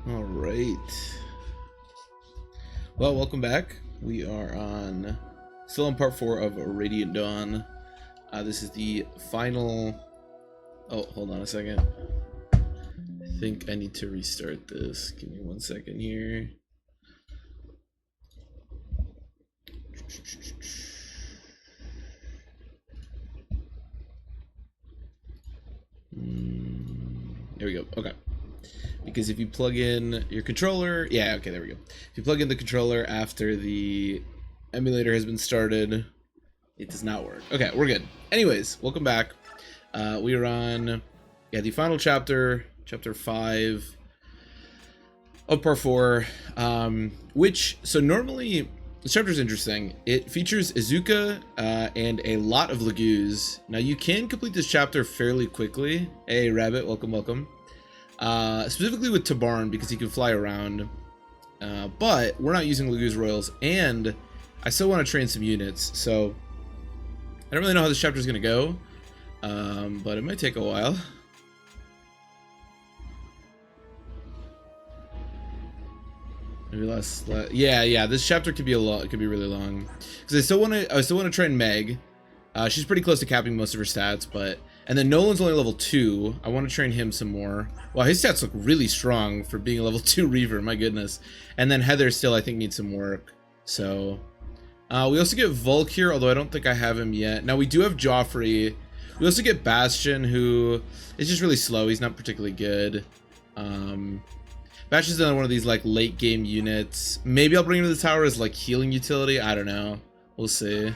All right. Well, welcome back. We are still on part 4 of Radiant Dawn. This is the final. Oh, hold on a second. I think I need to restart this. Give me 1 second here. There we go. Okay. Because if you plug in your controller, yeah, okay, there we go. If you plug in the controller after the emulator has been started, it does not work. Okay, we're good. Anyways, welcome back. We are on, the final chapter, chapter 5 of part 4, so normally, this chapter is interesting. It features Izuka and a lot of Laguz. Now, you can complete this chapter fairly quickly. Hey, Rabbit, welcome, welcome. Specifically with Tabarn because he can fly around, but we're not using Laguz Royals, and I still want to train some units, so I don't really know how this chapter is going to go, but it might take a while. Maybe less. Yeah. This chapter could be it could be really long because I still want to train Meg. She's pretty close to capping most of her stats, and then Nolan's only level 2. I want to train him some more. Wow, his stats look really strong for being a level 2 Reaver, my goodness. And then Heather still, I think, needs some work. So, we also get Volk here, although I don't think I have him yet. Now, we do have Joffrey. We also get Bastion, who is just really slow. He's not particularly good. Bastion's another one of these, like, late-game units. Maybe I'll bring him to the tower as, like, healing utility. I don't know. We'll see.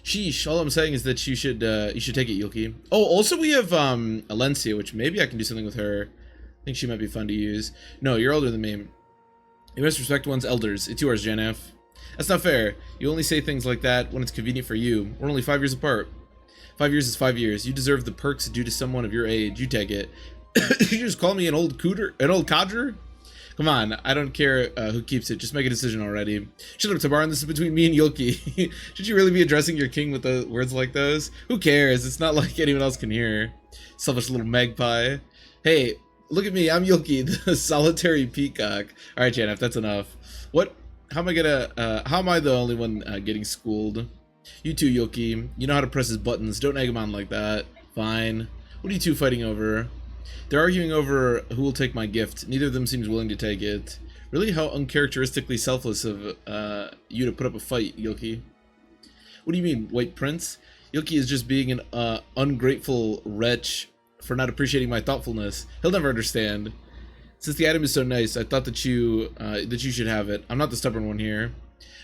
Sheesh, all I'm saying is that you should take it, Yuki. Oh, also we have Alencia, which maybe I can do something with her. I think she might be fun to use. No, you're older than me. You must respect one's elders. It's yours, Janef. That's not fair. You only say things like that when it's convenient for you. We're only 5 years apart. 5 years is 5 years. You deserve the perks due to someone of your age. You take it. You just call me an old codger? Come on, I don't care who keeps it. Just make a decision already. Shut up, Tabarn. This is between me and Yoki. Should you really be addressing your king with the words like those? Who cares? It's not like anyone else can hear. Selfish little magpie. Hey, look at me. I'm Yoki, the solitary peacock. All right, Janef, that's enough. What? How am I the only one getting schooled? You too, Yoki. You know how to press his buttons. Don't egg him on like that. Fine. What are you two fighting over? They're arguing over who will take my gift. Neither of them seems willing to take it. Really, how uncharacteristically selfless of you to put up a fight, Yoki. What do you mean, White Prince? Yoki is just being an ungrateful wretch for not appreciating my thoughtfulness. He'll never understand. Since the item is so nice, I thought that you should have it. I'm not the stubborn one here.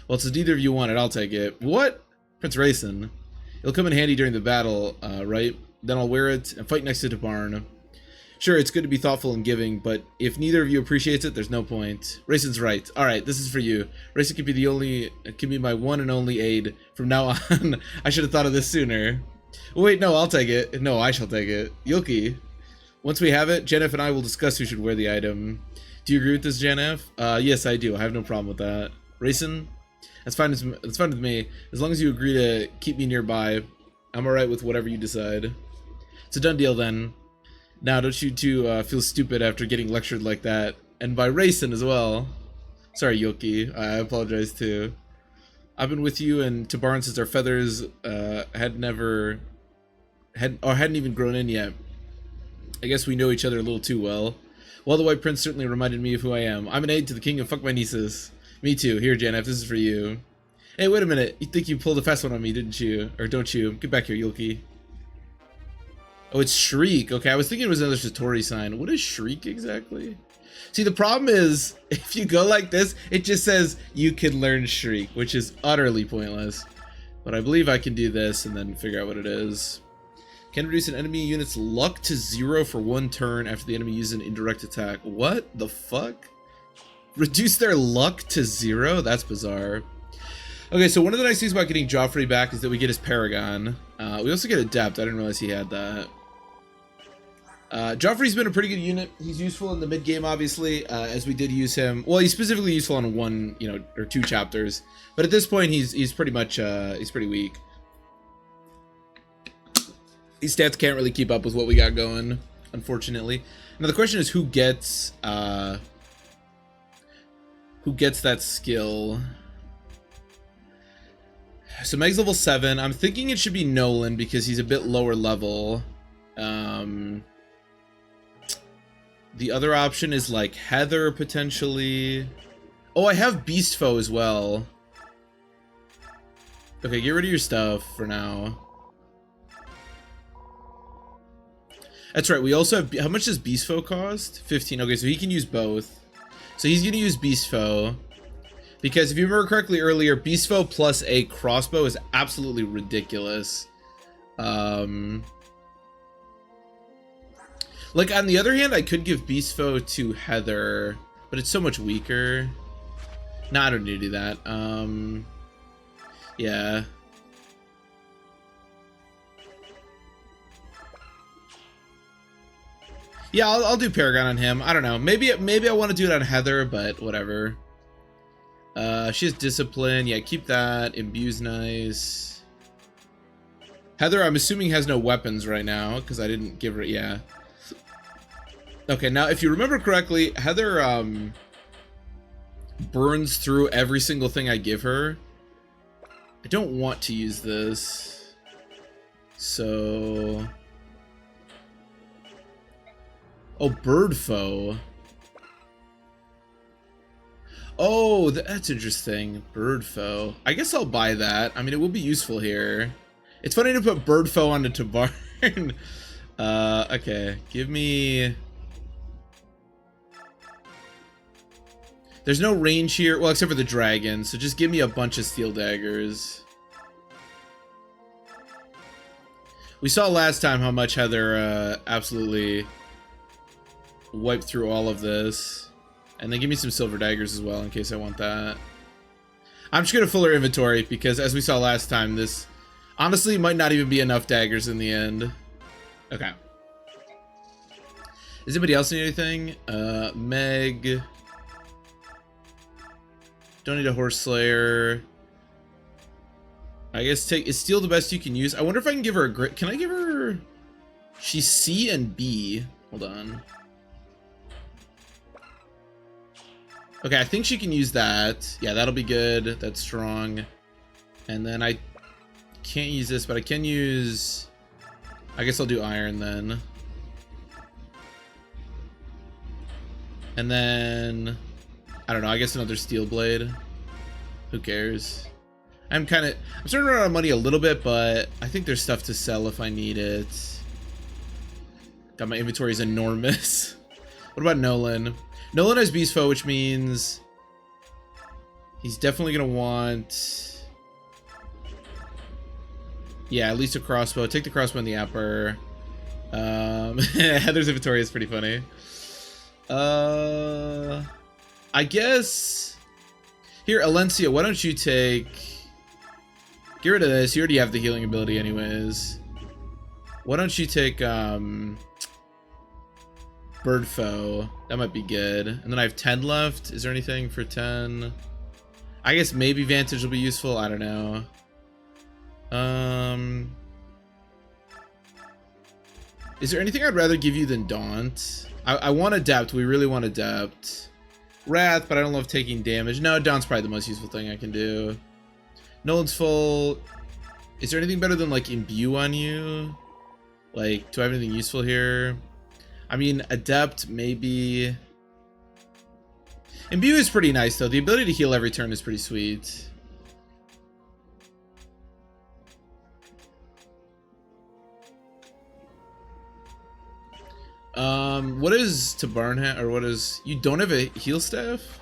Well, since neither of you want it, I'll take it. What? Prince Rayson. It'll come in handy during the battle, right? Then I'll wear it and fight next to Tabarn. Sure, it's good to be thoughtful and giving, but if neither of you appreciates it, there's no point. Rayson's right. Alright, this is for you. Rayson can be my one and only aid from now on. I should have thought of this sooner. Wait, no, I'll take it. No, I shall take it. Yoki. Once we have it, Janef and I will discuss who should wear the item. Do you agree with this, Janef? Yes, I do. I have no problem with that. Rayson? That's fine with me. As long as you agree to keep me nearby, I'm alright with whatever you decide. It's a done deal then. Now, don't you two feel stupid after getting lectured like that, and by Rayson as well. Sorry, Yoki. I apologize too. I've been with you and Tabarn since our feathers hadn't even grown in yet. I guess we know each other a little too well. Well, the White Prince certainly reminded me of who I am. I'm an aide to the king and fuck my nieces. Me too. Here, Janef, this is for you. Hey, wait a minute. You think you pulled a fast one on me, didn't you? Or don't you? Get back here, Yoki. Oh, it's Shriek. Okay, I was thinking it was another Satori sign. What is Shriek exactly? See, the problem is, if you go like this, it just says you can learn Shriek, which is utterly pointless. But I believe I can do this and then figure out what it is. Can reduce an enemy unit's luck to 0 for 1 turn after the enemy uses an indirect attack. What the fuck? Reduce their luck to 0? That's bizarre. Okay, so one of the nice things about getting Joffrey back is that we get his Paragon. We also get Adept. I didn't realize he had that. Joffrey's been a pretty good unit. He's useful in the mid game, obviously, as we did use him. Well, he's specifically useful on 1, or 2 chapters. But at this point, he's pretty much he's pretty weak. These stats can't really keep up with what we got going. unfortunately. Now the question is who gets that skill. So Meg's level 7. I'm thinking it should be Nolan because he's a bit lower level. The other option is like Heather potentially. Oh, I have Beast Foe as well. Okay, get rid of your stuff for now. That's right, we also have... How much does Beast Foe cost? 15. Okay, so he can use both. So he's going to use Beast Foe. Because if you remember correctly earlier, Beast Foe plus a crossbow is absolutely ridiculous. Like, on the other hand, I could give Beast Foe to Heather, but it's so much weaker. Nah, I don't need to do that. Yeah. Yeah, I'll do Paragon on him. I don't know. Maybe I want to do it on Heather, but whatever. She has Discipline. Yeah, keep that. Imbue's nice. Heather, I'm assuming, has no weapons right now, because I didn't give her... Yeah. Okay, now, if you remember correctly, Heather, burns through every single thing I give her. I don't want to use this. So... Oh, Bird Foe. Oh, that's interesting. Bird Foe. I guess I'll buy that. I mean, it will be useful here. It's funny to put Bird Foe onto Tabarn. Okay. Give me... There's no range here. Well, except for the dragon. So just give me a bunch of steel daggers. We saw last time how much Heather absolutely wiped through all of this. And then give me some silver daggers as well in case I want that. I'm just gonna fill her inventory because as we saw last time, this honestly might not even be enough daggers in the end. Okay. Does anybody else need anything? Meg. Don't need a Horse Slayer. I guess is steel the best you can use? I wonder if I can give her a grit. Can I give her... She's C and B. Hold on. Okay, I think she can use that. Yeah, that'll be good. That's strong. And then I can't use this, but I can use... I guess I'll do iron then. And then... I don't know, I guess another steel blade. Who cares? I'm starting to run out of money a little bit, but I think there's stuff to sell if I need it. God, my inventory is enormous. What about Nolan? Nolan has Beast Foe, which means he's definitely gonna want, yeah, at least a crossbow. Take the crossbow and the Apper. Heather's inventory is pretty funny. I guess here, Alencia, why don't you take... Get rid of this. You already have the healing ability anyways. Why don't you take Bird Foe? That might be good. And then I have 10 left. Is there anything for 10? I guess maybe Vantage will be useful. I don't know. Is there anything I'd rather give you than Daunt? I want Adept. We really want Adept. Wrath, but I don't love taking damage. No, Daunt's probably the most useful thing I can do. Nolan's full. Is there anything better than like Imbue on you? Like, do I have anything useful here? I mean, Adept, maybe. Imbue is pretty nice though. The ability to heal every turn is pretty sweet. What is Tabarn hat, or what is... You don't have a heal staff?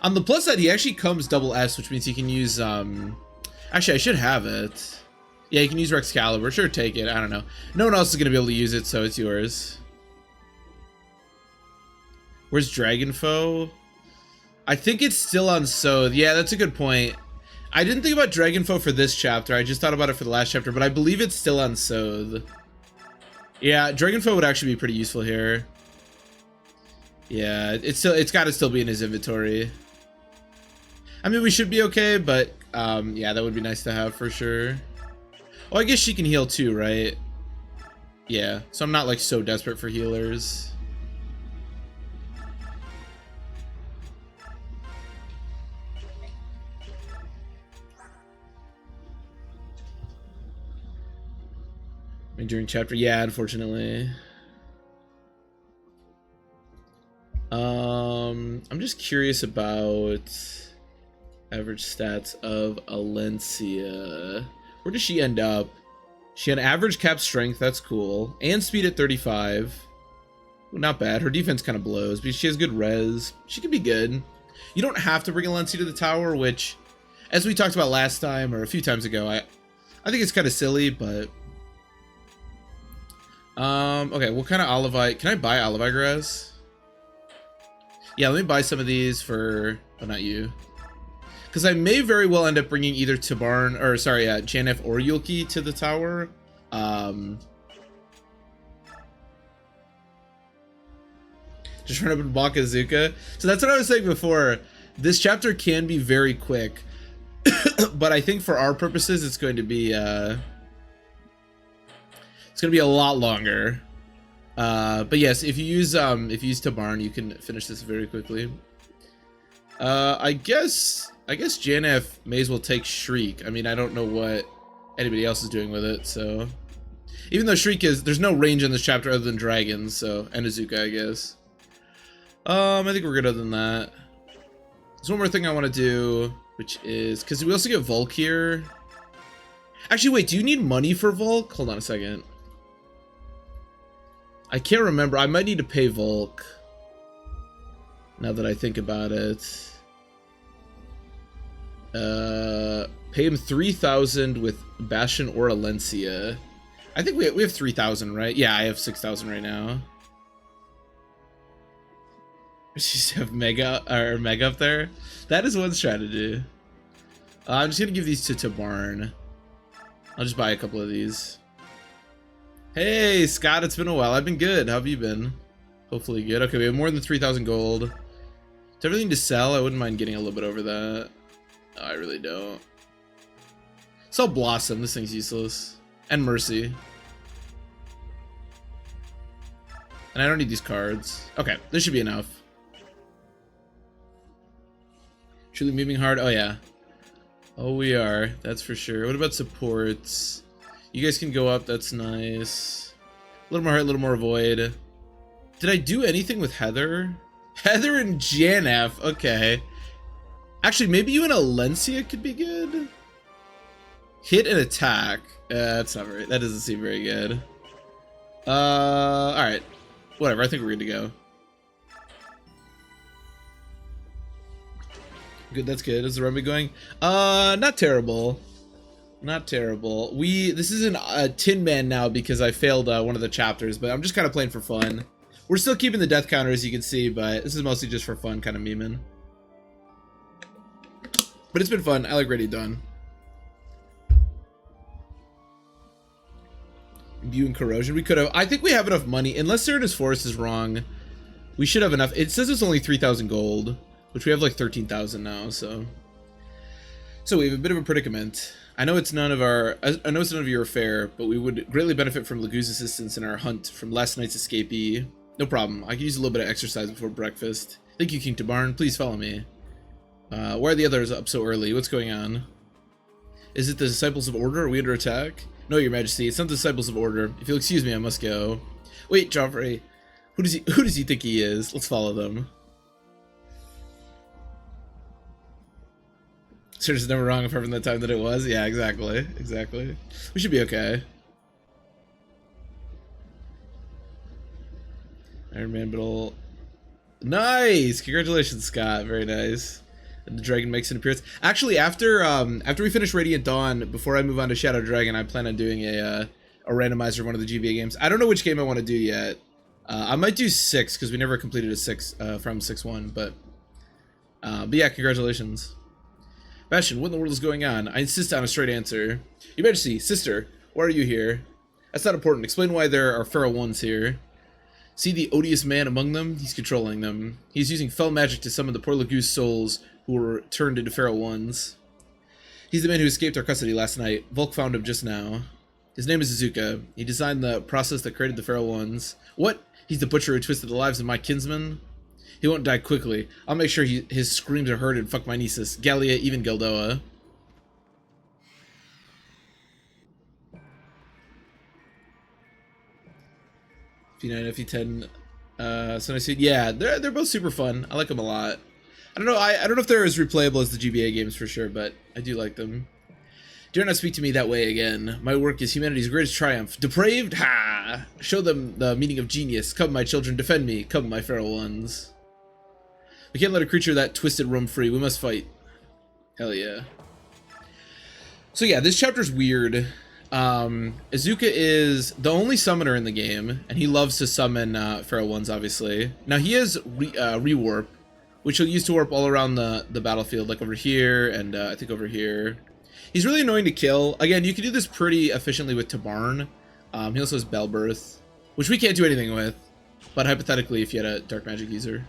On the plus side, he actually comes double S, which means he can use, actually, I should have it. Yeah, you can use Rexcalibur. Sure, take it. I don't know. No one else is going to be able to use it, so it's yours. Where's Dragon Foe? I think it's still on Sothe. Yeah, that's a good point. I didn't think about Dragon Foe for this chapter. I just thought about it for the last chapter, but I believe it's still on Sothe. Yeah, Dragon Foe would actually be pretty useful here. Yeah, it's got to still be in his inventory. I mean, we should be okay, but yeah, that would be nice to have for sure. Oh, I guess she can heal too, right? Yeah, so I'm not like so desperate for healers. During chapter, yeah, unfortunately. I'm just curious about average stats of Alencia. Where does she end up? She had average cap strength, that's cool, and speed at 35. Not bad. Her defense kind of blows, but she has good res. She could be good. You don't have to bring Alencia to the tower, which, as we talked about last time or a few times ago, I think it's kind of silly, but okay, what kind of Olivite? Can I buy Olivite grass? Yeah, let me buy some of these for, oh, not you. Because I may very well end up bringing either Tabarn, or sorry, Janef or Yulki to the tower. Just run up and Bakazuka. So that's what I was saying before. This chapter can be very quick. But I think for our purposes, it's going to be a lot longer. But yes, if you use Tabarn, you can finish this very quickly. I guess Janef may as well take Shriek. I mean, I don't know what anybody else is doing with it, so even though Shriek there's no range in this chapter other than dragons, so, and Azuka, I guess. I think we're good other than that. There's one more thing I want to do, which is because we also get Volk here. Actually, wait, do you need money for Volk? Hold on a second. I can't remember. I might need to pay Volk. Now that I think about it. Pay him 3,000 with Bastion or Alencia. I think we have 3,000, right? Yeah, I have 6,000 right now. Just have Mega up there. That is one strategy. I'm just gonna give these to Tabarn. I'll just buy a couple of these. Hey, Scott, it's been a while. I've been good. How have you been? Hopefully good. Okay, we have more than 3,000 gold. It's everything to sell. I wouldn't mind getting a little bit over that. No, I really don't. Sell Blossom. This thing's useless. And Mercy. And I don't need these cards. Okay, this should be enough. Truly moving hard. Oh, yeah. Oh, we are. That's for sure. What about supports? You guys can go up. That's nice. A little more heart, a little more void. Did I do anything with Heather? Heather and Janef. Okay. Actually, maybe you and Alencia could be good. Hit and attack. That's not very. That doesn't seem very good. All right. Whatever. I think we're good to go. Good. That's good. Is the run going? Not terrible. Not terrible. This isn't a Tin Man now because I failed one of the chapters, but I'm just kind of playing for fun. We're still keeping the death counter, as you can see, but this is mostly just for fun, kind of memeing. But it's been fun. I like Ready Done. View and Corrosion. We could have. I think we have enough money. Unless Cyrodiil's Forest is wrong, we should have enough. It says it's only 3,000 gold, which we have like 13,000 now. So we have a bit of a predicament. I know it's none of your affair, but we would greatly benefit from Lagoo's assistance in our hunt from last night's escapee. No problem. I could use a little bit of exercise before breakfast. Thank you, King Tabarn. Please follow me. Why are the others up so early? What's going on? Is it the Disciples of Order? Are we under attack? No, Your Majesty. It's not the Disciples of Order. If you'll excuse me, I must go. Wait, Joffrey. Who does he think he is? Let's follow them. Sure, it's never wrong apart from the time that it was. Yeah, exactly. Exactly. We should be okay. Iron Man Battle. Nice! Congratulations, Scott. Very nice. And the dragon makes an appearance. Actually, after we finish Radiant Dawn, before I move on to Shadow Dragon, I plan on doing a randomizer of one of the GBA games. I don't know which game I want to do yet. I might do 6 because we never completed a 6 from 6-1. But yeah, congratulations. Bastion, what in the world is going on? I insist on a straight answer. Your Majesty, sister, why are you here? That's not important. Explain why there are feral ones here. See the odious man among them? He's controlling them. He's using fell magic to summon the poor Lagoo's souls who were turned into feral ones. He's the man who escaped our custody last night. Volk found him just now. His name is Izuka. He designed the process that created the Feral Ones. What? He's the butcher who twisted the lives of my kinsmen? He won't die quickly. I'll make sure his screams are heard and fuck my nieces, Gallia, even Geldoa. F9, F10, Sunny Seed. Yeah, they're both super fun. I like them a lot. I don't know. I don't know if they're as replayable as the GBA games for sure, but I do like them. Do not speak to me that way again. My work is humanity's greatest triumph. Depraved? Ha! Show them the meaning of genius. Come, my children, defend me. Come, my feral ones. We can't let a creature that twisted roam free. We must fight. Hell yeah. So yeah, this chapter's weird. Izuka is the only summoner in the game, and he loves to summon feral ones, obviously. Now he has rewarp, which he'll use to warp all around the battlefield, like over here and I think over here. He's really annoying to kill. Again, you can do this pretty efficiently with Tabarn. He also has Bellbirth, which we can't do anything with, but hypothetically, if you had a dark magic user.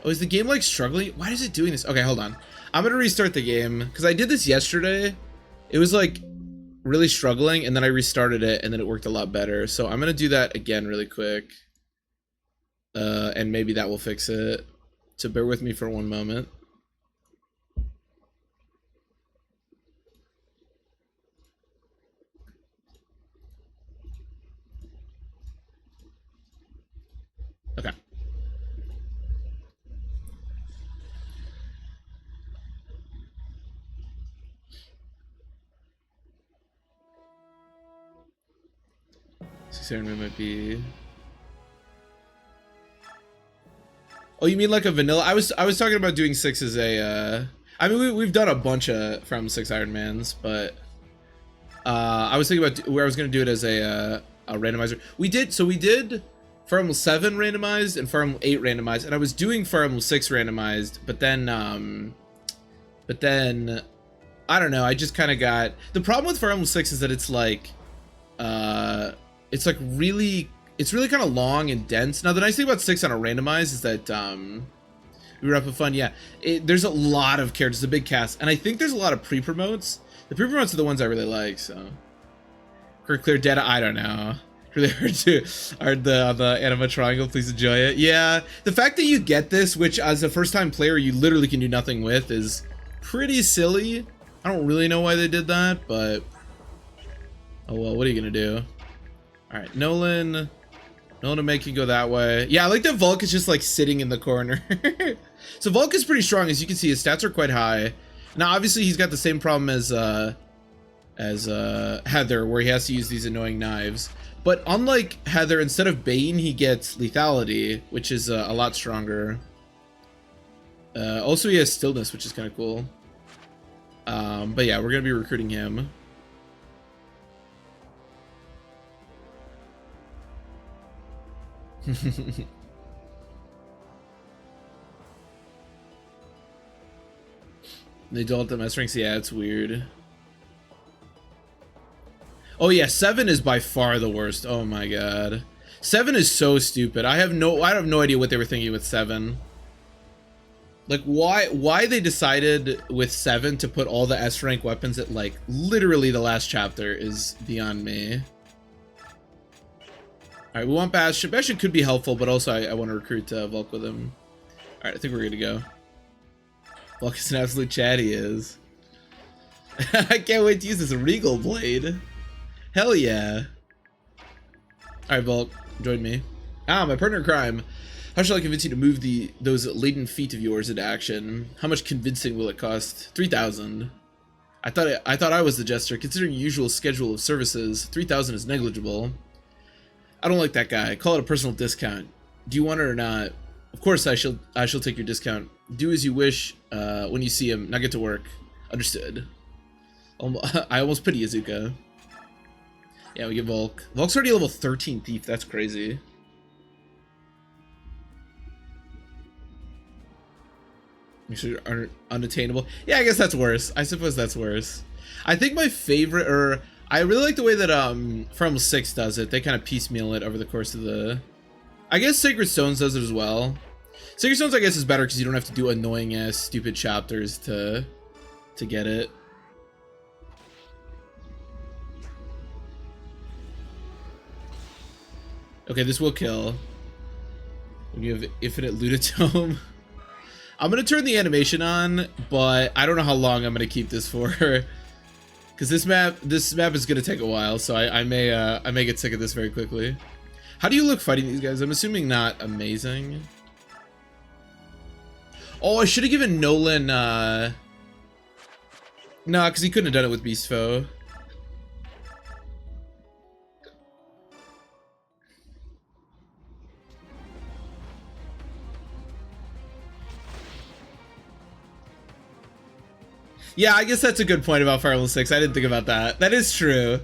Oh, is the game like struggling? Why is it doing this? Okay, hold on. I'm gonna restart the game because I did this yesterday. It was like really struggling, and then I restarted it, and then it worked a lot better. So I'm gonna do that again really quick, and maybe that will fix it. So bear with me for one moment. Okay. Iron might be. Oh, you mean like a vanilla? I was talking about doing 6 as a. I mean, we've done a bunch of from 6 Iron Mans, but I was thinking about where I was gonna do it as a randomizer. We did Fire Emblem 7 randomized and Fire Emblem 8 randomized, and I was doing Fire Emblem 6 randomized, but then I don't know. I just kind of got the problem with Fire Emblem 6 is that it's like it's really kind of long and dense. Now the nice thing about 6 on a randomized is that we were up with fun. Yeah, there's a lot of characters, a big cast, and I think there's a lot of pre-promotes. The pre-promotes are the ones I really like. So, clear data. I don't know. Really hard to are the Anima Triangle. Please enjoy it. Yeah, the fact that you get this, which as a first-time player you literally can do nothing with, is pretty silly. I don't really know why they did that, but oh well. What are you gonna do? All right, Nolan to make you go that way. Yeah, I like that Volk is just like sitting in the corner. So Volk is pretty strong, as you can see. His stats are quite high. Now, obviously, he's got the same problem as Heather, where he has to use these annoying knives. But unlike Heather, instead of Bane, he gets lethality, which is a lot stronger. Also, he has stillness, which is kind of cool. But yeah, we're gonna be recruiting him. The adult MS ranks, yeah, it's weird. Oh yeah, 7 is by far the worst. Oh my god, 7 is so stupid. I have no idea what they were thinking with 7. Like, why they decided with 7 to put all the S rank weapons at like literally the last chapter is beyond me. Alright, we want Bastion. Bastion could be helpful, but also I want to recruit Volk with him. Alright, I think we're good to go. Volk is an absolute chat, he is. I can't wait to use this Regal Blade. Hell yeah. Alright, Volk, join me. Ah, my partner in crime. How shall I convince you to move those laden feet of yours into action? How much convincing will it cost? 3,000. I thought I was the jester. Considering your usual schedule of services, 3,000 is negligible. I don't like that guy. Call it a personal discount. Do you want it or not? Of course I shall take your discount. Do as you wish when you see him. Now get to work. Understood. I almost pity Izuka. Yeah, we get Volk. Volk's already level 13 thief. That's crazy. Make sure you're unattainable. Yeah, I guess that's worse. I suppose that's worse. I think my favorite, or I really like the way that Fire Emblem 6 does it. They kind of piecemeal it over the course of the. I guess Sacred Stones does it as well. Sacred Stones, I guess, is better because you don't have to do annoying ass stupid chapters to get it. Okay, this will kill. When you have infinite Ludotome. I'm gonna turn the animation on, but I don't know how long I'm gonna keep this for. Because this map is gonna take a while, so I may get sick of this very quickly. How do you look fighting these guys? I'm assuming not amazing. Oh, I should have given Nolan, nah, because he couldn't have done it with Beast Foe. Yeah, I guess that's a good point about Fire Emblem 6. I didn't think about that. That is true.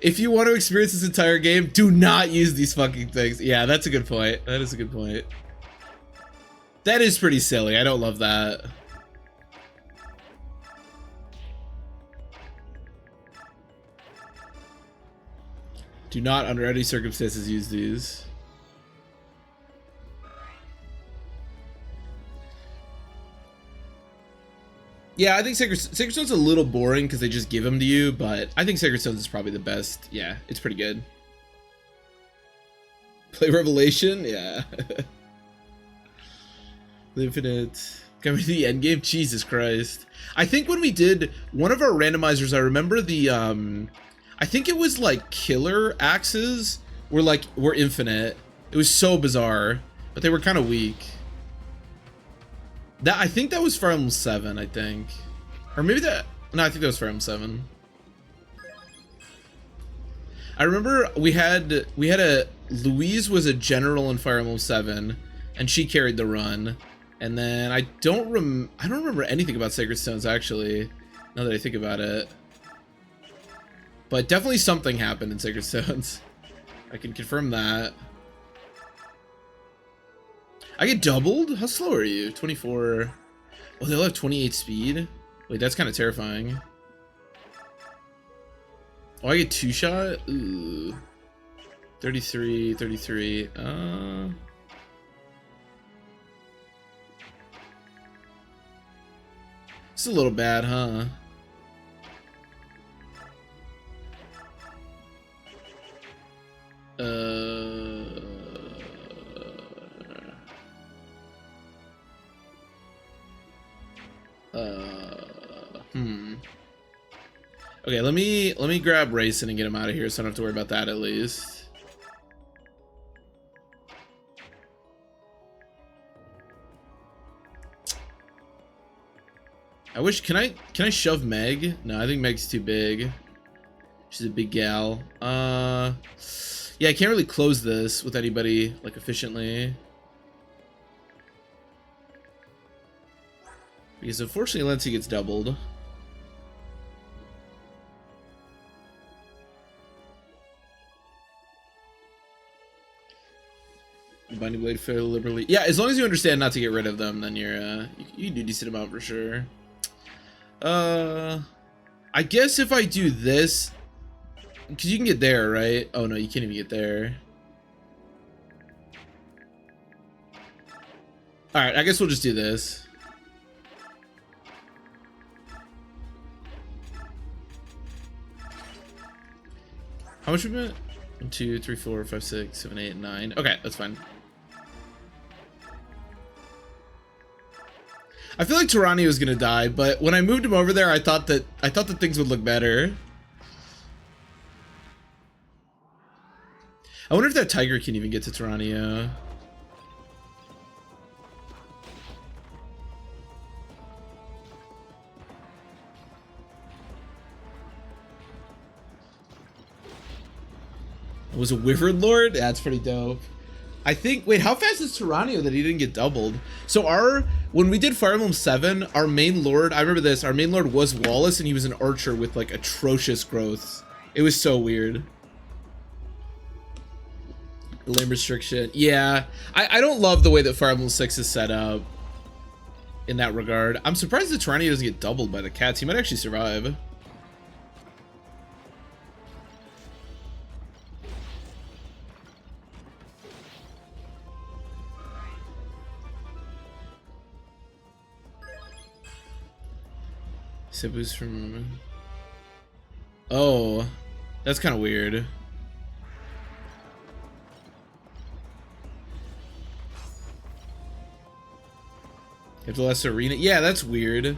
If you want to experience this entire game, do not use these fucking things. Yeah, that's a good point. That is a good point. That is pretty silly. I don't love that. Do not, under any circumstances, use these. Yeah, I think Sacred Stone's a little boring because they just give them to you, but I think Sacred Stones is probably the best. Yeah, it's pretty good. Play Revelation? Yeah. Infinite. Coming to the end game? Jesus Christ. I think when we did one of our randomizers, I remember the, I think it was like killer axes were infinite. It was so bizarre, but they were kind of weak. That, I think that was Fire Emblem 7, I think. Or maybe that, no, I think that was Fire Emblem 7. I remember we had a, Louise was a general in Fire Emblem 7, and she carried the run. And then I don't remember anything about Sacred Stones, actually, now that I think about it. But definitely something happened in Sacred Stones. I can confirm that. I get doubled? How slow are you? 24. Oh, they all have 28 speed? Wait, that's kind of terrifying. Oh, I get 2-shot? Ooh. 33, 33. It's a little bad, huh? Okay, let me grab Rayson and get him out of here so I don't have to worry about that at least. I wish, can I shove Meg? No, I think Meg's too big. She's a big gal. Yeah, I can't really close this with anybody like efficiently. Because unfortunately Lency gets doubled. Binding Blade fairly liberally. Yeah, as long as you understand not to get rid of them, then you're you can do a decent amount for sure. I guess if I do this, because you can get there, right? Oh no, you can't even get there. Alright, I guess we'll just do this. How much we been? 1, 2, 3, 4, 5, 6, 7, 8, 9. Okay, that's fine. I feel like Tarani was gonna die, but when I moved him over there, I thought that things would look better. I wonder if that tiger can even get to Tarania. It was a Wyvern Lord? That's pretty dope. I think, wait, how fast is Tyranio that he didn't get doubled? So when we did Fire Emblem 7, our main lord, I remember this, our main lord was Wallace and he was an archer with like atrocious growths. It was so weird. Lane restriction. Yeah, I don't love the way that Fire Emblem 6 is set up in that regard. I'm surprised that Tyranio doesn't get doubled by the cats. He might actually survive. Sibu's from... Oh, that's kind of weird. If the less arena, yeah, that's weird.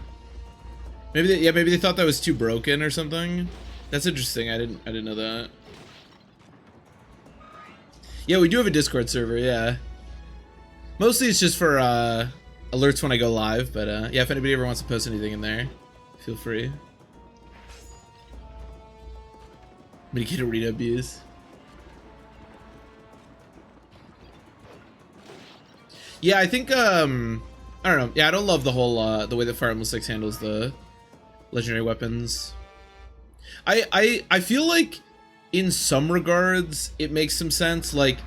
Maybe maybe they thought that was too broken or something. That's interesting. I didn't know that. Yeah, we do have a Discord server. Yeah, mostly it's just for alerts when I go live. But yeah, if anybody ever wants to post anything in there, feel free. Mitigate arena abuse. Yeah, I think I don't know. Yeah, I don't love the whole the way that Fire Emblem 6 handles the legendary weapons. I feel like in some regards it makes some sense. Like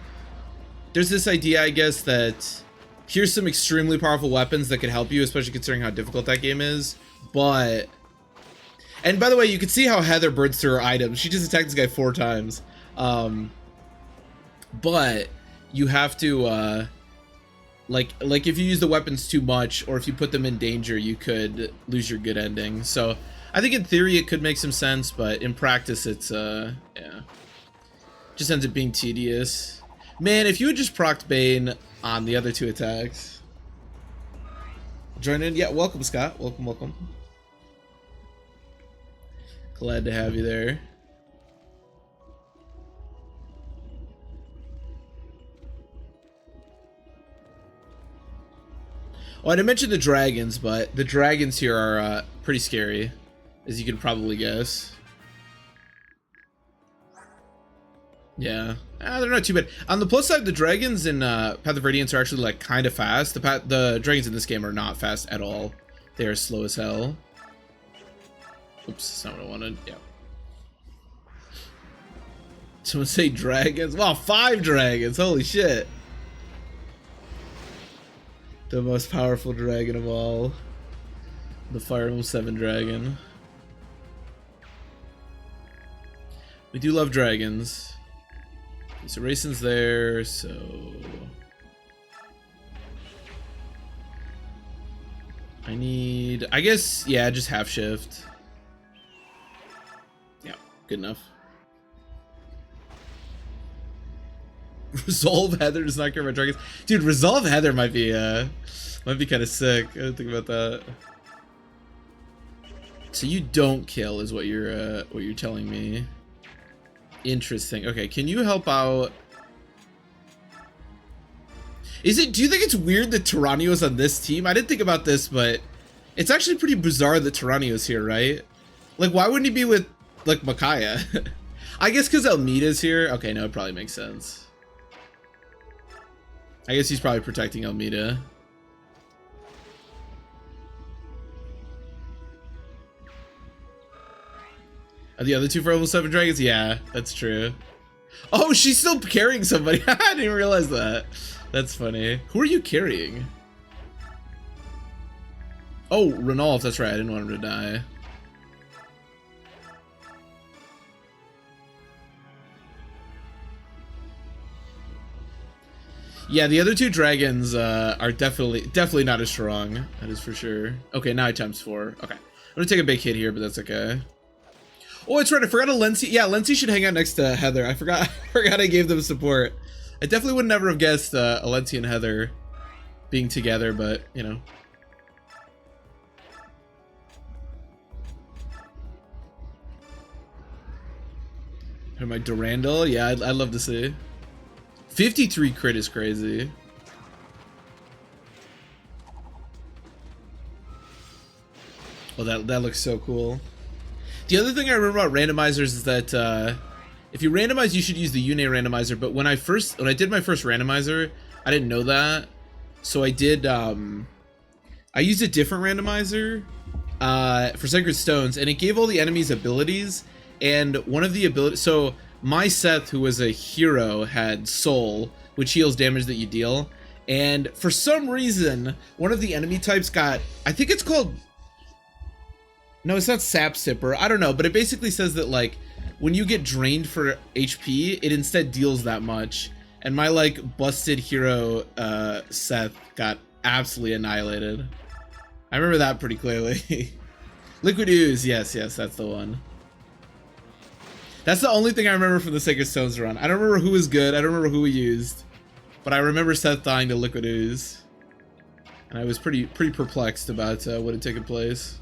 there's this idea, I guess, that here's some extremely powerful weapons that could help you, especially considering how difficult that game is. But and by the way, you can see how Heather burns through her items. She just attacked this guy 4 times. But you have to like if you use the weapons too much, or if you put them in danger, you could lose your good ending. So I think in theory it could make some sense, but in practice it's yeah, just ends up being tedious. Man, if you had just procced Bane on the other 2 attacks. Join in. Yeah, welcome Scott. Welcome. Glad to have you there. Oh, I didn't mention the dragons, but the dragons here are pretty scary, as you can probably guess. Yeah, they're not too bad. On the plus side, the dragons in Path of Radiance are actually like kind of fast. The dragons in this game are not fast at all. They are slow as hell. Oops, that's not what I wanted. Yeah. Someone say dragons. Wow, 5 dragons. Holy shit. The most powerful dragon of all. The Fire Emblem 7 dragon. We do love dragons. Okay, so Raisin's there, so... I need... I guess, yeah, just half shift. Yeah, good enough. Resolve Heather does not care about dragons. Dude, Resolve Heather might be kind of sick. I didn't think about that. So you don't kill is what you're telling me. Interesting. Okay, can you help out? Do you think it's weird that Tyrannios on this team? I didn't think about this, but it's actually pretty bizarre that Tyrannios here, right? Like, why wouldn't he be with like Micaiah? I guess because Almeida's here. Okay, no, it probably makes sense. I guess he's probably protecting Almeida. Are the other 2 for level 7 dragons? Yeah, that's true. Oh, she's still carrying somebody. I didn't realize that. That's funny. Who are you carrying? Oh, Ranulf, that's right. I didn't want him to die. Yeah, the other 2 dragons are definitely not as strong. That is for sure. Okay, now I times 4. Okay. I'm gonna take a big hit here, but that's okay. Oh, that's right. I forgot Alenci. Yeah, Alenci should hang out next to Heather. I forgot I gave them support. I definitely would never have guessed Alenci and Heather being together, but, you know. And my Durandal? Yeah, I'd love to see. 53 crit is crazy. Oh, that looks so cool. The other thing I remember about randomizers is that if you randomize, you should use the Yune randomizer. But when I did my first randomizer, I didn't know that, so I did. I used a different randomizer for Sacred Stones, and it gave all the enemies abilities. And one of the abilities, so my Seth, who was a hero, had Soul, which heals damage that you deal. And for some reason, one of the enemy types got, I think it's called. No, it's not Sap Sipper. I don't know, but it basically says that, like, when you get drained for HP, it instead deals that much. And my, like, busted hero, Seth, got absolutely annihilated. I remember that pretty clearly. Liquid Ooze, yes, that's the one. That's the only thing I remember from the Sacred Stones run. I don't remember who was good, I don't remember who we used. But I remember Seth dying to Liquid Ooze. and I was pretty perplexed about what had taken place.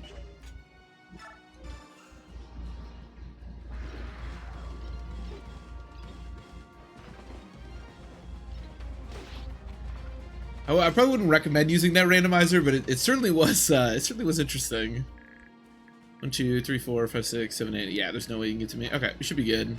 I probably wouldn't recommend using that randomizer, but it certainly was interesting. 1, 2, 3, 4, 5, 6, 7, 8. Yeah, there's no way you can get to me. Okay, we should be good.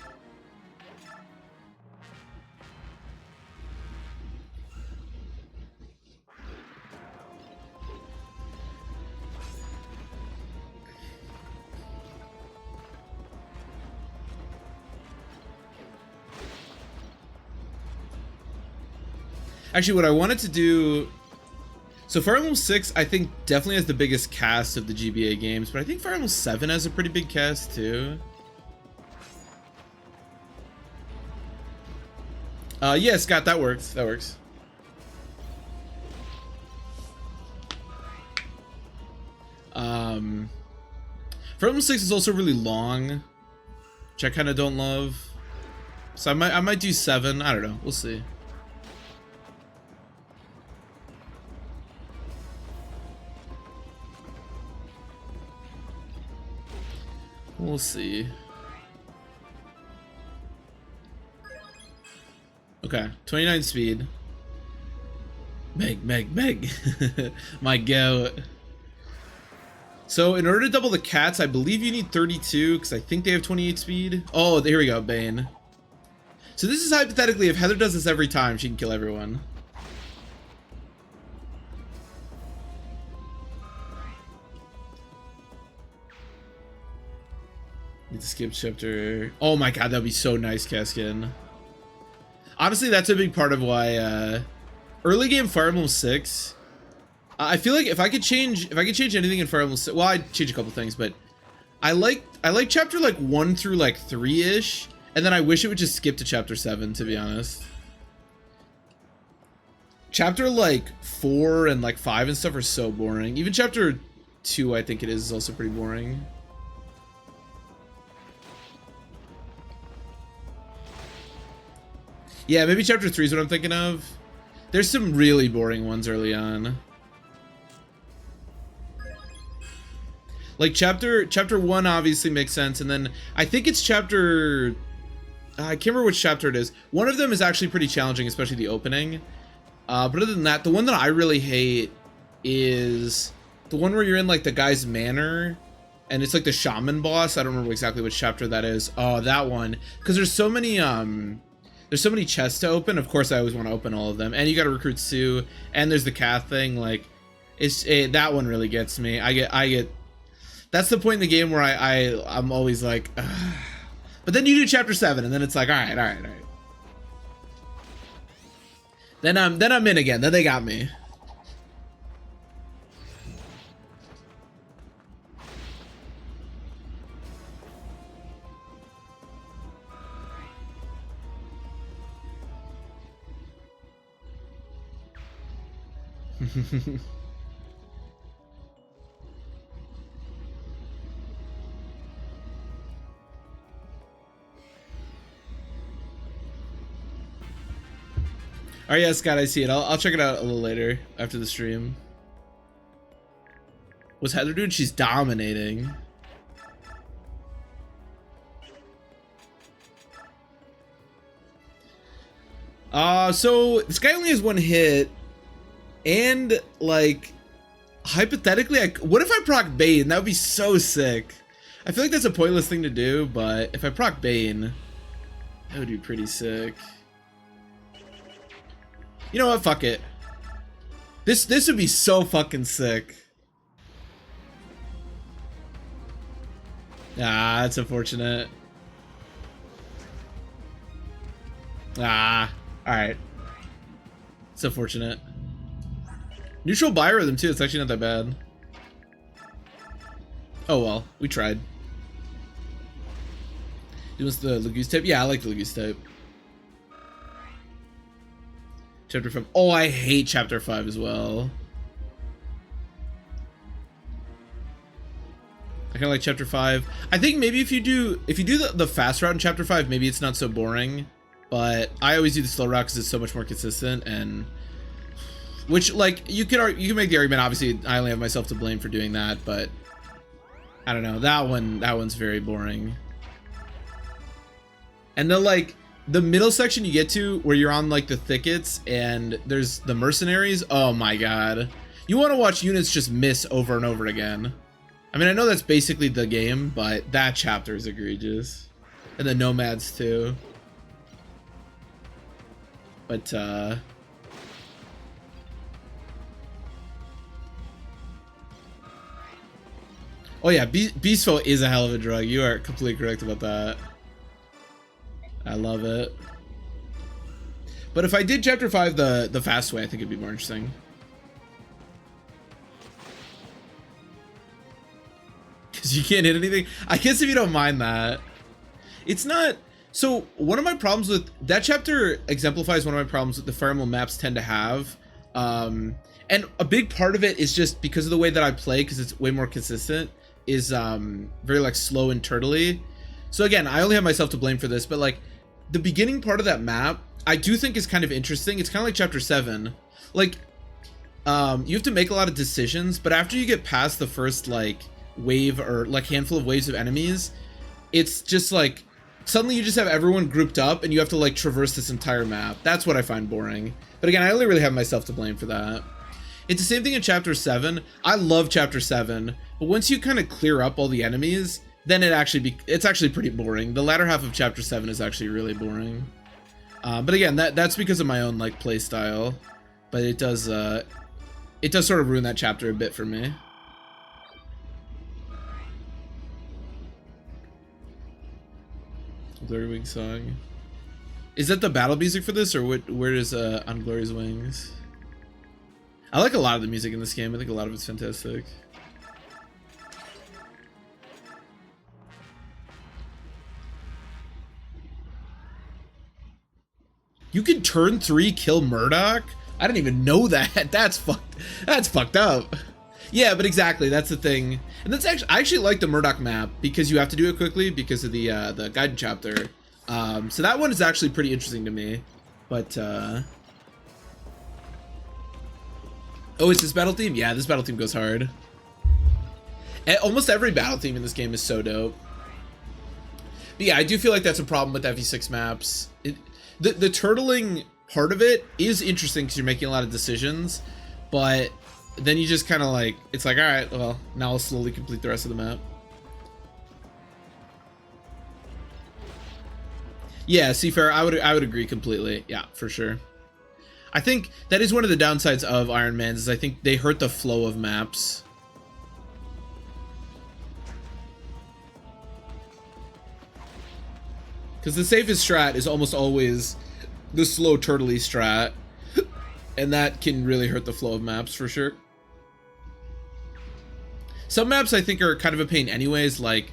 Actually, what I wanted to do... So Fire Emblem 6, I think, definitely has the biggest cast of the GBA games, but I think Fire Emblem 7 has a pretty big cast, too. Yeah, Scott, that works. That works. Fire Emblem 6 is also really long, which I kind of don't love. So I might do 7. I don't know. We'll see. We'll see. Okay, 29 speed. Meg. My goat. So in order to double the cats, I believe you need 32, because I think they have 28 speed. Oh, here we go, Bane. So this is hypothetically, if Heather does this every time, she can kill everyone. Need to skip chapter. Oh my god, that'd be so nice, Caskin. Honestly, that's a big part of why early game Fire Emblem 6. I feel like if I could change anything in Fire Emblem 6, well, I'd change a couple things, but I like chapter like 1 through like 3-ish, and then I wish it would just skip to chapter 7, to be honest. Chapter like 4 and like 5 and stuff are so boring. Even chapter 2, I think it is also pretty boring. Yeah, maybe chapter 3 is what I'm thinking of. There's some really boring ones early on. Like chapter 1 obviously makes sense, and then I think it's chapter... I can't remember which chapter it is. One of them is actually pretty challenging, especially the opening. But other than that, the one that I really hate is the one where you're in like the guy's manor, and it's like the shaman boss. I don't remember exactly which chapter that is. Oh, that one. Because there's so many chests to open. Of course, I always want to open all of them. And you got to recruit Sue. And there's the Cath thing. Like, that one really gets me. I get. That's the point in the game where I'm always like, ugh. But then you do chapter 7, and then it's like, all right. Then I'm in again. Then they got me. Oh yeah, Scott, I see it. I'll check it out a little later after the stream. What's Heather doing? She's dominating. So this guy only has 1 hit, and like hypothetically, what if I proc Bane? That would be so sick. I feel like that's a pointless thing to do, but if I proc Bane, that would be pretty sick. You know what? Fuck it. This would be so fucking sick. Ah, that's unfortunate. Ah, all right. It's unfortunate. Neutral biorhythm too. It's actually not that bad. Oh well, we tried. It was the Legoose type. Yeah, I like the Legoose type. Chapter 5. Oh, I hate chapter 5 as well. I kind of like chapter 5. I think maybe if you do the fast route in chapter 5, maybe it's not so boring. But I always do the slow route because it's so much more consistent. And Which, like, you can make the argument, obviously I only have myself to blame for doing that, but I don't know, that one's very boring. And then, like, the middle section you get to where you're on, like, the thickets and there's the mercenaries, oh my god. You want to watch units just miss over and over again. I mean, I know that's basically the game, but that chapter is egregious. And the nomads too. But oh yeah, Beastful is a hell of a drug. You are completely correct about that. I love it. But if I did chapter 5 the fast way, I think it'd be more interesting. Because you can't hit anything. I guess if you don't mind that. It's not... So, one of my problems with... That chapter exemplifies one of my problems with the Fire Emblem maps tend to have. And a big part of it is just because of the way that I play, because it's way more consistent, is very, like, slow and turtley. So again, I only have myself to blame for this, but, like, the beginning part of that map, I do think is kind of interesting. It's kind of like chapter 7. Like, you have to make a lot of decisions, but after you get past the first, like, wave or, like, handful of waves of enemies, it's just, like, suddenly you just have everyone grouped up and you have to, like, traverse this entire map. That's what I find boring. But again, I only really have myself to blame for that. It's the same thing in chapter 7. I love chapter 7, but once you kind of clear up all the enemies, then it's actually pretty boring. The latter half of chapter 7 is actually really boring. But again, that's because of my own, like, play style. But it does sort of ruin that chapter a bit for me. Glory Wings song. Is that the battle music for this, or where is On Glory's Wings? I like a lot of the music in this game. I think a lot of it's fantastic. You can turn 3 kill Murdoch? I didn't even know that. That's fucked up. Yeah, but exactly, that's the thing. And that's actually, I actually like the Murdoch map because you have to do it quickly because of the guidance chapter. So that one is actually pretty interesting to me. But oh, it's this battle theme? Yeah, this battle theme goes hard. And almost every battle theme in this game is so dope. But yeah, I do feel like that's a problem with FE6 maps. The turtling part of it is interesting because you're making a lot of decisions, but then you just kind of like, it's like, all right, well, now I'll slowly complete the rest of the map. Yeah, Seafarer, I would agree completely. Yeah, for sure. I think that is one of the downsides of Iron Man's, is I think they hurt the flow of maps. Because the safest strat is almost always the slow turtley strat. And that can really hurt the flow of maps for sure. Some maps I think are kind of a pain anyways, like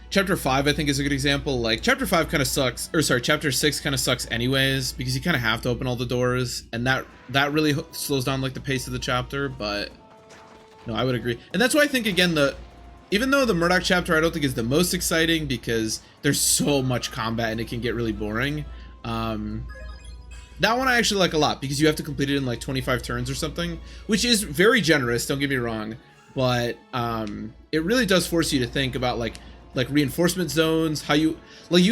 Chapter 5 I think is a good example. Like Chapter 5 kind of sucks, or sorry, Chapter 6 kind of sucks anyways, because you kind of have to open all the doors, and that really slows down like the pace of the chapter. But no, I would agree. And that's why I think, again, even though the Murdoch chapter I don't think is the most exciting because there's so much combat and it can get really boring, that one I actually like a lot because you have to complete it in like 25 turns or something, which is very generous, don't get me wrong, but it really does force you to think about like reinforcement zones, how you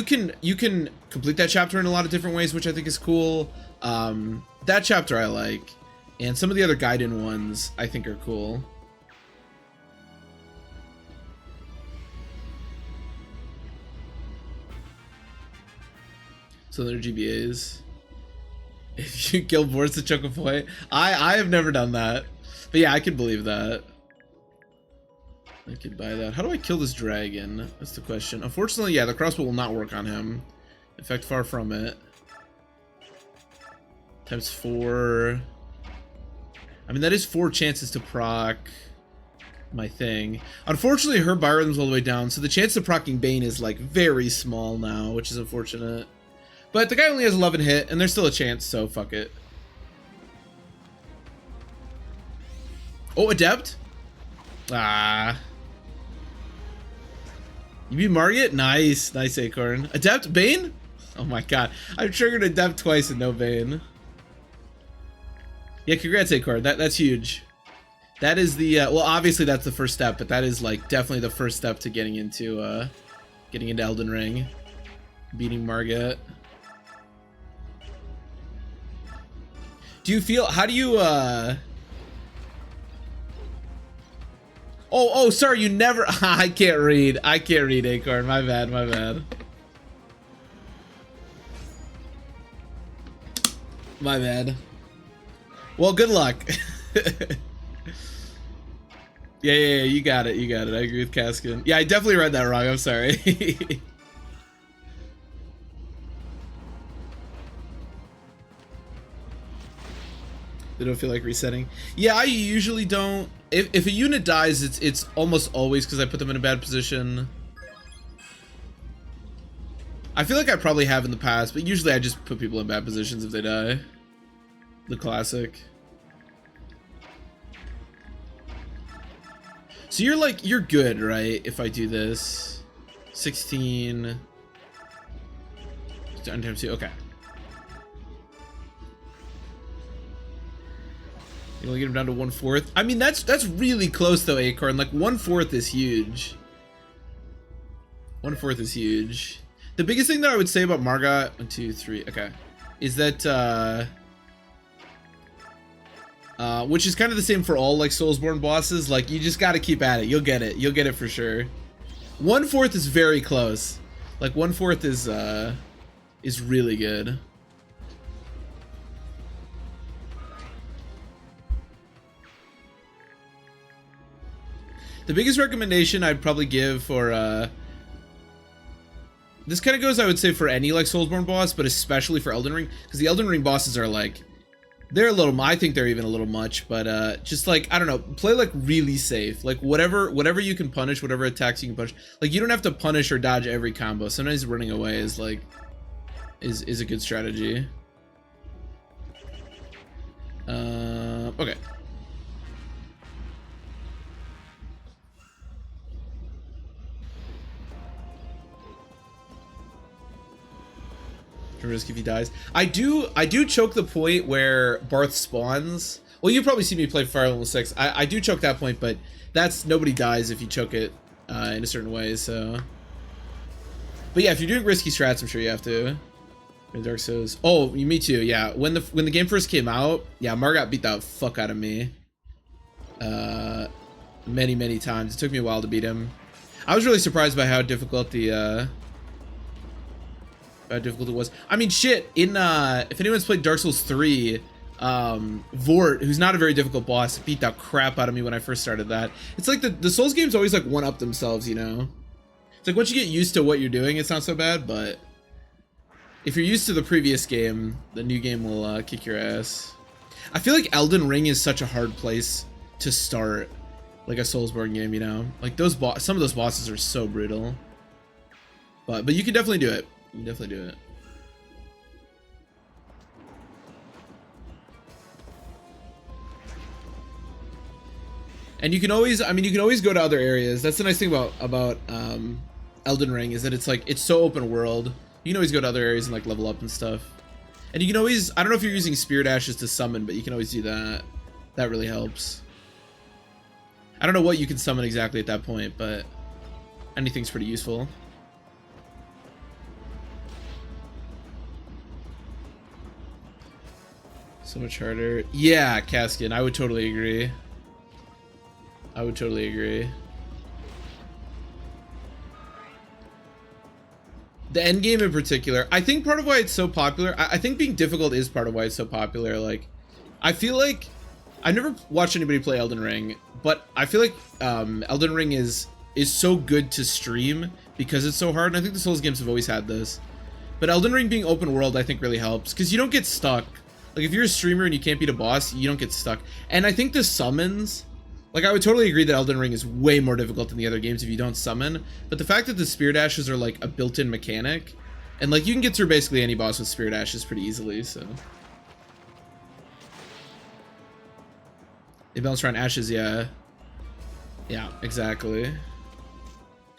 can complete that chapter in a lot of different ways, which I think is cool. That chapter I like, and some of the other Gaiden ones I think are cool. So they're GBAs. If you kill Boris the Chocoboy, I have never done that, but yeah, I could believe that. I could buy that. How do I kill this dragon? That's the question. Unfortunately, yeah, the crossbow will not work on him. In fact, far from it. Times 4. I mean, that is 4 chances to proc my thing. Unfortunately, her biorhythm's all the way down, so the chance of proccing Bane is like very small now, which is unfortunate. But the guy only has 11 hit, and there's still a chance, so fuck it. Oh, Adept? Ah. You beat Margit? Nice. Nice, Acorn. Adept? Bane? Oh my god. I've triggered Adept twice and no Bane. Yeah, congrats, Acorn. That's huge. That is the well, obviously that's the first step, but that is like definitely the first step to getting into Elden Ring, beating Margit. Do you feel? How do you? Oh, sorry, you never. I can't read. I can't read, Acorn. My bad. My bad. My bad. Well, good luck. Yeah, you got it. You got it. I agree with Kaskin. Yeah, I definitely read that wrong. I'm sorry. They don't feel like resetting. Yeah, I usually don't. If a unit dies, it's almost always because I put them in a bad position. I feel like I probably have in the past, but usually I just put people in bad positions if they die. The classic. So you're good, right? If I do this. 16. 10 times 2, okay. You only get him down to 1/4. I mean, that's really close though, Acorn. Like 1/4 is huge. 1/4 is huge. The biggest thing that I would say about Margit, 1, 2, 3, okay, is that which is kind of the same for all like Soulsborne bosses. Like you just got to keep at it. You'll get it. You'll get it for sure. 1/4 is very close. Like 1/4 is really good. The biggest recommendation I'd probably give for this kind of goes, I would say, for any like Soulsborne boss, but especially for Elden Ring, because the Elden Ring bosses are like, they're a little, I think they're even a little much, but just like, I don't know, play like really safe. Like whatever you can punish, whatever attacks you can punish. Like you don't have to punish or dodge every combo. Sometimes running away is like, is a good strategy. Okay. Risk if he dies. I do choke the point where Barth spawns. Well, you probably see me play Fire Emblem 6. I do choke that point, but that's nobody dies if you choke it in a certain way. So, but yeah, if you're doing risky strats, I'm sure you have to. Dark Souls. Oh, me too. Yeah, when the game first came out, yeah, Margit beat the fuck out of me. Many times. It took me a while to beat him. I was really surprised by how difficult the how difficult it was. I mean, shit, in if anyone's played Dark Souls 3, Vort, who's not a very difficult boss, beat the crap out of me when I first started that. It's like the Souls games always like one up themselves, you know? It's like once you get used to what you're doing, it's not so bad, but if you're used to the previous game, the new game will kick your ass. I feel like Elden Ring is such a hard place to start like a Soulsborne game, you know? Like some of those bosses are so brutal. But you can definitely do it. You can definitely do it. And you can always, I mean, you can always go to other areas. That's the nice thing about Elden Ring, is that it's like, it's so open world. You can always go to other areas and like level up and stuff. And you can always, I don't know if you're using Spirit Ashes to summon, but you can always do that. That really helps. I don't know what you can summon exactly at that point, but anything's pretty useful. So much harder. Yeah, Kaskin, I would totally agree. I would totally agree. The end game in particular, I think part of why it's so popular, I think being difficult is part of why it's so popular. Like, I feel like, I've never watched anybody play Elden Ring, but I feel like Elden Ring is so good to stream because it's so hard, and I think the Souls games have always had this. But Elden Ring being open world, I think really helps, because you don't get stuck. Like, if you're a streamer and you can't beat a boss, you don't get stuck. And I think the summons, like, I would totally agree that Elden Ring is way more difficult than the other games if you don't summon. But the fact that the Spirit Ashes are, like, a built-in mechanic, and, like, you can get through basically any boss with Spirit Ashes pretty easily, so. They bounce around ashes, yeah. Yeah, exactly.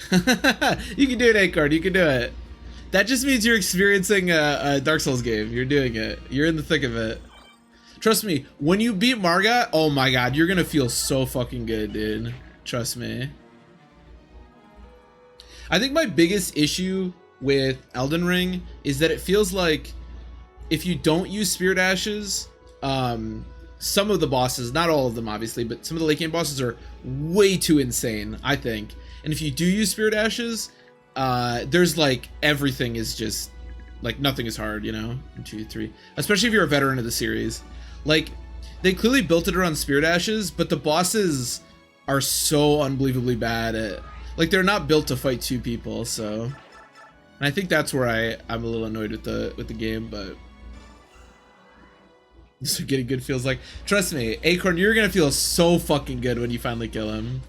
You can do it, Acorn, you can do it. That just means you're experiencing a Dark Souls game. You're doing it. You're in the thick of it. Trust me, when you beat Marga, oh my god, you're gonna feel so fucking good, dude. Trust me. I think my biggest issue with Elden Ring is that it feels like if you don't use Spirit Ashes, some of the bosses, not all of them obviously, but some of the late game bosses are way too insane, I think. And if you do use Spirit Ashes, there's like everything is just like nothing is hard, you know? 1, 2, 3. Especially if you're a veteran of the series. Like, they clearly built it around Spirit Ashes, but the bosses are so unbelievably bad at, like, they're not built to fight 2 people, so. And I think that's where I'm a little annoyed with the game, but so getting good feels like, trust me, Acorn, you're gonna feel so fucking good when you finally kill him.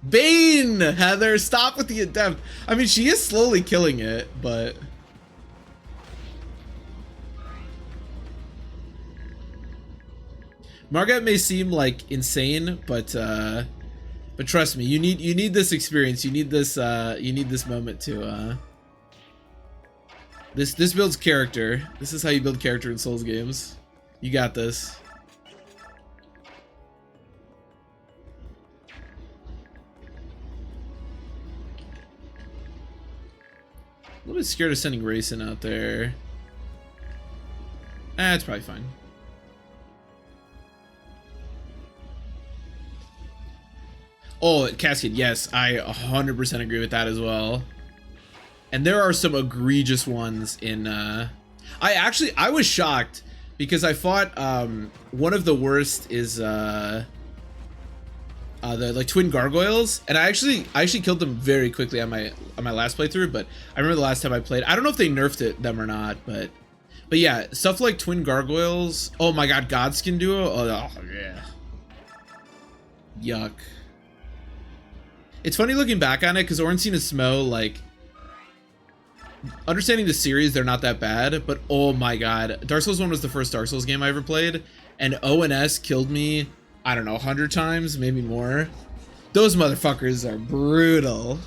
Bane! Heather, stop with the adept. I mean, she is slowly killing it, but Margaret may seem like insane, but trust me, you need this experience. You need this moment to this builds character. This is how you build character in Souls games. You got this. A little bit scared of sending Rayson out there. It's probably fine. Oh, Cascade, yes, I 100% agree with that as well. And there are some egregious ones in, I was shocked because I thought, one of the worst is, the, like, twin gargoyles, and I actually killed them very quickly on my last playthrough, but I remember the last time I played, I don't know if they nerfed them or not, but yeah, stuff like twin gargoyles, oh my god, Godskin duo, oh yeah. Yuck. It's funny looking back on it, because Ornstein and Smo, like, understanding the series, they're not that bad, but oh my god, Dark Souls 1 was the first Dark Souls game I ever played, and ONS killed me, I don't know, 100 times, maybe more. Those motherfuckers are brutal.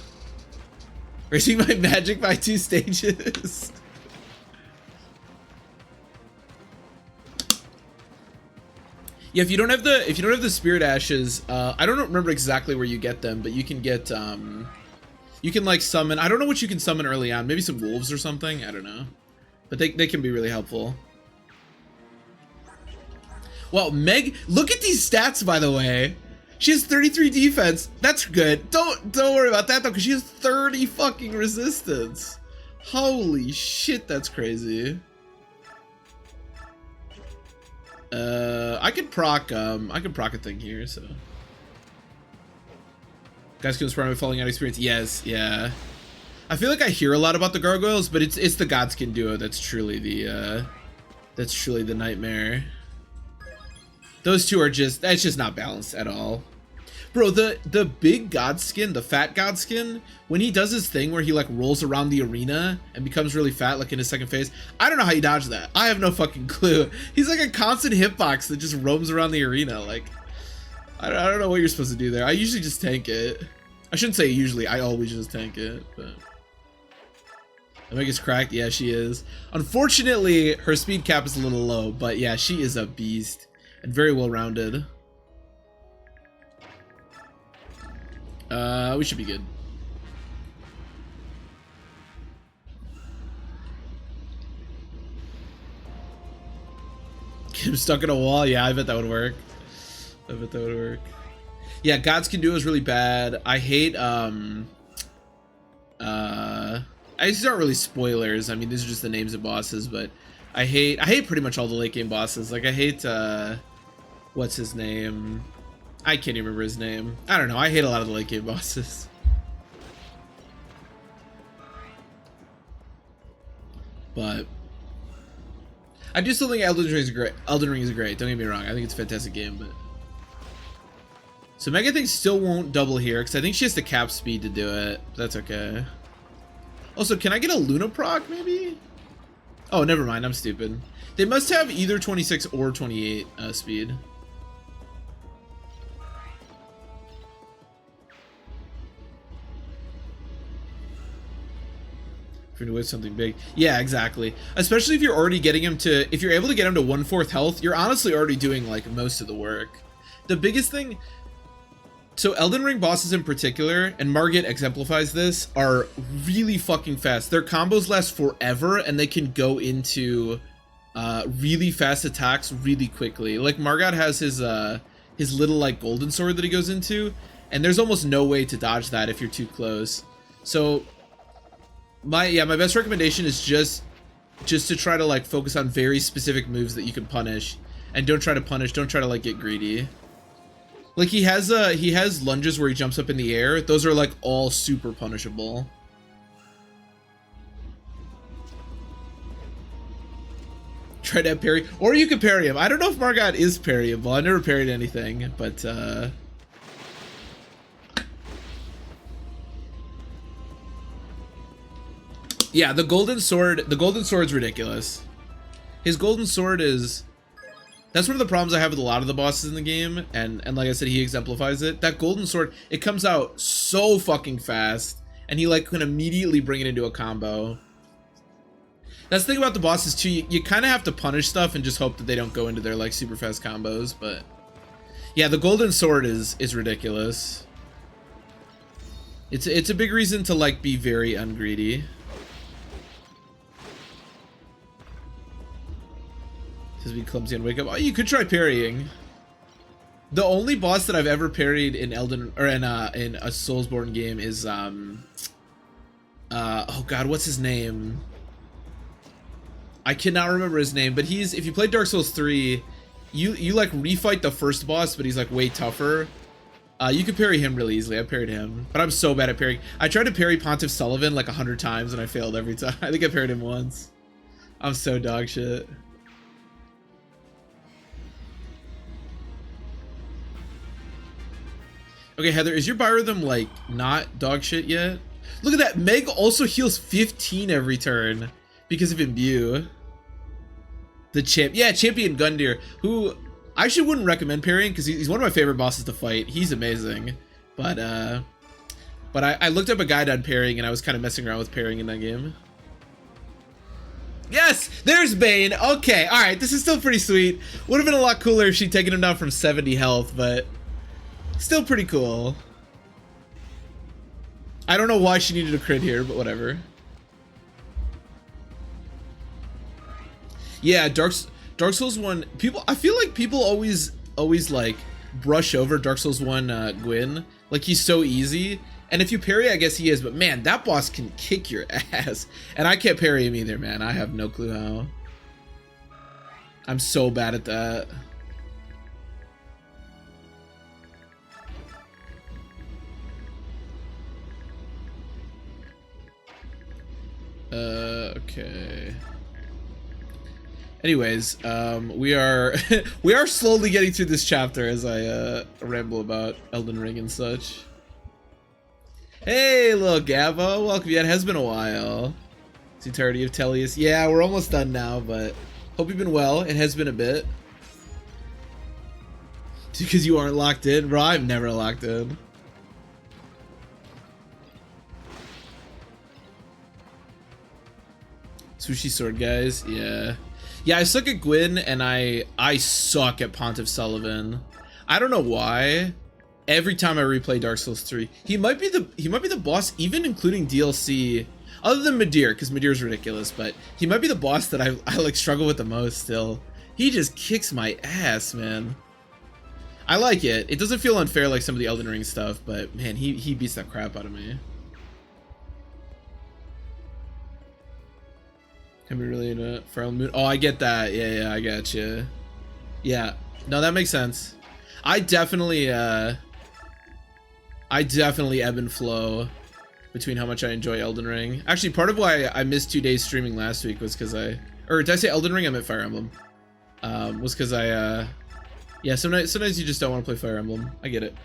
Raising my magic by 2 stages. Yeah, if you don't have the Spirit Ashes, I don't remember exactly where you get them, but you can get you can like summon, I don't know what you can summon early on, maybe some wolves or something, I don't know. But they can be really helpful. Well, Meg, look at these stats, by the way. She has 33 defense. That's good. Don't worry about that though, because she has 30 fucking resistance. Holy shit, that's crazy. I could proc a thing here, so. Guys can inspire my falling out experience. Yes, yeah. I feel like I hear a lot about the gargoyles, but it's the Godskin duo that's truly the nightmare. Those two are that's just not balanced at all. Bro, the big Godskin, the fat Godskin, when he does his thing where he like rolls around the arena and becomes really fat like in his second phase, I don't know how you dodge that. I have no fucking clue. He's like a constant hitbox that just roams around the arena. Like, I don't know what you're supposed to do there. I usually just tank it. I shouldn't say usually, I always just tank it, but. Omega's cracked, yeah, she is. Unfortunately, her speed cap is a little low, but yeah, she is a beast and very well rounded. We should be good. Get him stuck in a wall, yeah, I bet that would work. I bet that would work. Yeah, Godskin duo is really bad. I hate these aren't really spoilers. I mean, these are just the names of bosses, but I hate pretty much all the late game bosses. Like I hate what's his name? I can't even remember his name. I don't know. I hate a lot of the late game bosses. But I do still think Elden Ring is great. Elden Ring is great. Don't get me wrong. I think it's a fantastic game, but so Mega thing still won't double here because I think she has the cap speed to do it. But that's okay. Also, can I get a Luna proc maybe? Oh, never mind. I'm stupid. They must have either 26 or 28 speed. For him to win something big. Yeah, exactly. Especially if you're already getting him to, if you're able to get him to 1/4 health, you're honestly already doing like most of the work. The biggest thing, so Elden Ring bosses in particular, and Margit exemplifies this, are really fucking fast. Their combos last forever, and they can go into really fast attacks really quickly. Like Margit has his little like golden sword that he goes into, and there's almost no way to dodge that if you're too close. So my best recommendation is just to try to like focus on very specific moves that you can punish, and don't try to like get greedy. Like he has lunges where he jumps up in the air. Those are like all super punishable. Try to parry, or you can parry him. I don't know if Margit is parryable. I never parried anything, but yeah, the golden sword's ridiculous. His golden sword is, that's one of the problems I have with a lot of the bosses in the game, and like I said, he exemplifies it. That golden sword, it comes out so fucking fast, and he like can immediately bring it into a combo. That's the thing about the bosses too, you kind of have to punish stuff and just hope that they don't go into their like super fast combos, but yeah, the golden sword is ridiculous. It's a big reason to like be very ungreedy. Be clumsy and wake up. Oh, you could try parrying. The only boss that I've ever parried in Elden, or in a Soulsborne game is oh god, what's his name? I cannot remember his name, but he's, if you play Dark Souls 3, you like refight the first boss, but he's like way tougher. You can parry him really easily. I parried him, but I'm so bad at parrying. I tried to parry Pontiff Sullivan like 100 times and I failed every time. I think I parried him once. I'm so dog shit. Okay, Heather, is your Biorhythm like not dog shit yet? Look at that. Meg also heals 15 every turn because of Imbue. The Champion Gundyr, who I actually wouldn't recommend parrying because he's one of my favorite bosses to fight. He's amazing, but I looked up a guide on parrying and I was kind of messing around with parrying in that game. Yes, there's Bane. Okay, all right, this is still pretty sweet. Would have been a lot cooler if she'd taken him down from 70 health, but still pretty cool. I don't know why she needed a crit here, but whatever. Yeah, Dark Souls 1, I feel like people always like brush over Dark Souls 1 Gwyn. Like he's so easy. And if you parry, I guess he is, but man, that boss can kick your ass. And I can't parry him either, man. I have no clue how. I'm so bad at that. Okay. Anyways, we are we are slowly getting through this chapter as I ramble about Elden Ring and such. Hey, little Gavo, welcome. Yeah, it has been a while. It's Eternity of Tellius. Yeah, we're almost done now, but hope you've been well. It has been a bit. Because you aren't locked in, bro. I'm never locked in. Sushi sword, guys. Yeah. Yeah, I suck at Gwyn, and I suck at Pontiff Sullivan. I don't know why. Every time I replay Dark Souls 3, he might be the boss, even including DLC, other than Midir, because Midir's ridiculous, but he might be the boss that I like struggle with the most still. He just kicks my ass, man. I like it. It doesn't feel unfair like some of the Elden Ring stuff, but man, he beats that crap out of me. Can be really in a Fire Emblem mood. Oh, I get that. Yeah, I got you. Yeah, no, that makes sense. I definitely ebb and flow between how much I enjoy Elden Ring. Actually, part of why I missed 2 days streaming last week was because or did I say Elden Ring? I meant Fire Emblem. Was because yeah, sometimes you just don't want to play Fire Emblem. I get it.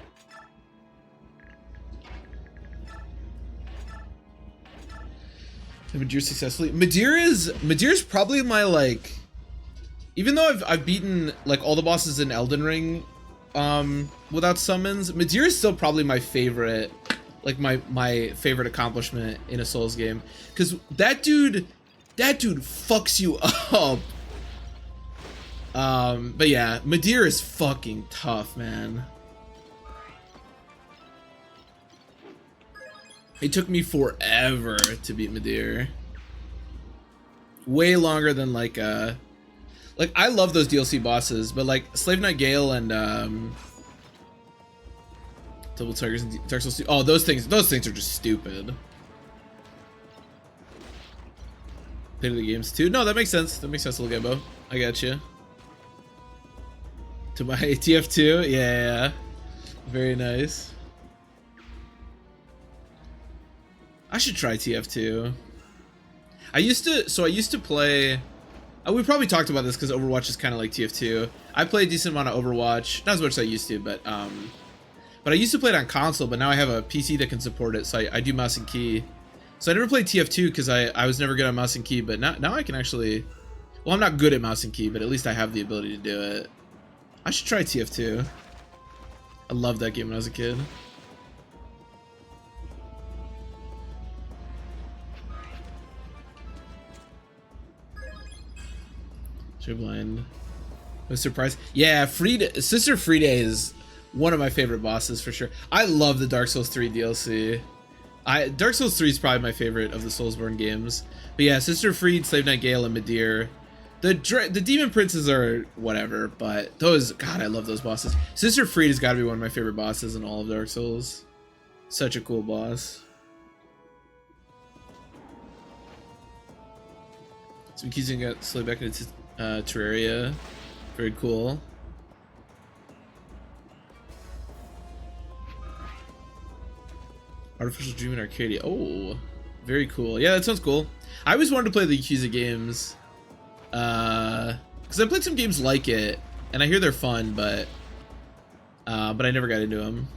Midir successfully. Midir's probably my like, even though I've beaten like all the bosses in Elden Ring without summons, Midir is still probably my favorite like my favorite accomplishment in a Souls game, because that dude fucks you up. But yeah, Midir is fucking tough, man. It took me forever to beat Midir. Way longer than like I love those DLC bosses, but like Slave Knight Gale and Double Tigers and Dark Souls 2. Oh, those things are just stupid. Play the games too. No, that makes sense. That makes sense, little Gambo. I got you. To my TF2, yeah, very nice. I should try TF2. I used to play. We probably talked about this because Overwatch is kind of like TF2. I play a decent amount of Overwatch, not as much as I used to, but I used to play it on console. But now I have a PC that can support it, so I do mouse and key. So I never played TF2 because I was never good at mouse and key. But now I can actually. Well, I'm not good at mouse and key, but at least I have the ability to do it. I should try TF2. I loved that game when I was a kid. Blind. I was surprised. Yeah, Sister Friede is one of my favorite bosses for sure. I love the Dark Souls 3 DLC. Dark Souls 3 is probably my favorite of the Soulsborne games. But yeah, Sister Friede, Slave Knight Gale, and Midir. The Demon Princes are whatever, but those, God, I love those bosses. Sister Friede has got to be one of my favorite bosses in all of Dark Souls. Such a cool boss. So Mikizun got slid back into Terraria. Very cool. Artificial Dream in Arcadia. Oh, very cool. Yeah, that sounds cool. I always wanted to play the Yakuza games. Because I played some games like it, and I hear they're fun, but I never got into them.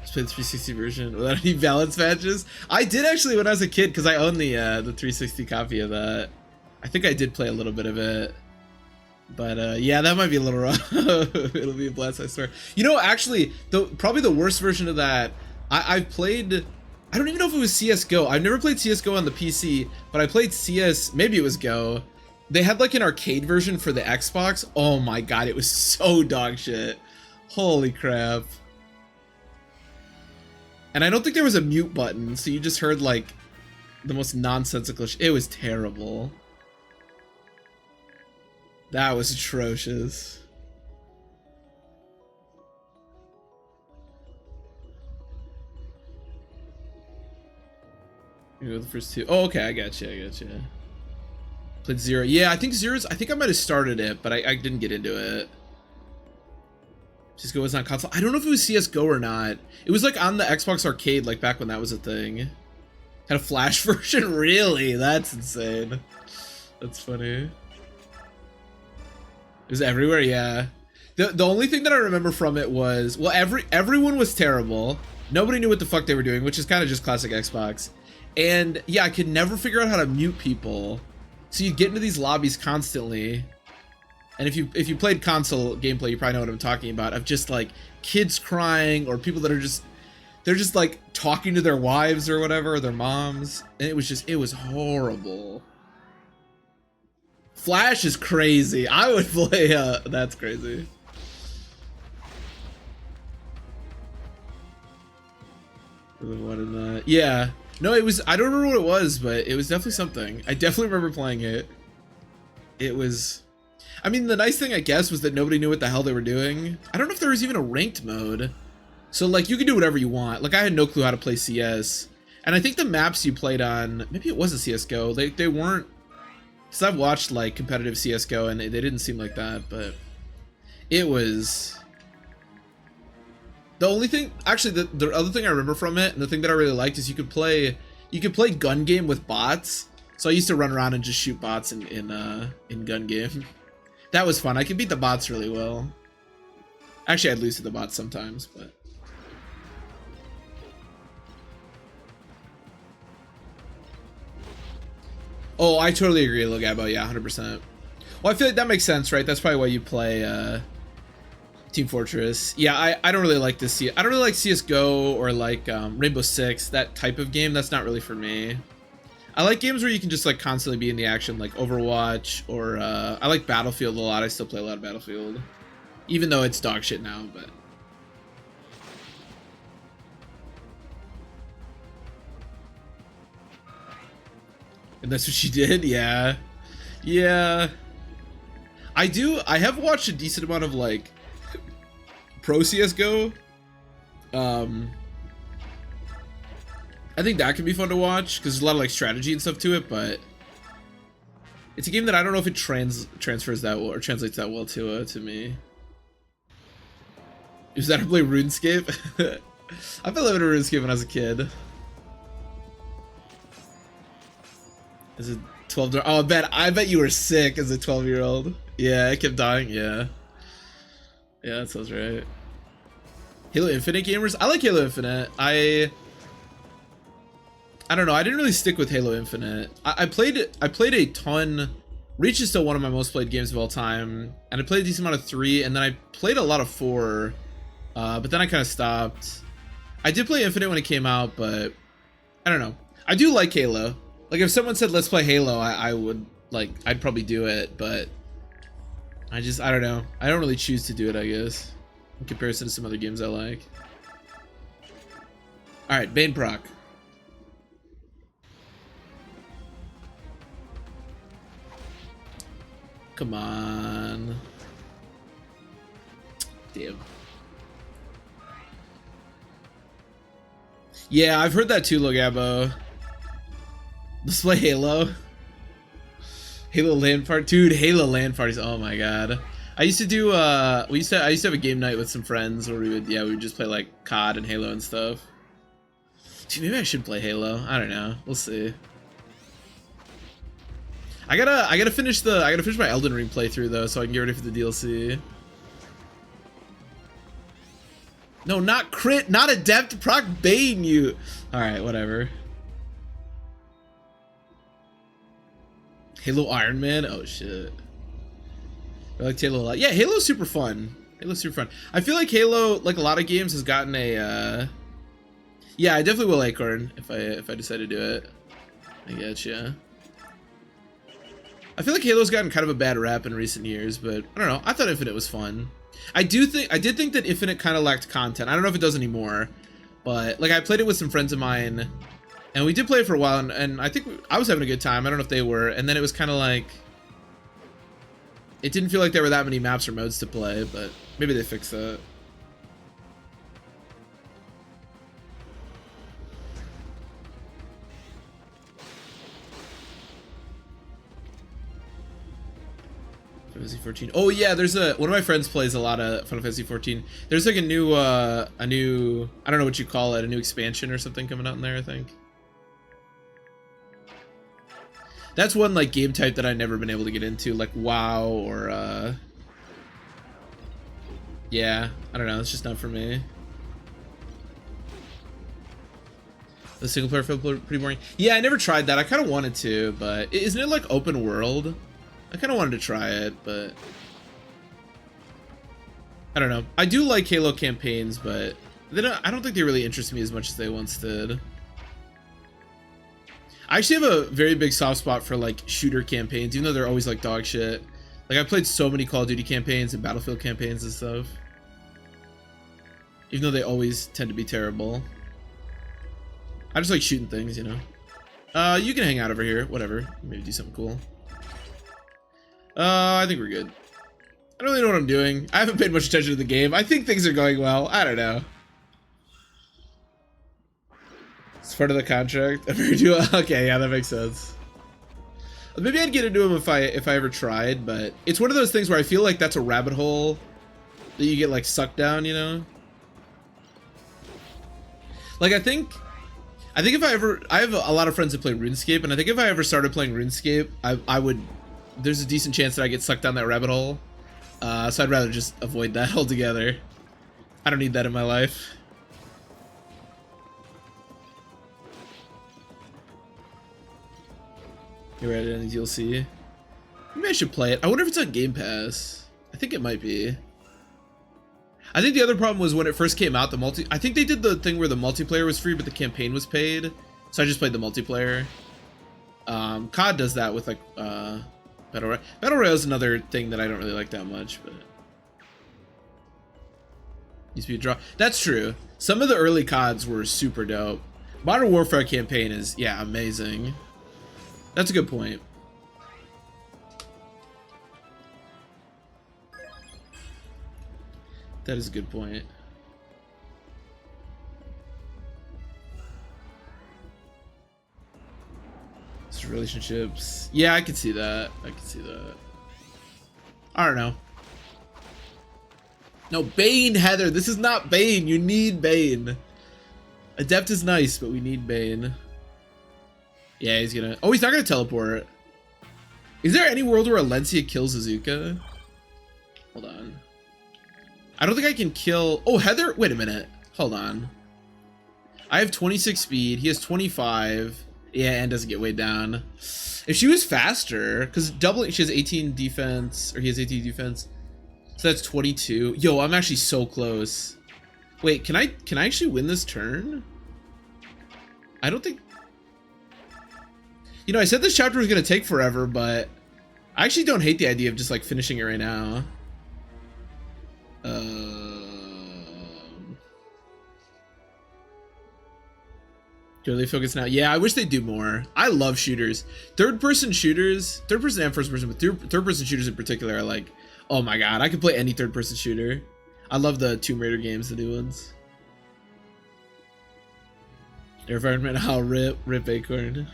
Just played the 360 version without any balance patches. I did actually when I was a kid, because I own the 360 copy of that. I think I did play a little bit of it, but yeah, that might be a little rough. It'll be a blast, I swear. You know, actually, probably the worst version of that. I've played. I don't even know if it was CS:GO. I've never played CS:GO on the PC, but I played CS. Maybe it was Go. They had like an arcade version for the Xbox. Oh my god, it was so dog shit. Holy crap. And I don't think there was a mute button, so you just heard like the most nonsensical shit. It was terrible. That was atrocious. You go the first two. Oh, okay, I got you. Played Zero. Yeah, I think Zero's. I think I might have started it, but I didn't get into it. CS:GO was not console. I don't know if it was CS:GO or not. It was like on the Xbox Arcade, like back when that was a thing. Had a Flash version, really? That's insane. That's funny. It was everywhere, yeah. The only thing that I remember from it was, well, everyone was terrible. Nobody knew what the fuck they were doing, which is kind of just classic Xbox. And yeah, I could never figure out how to mute people. So you'd get into these lobbies constantly. And if you played console gameplay, you probably know what I'm talking about, of just like kids crying or people that are they're just like talking to their wives or whatever, or their moms. And it was horrible. Flash is crazy. I would play that's crazy. Yeah. No, it was, I don't remember what it was, but it was definitely something. I definitely remember playing it. It was, I mean, the nice thing, I guess, was that nobody knew what the hell they were doing. I don't know if there was even a ranked mode. So, like, you could do whatever you want. Like, I had no clue how to play CS. And I think the maps you played on, maybe it was a CSGO. They weren't, because I've watched, like, competitive CSGO, and they didn't seem like that, but it was... The only thing, actually, the other thing I remember from it, and the thing that I really liked, is you could play gun game with bots. So I used to run around and just shoot bots in gun game. That was fun. I could beat the bots really well. Actually, I'd lose to the bots sometimes, but. Oh, I totally agree, Logabo. Yeah, 100%. Well, I feel like that makes sense, right? That's probably why you play Team Fortress. Yeah, I don't really like this. I don't really like CS:GO or like Rainbow Six, that type of game. That's not really for me. I like games where you can just like constantly be in the action, like Overwatch, or I like Battlefield a lot. I still play a lot of Battlefield, even though it's dog shit now. But and that's what she did. Yeah, yeah. I have watched a decent amount of like pro CS:GO. I think that can be fun to watch because there's a lot of like strategy and stuff to it, but it's a game that I don't know if it transfers that well or translates that well to me. Is that to play RuneScape? I played a little bit of RuneScape when I was a kid. Is it 12? Oh, I bet you were sick as a 12-year-old. Yeah, I kept dying. Yeah, yeah, that sounds right. Halo Infinite gamers, I like Halo Infinite. I don't know. I didn't really stick with Halo Infinite. I played a ton. Reach is still one of my most played games of all time, and I played a decent amount of 3, and then I played a lot of 4, but then I kind of stopped. I did play Infinite when it came out, but I don't know. I do like Halo. Like if someone said let's play Halo, I would like I'd probably do it, but I don't know. I don't really choose to do it, I guess, in comparison to some other games I like. All right, Bane proc. Come on. Damn. Yeah, I've heard that too, Logabo. Let's play Halo. Halo LAN party, dude. Halo LAN parties. Oh my god. I used to do. I used to have a game night with some friends where we would just play like COD and Halo and stuff. Dude, maybe I should play Halo. I don't know. We'll see. I gotta finish my Elden Ring playthrough though, so I can get ready for the DLC. No, not crit, not adept, proc Bane you. All right, whatever. Halo Iron Man. Oh shit. I like Halo a lot. Yeah, Halo's super fun. Halo's super fun. I feel like Halo, like a lot of games, has gotten a. Yeah, I definitely will Acorn if I decide to do it. I getcha. I feel like Halo's gotten kind of a bad rap in recent years, but I don't know. I thought Infinite was fun. I did think that Infinite kind of lacked content. I don't know if it does anymore, but like I played it with some friends of mine, and we did play it for a while, and I think I was having a good time. I don't know if they were, and then it was kind of like it didn't feel like there were that many maps or modes to play, but maybe they fixed that. Fantasy 14. Oh yeah, there's one of my friends plays a lot of Final Fantasy 14. There's like a new I don't know what you call it, a new expansion or something coming out in there, I think. That's one like game type that I've never been able to get into, like WoW or yeah, I don't know, it's just not for me. The single player felt pretty boring. Yeah, I never tried that. I kind of wanted to, but isn't it like open world? I kind of wanted to try it, but I don't know. I do like Halo campaigns, but I don't think they really interest me as much as they once did. I actually have a very big soft spot for like shooter campaigns, even though they're always like dog shit. Like I played so many Call of Duty campaigns and Battlefield campaigns and stuff, even though they always tend to be terrible. I just like shooting things, you know. You can hang out over here, whatever. Maybe do something cool. I think we're good. I don't really know what I'm doing. I haven't paid much attention to the game. I think things are going well. I don't know. It's part of the contract. Okay, yeah, that makes sense. Maybe I'd get into them if I ever tried, but it's one of those things where I feel like that's a rabbit hole that you get like sucked down, you know? Like I think if I have a lot of friends that play RuneScape, and I think if I ever started playing RuneScape, I would, there's a decent chance that I get sucked down that rabbit hole. So I'd rather just avoid that altogether. I don't need that in my life. You ready to any DLC? Maybe I should play it. I wonder if it's on Game Pass. I think it might be. I think the other problem was when it first came out, I think they did the thing where the multiplayer was free, but the campaign was paid. So I just played the multiplayer. COD does that with like Battle Royale. Battle Royale is another thing that I don't really like that much, but used to be a draw. That's true. Some of the early CODs were super dope. Modern Warfare campaign is, yeah, amazing. That's a good point. That is a good point. It's relationships. Yeah, I can see that. I can see that. I don't know. No, Bane, Heather. This is not Bane. You need Bane. Adept is nice, but we need Bane. Yeah, he's gonna... Oh, he's not gonna teleport. Is there any world where Alencia kills Azuka? Hold on. I don't think I can kill... Oh, Heather... Wait a minute. Hold on. I have 26 speed. He has 25. Yeah, and doesn't get weighed down. If she was faster... Because doubling... She has 18 defense. Or he has 18 defense. So that's 22. Yo, I'm actually so close. Wait, can I actually win this turn? I don't think... You know, I said this chapter was going to take forever, but I actually don't hate the idea of just like finishing it right now. Purely focus now. Yeah, I wish they'd do more. I love shooters. Third-person shooters, third-person and first-person, but third-person shooters in particular are like, oh my god, I could play any third-person shooter. I love the Tomb Raider games, the new ones. Environment, how rip Acorn.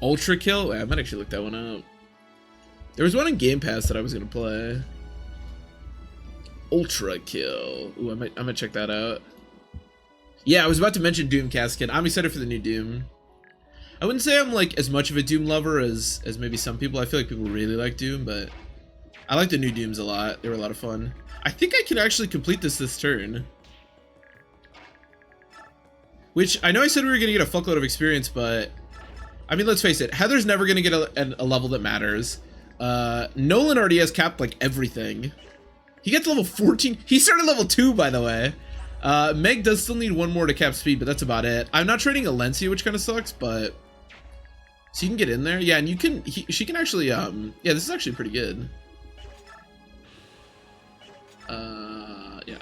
Ultra Kill? Wait, I might actually look that one up. There was one in Game Pass that I was gonna play. Ultra Kill. Ooh, I might check that out. Yeah, I was about to mention Doom Casket. I'm excited for the new Doom. I wouldn't say I'm like as much of a Doom lover as maybe some people. I feel like people really like Doom, but I like the new Dooms a lot. They were a lot of fun. I think I can actually complete this turn. Which, I know I said we were gonna get a fuckload of experience, but I mean, let's face it, Heather's never gonna get a level that matters. Nolan already has capped like everything. He gets level 14. He started level 2, by the way. Meg does still need one more to cap speed, but that's about it. I'm not trading Alencia, which kind of sucks, but so you can get in there. Yeah, and you can. She can actually. Yeah, this is actually pretty good. Yeah.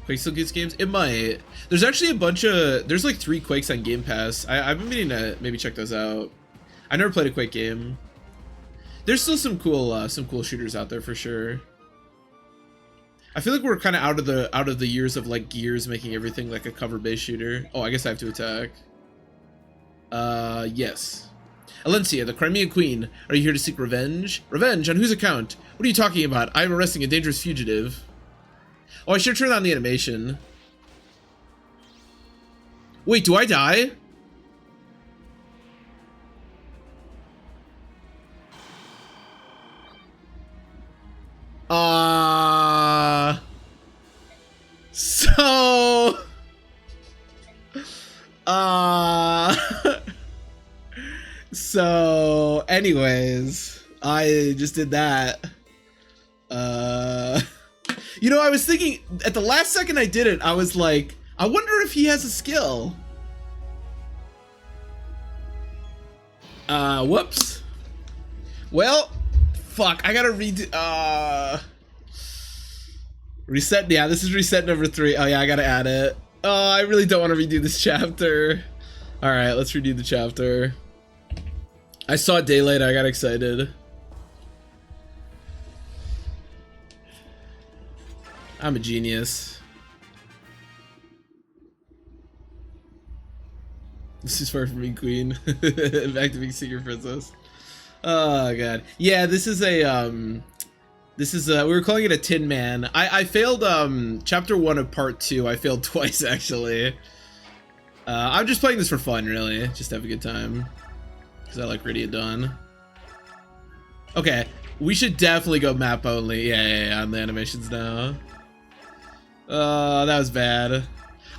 Quake still gets games? It might. There's actually a bunch of... There's like 3 Quakes on Game Pass. I've been meaning to maybe check those out. I never played a Quake game. There's still some cool shooters out there for sure. I feel like we're kind of out of the years of like Gears making everything like a cover-based shooter. Oh, I guess I have to attack. Yes. Alencia, the Crimean Queen. Are you here to seek revenge? Revenge? On whose account? What are you talking about? I am arresting a dangerous fugitive. Oh, I should turn on the animation. Wait, do I die? So... So, anyways, I just did that. You know, I was thinking, at the last second I did it, I was like, I wonder if he has a skill. Whoops. Well, fuck, I gotta redo, reset, yeah, this is reset number 3. Oh yeah, I gotta add it. Oh, I really don't want to redo this chapter. Alright, let's redo the chapter. I saw daylight, I got excited. I'm a genius. This is far from being queen. Back to being secret princess. Oh god. Yeah, this is a we were calling it a Tin Man. I failed chapter 1 of part 2. I failed twice actually. I'm just playing this for fun, really. Just have a good time. Cause I like Radiant Dawn. Okay, we should definitely go map only. Yeah, on the animations now. That was bad.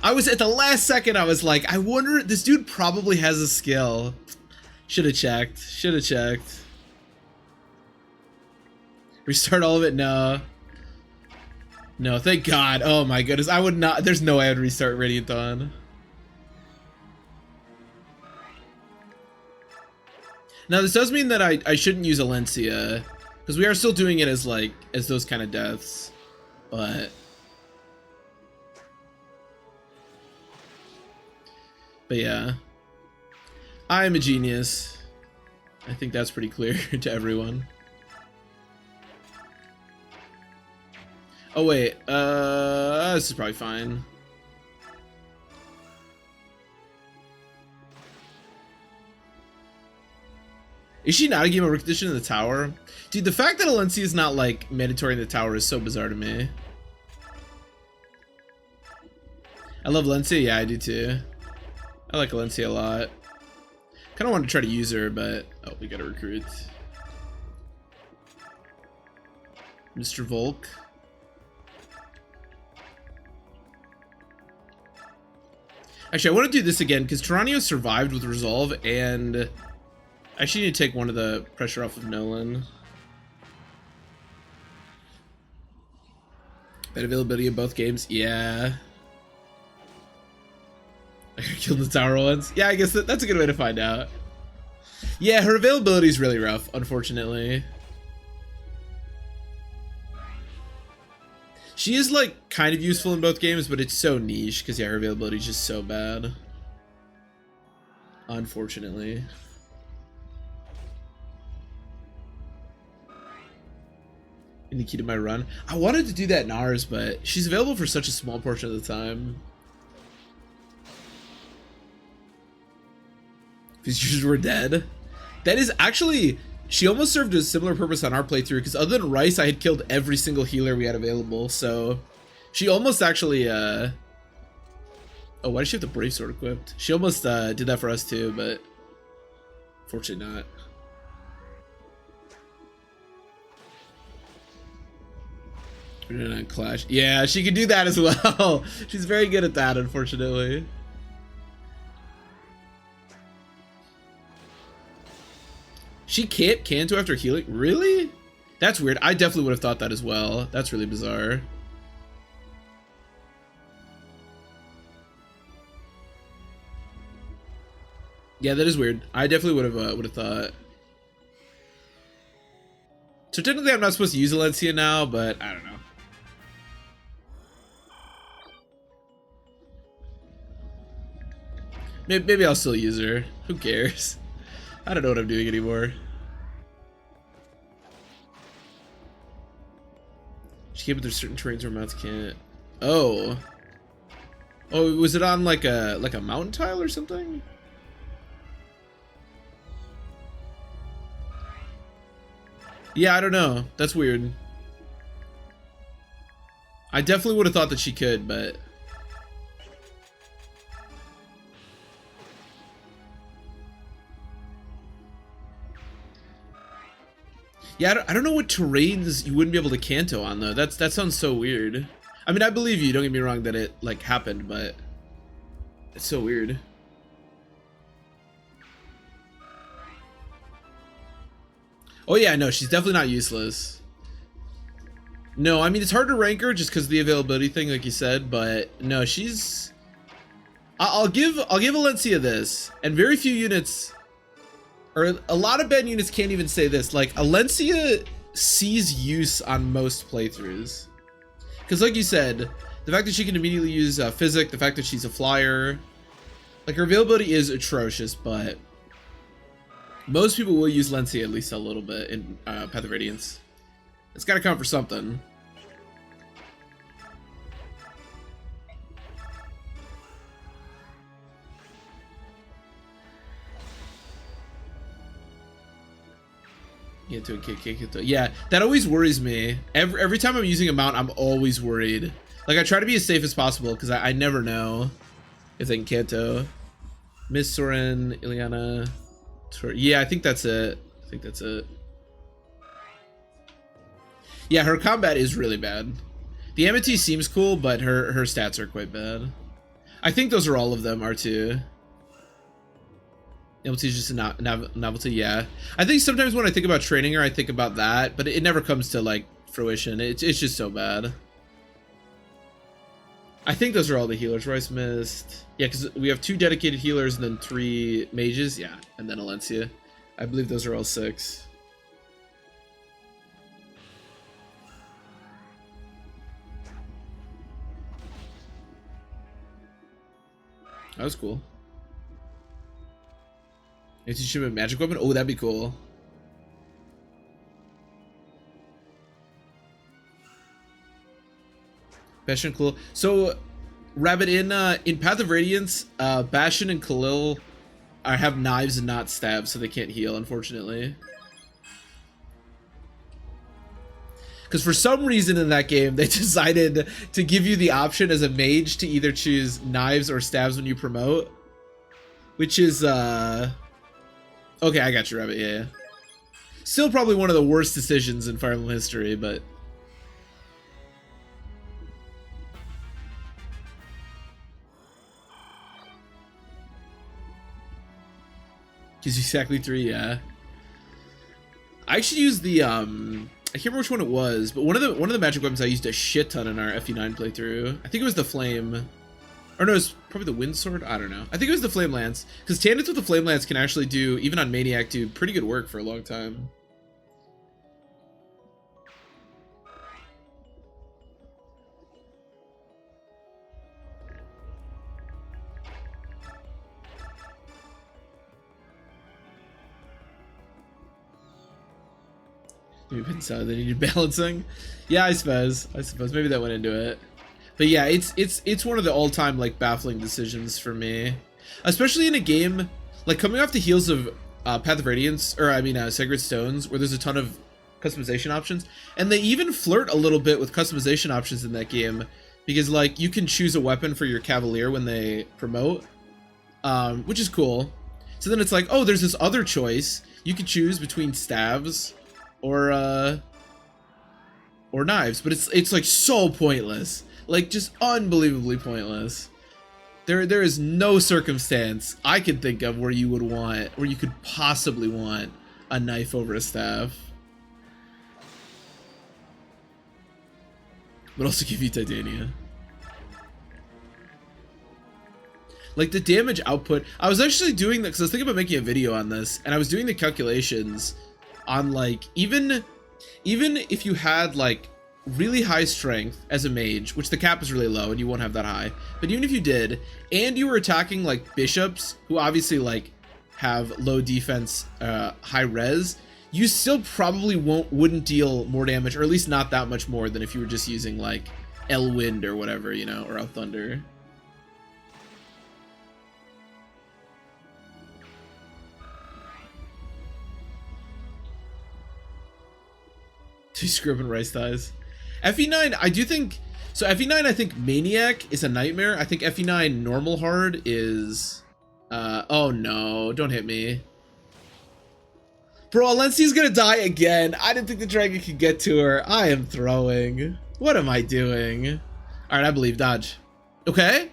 I was at the last second, I was like, I wonder, this dude probably has a skill. Should have checked. Should have checked. Restart all of it? No. No, thank God. Oh my goodness. I would not. There's no way I would restart Radiant Dawn. Now, this does mean that I shouldn't use Alencia, because we are still doing it as, like, as those kind of deaths. But yeah. I'm a genius. I think that's pretty clear to everyone. Oh wait, this is probably fine. Is she not a game of recognition in the tower? Dude, the fact that Alencia is not like mandatory in the tower is so bizarre to me. I love Alencia, yeah, I do too. I like Alencia a lot. Kinda want to try to use her, but oh, we gotta recruit. Mr. Volk. Actually, I want to do this again because Tyranio survived with Resolve, and I actually need to take one of the pressure off of Nolan. Bad availability in both games, yeah. I killed the tower once. Yeah, I guess that's a good way to find out. Yeah, her availability is really rough, unfortunately. She is, like, kind of useful in both games, but it's so niche, because, yeah, her availability is just so bad. Unfortunately. In the key to my run. I wanted to do that in ours, but she's available for such a small portion of the time. These users were dead. That is actually... She almost served a similar purpose on our playthrough, because other than Rice, I had killed every single healer we had available, so... She almost actually, Oh, why does she have the Brave Sword equipped? She almost, did that for us too, but... Fortunately not. We're doing a Clash. Yeah, she can do that as well. She's very good at that, unfortunately. She can't Kanto after healing? Really? That's weird. I definitely would have thought that as well. That's really bizarre. Yeah, that is weird. I definitely would have thought. So technically I'm not supposed to use Alencia now, but I don't know. Maybe I'll still use her. Who cares? I don't know what I'm doing anymore. She came with there's certain terrains where mounts can't. Oh. Oh, was it on like a mountain tile or something? Yeah, I don't know. That's weird. I definitely would have thought that she could, but... Yeah, I don't know what terrains you wouldn't be able to Kanto on, though. That sounds so weird. I mean, I believe you, don't get me wrong, that it, like, happened, but... It's so weird. Oh yeah, no, she's definitely not useless. No, I mean, it's hard to rank her just because of the availability thing, like you said, but no, she's... I'll give Alencia this, and very few units... Or a lot of bad units can't even say this. Like, Alencia sees use on most playthroughs. Because like you said, the fact that she can immediately use Physic, the fact that she's a flyer, like her availability is atrocious, but most people will use Alencia at least a little bit in Path of Radiance. It's gotta count for something. Yeah, that always worries me. Every time I'm using a mount, I'm always worried. Like, I try to be as safe as possible because I never know if they can Kanto. Miss Soren, Ileana. Yeah, I think that's it. Yeah, her combat is really bad. The Amity seems cool, but her stats are quite bad. I think those are all of them, R2. Novelty is just a novelty, yeah. I think sometimes when I think about training her, I think about that, but it never comes to, like, fruition. It's just so bad. I think those are all the healers. Royce missed. Yeah, because we have 2 dedicated healers and then 3 mages. Yeah, and then Alencia. I believe those are all 6. That was cool. If you shoot a magic weapon? Oh, that'd be cool. Bastion and Khalil. So, Rabbit, in Path of Radiance, Bastion and Khalil have knives and not stabs, so they can't heal, unfortunately. Because for some reason in that game, they decided to give you the option as a mage to either choose knives or stabs when you promote. Which is, okay, I got you, Rabbit, yeah. Still probably one of the worst decisions in Fire Emblem history, but... Gives you exactly 3, yeah. I actually used the, I can't remember which one it was, but one of the magic weapons I used a shit ton in our FE9 playthrough. I think it was the Flame... Or no, it's probably the Wind Sword? I don't know. I think it was the Flame Lance. Because Tandits with the Flame Lance can actually do, even on Maniac, do pretty good work for a long time. So they needed balancing. Yeah, I suppose maybe that went into it. But yeah, it's one of the all-time like baffling decisions for me, especially in a game like coming off the heels of Path of Radiance, or I mean Sacred Stones, where there's a ton of customization options, and they even flirt a little bit with customization options in that game, because like you can choose a weapon for your Cavalier when they promote, which is cool. So then it's like, oh, there's this other choice. You could choose between staves or knives, but it's like so pointless, like just unbelievably pointless. There is no circumstance I could think of where you could possibly want a knife over a staff, but also give you Titania. Like the damage output, I was actually doing that because I was thinking about making a video on this, and I was doing the calculations on like even if you had like really high strength as a mage, which the cap is really low and you won't have that high, but even if you did, and you were attacking like bishops who obviously like have low defense, high res, you still probably wouldn't deal more damage, or at least not that much more than if you were just using like Elwind or whatever, you know, or Thunder. Two scrub and rice ties. FE9, I do think so. FE9, I think Maniac is a nightmare. I think FE9 normal hard is oh no, don't hit me, bro. Alencia's gonna die again. I didn't think the dragon could get to her. I am throwing. What am I doing? All right, I believe. Dodge. Okay,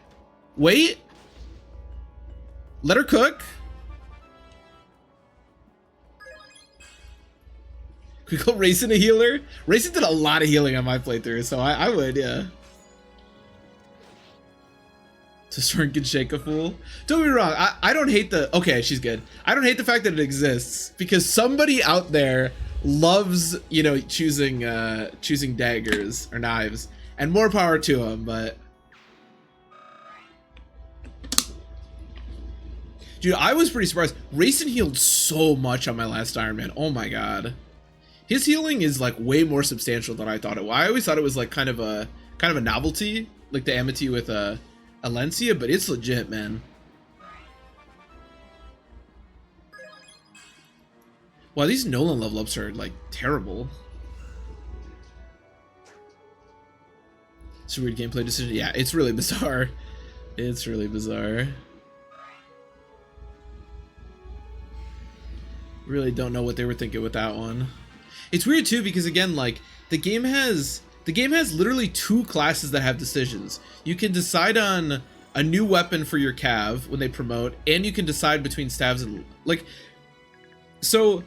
wait, let her cook. Could we call Racing a healer? Racing did a lot of healing on my playthrough, so I would, yeah. So Soren can shake a fool. Don't be wrong, I don't hate the... Okay, she's good. I don't hate the fact that it exists, because somebody out there loves, you know, choosing daggers or knives, and more power to them, but... Dude, I was pretty surprised. Racing healed so much on my last Iron Man. Oh my god. His healing is like way more substantial than I thought it was. I always thought it was like kind of a novelty, like the Amity with Alencia, but it's legit, man. Wow, these Nolan level ups are like terrible. It's a weird gameplay decision. Yeah, it's really bizarre. It's really bizarre. Really don't know what they were thinking with that one. It's weird too, because again, like the game has literally 2 classes that have decisions. You can decide on a new weapon for your cav when they promote, and you can decide between stabs and like. So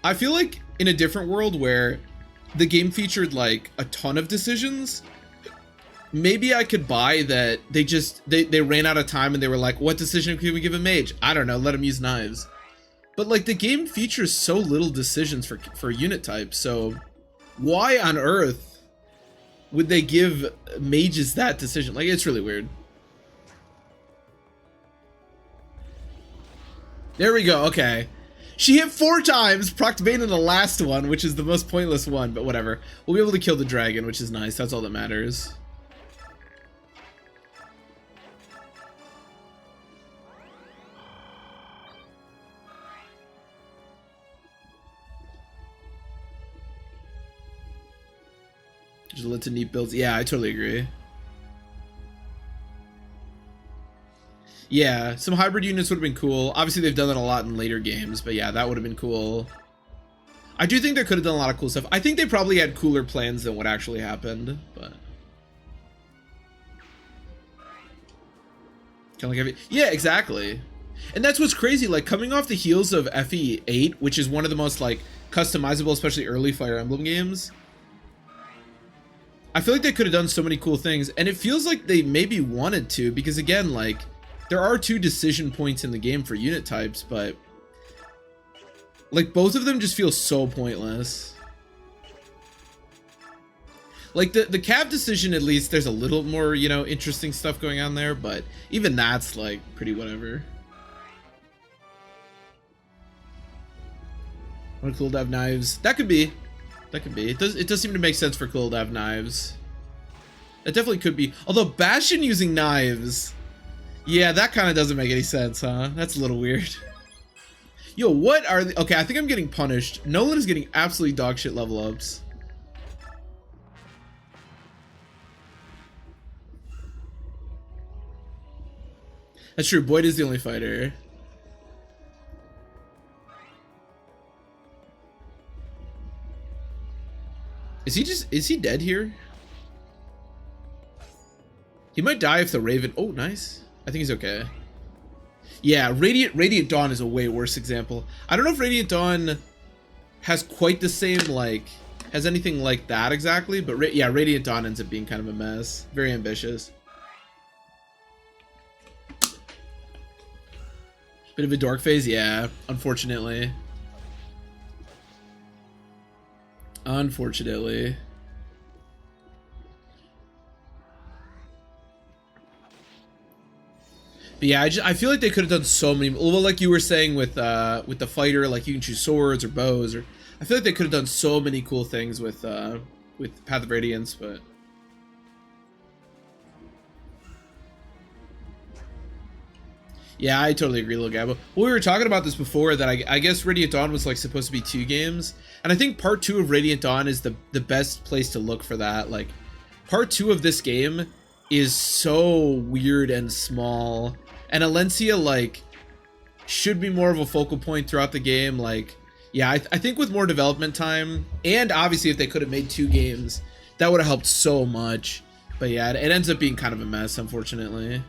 I feel like in a different world where the game featured like a ton of decisions, maybe I could buy that they ran out of time and they were like, what decision can we give a mage? I don't know, let him use knives. But like the game features so little decisions for unit types, so why on earth would they give mages that decision? Like, it's really weird. There we go, okay. She hit 4 times, procced Bane in the last one, which is the most pointless one, but whatever. We'll be able to kill the dragon, which is nice, that's all that matters. Just lots of neat builds. Yeah, I totally agree. Yeah, some hybrid units would have been cool. Obviously, they've done that a lot in later games, but yeah, that would have been cool. I do think they could have done a lot of cool stuff. I think they probably had cooler plans than what actually happened, but... Kind of like yeah, exactly. And that's what's crazy, like, coming off the heels of FE8, which is one of the most, like, customizable, especially early Fire Emblem games, I feel like they could have done so many cool things, and it feels like they maybe wanted to, because again, like, there are 2 decision points in the game for unit types, but like both of them just feel so pointless. Like the cav decision, at least there's a little more, you know, interesting stuff going on there, but even that's like pretty whatever. What cool to have knives? That could be. That could be. It does seem to make sense for cool to have knives. That definitely could be. Although Bastion using knives, yeah, that kind of doesn't make any sense, huh? That's a little weird. Yo, what are the... Okay, I think I'm getting punished. Nolan is getting absolutely dog shit level ups. That's true. Boyd is the only fighter. Is he dead here? He might die if the Raven... Oh, nice. I think he's okay. Yeah, Radiant Dawn is a way worse example. I don't know if Radiant Dawn has quite the same, like... has anything like that exactly, but yeah, Radiant Dawn ends up being kind of a mess. Very ambitious. Bit of a dark phase? Yeah, unfortunately. Unfortunately. But yeah, I feel like they could have done so many. Well, like you were saying with the fighter, like you can choose swords or bows, or I feel like they could have done so many cool things with Path of Radiance, but yeah, I totally agree, Lil Gabo. Well, we were talking about this before, that I guess Radiant Dawn was like supposed to be 2 games, and I think part 2 of Radiant Dawn is the best place to look for that. Like, part 2 of this game is so weird and small, and Alencia like should be more of a focal point throughout the game. Like, yeah, I think with more development time, and obviously if they could have made 2 games, that would have helped so much. But yeah, it ends up being kind of a mess, unfortunately.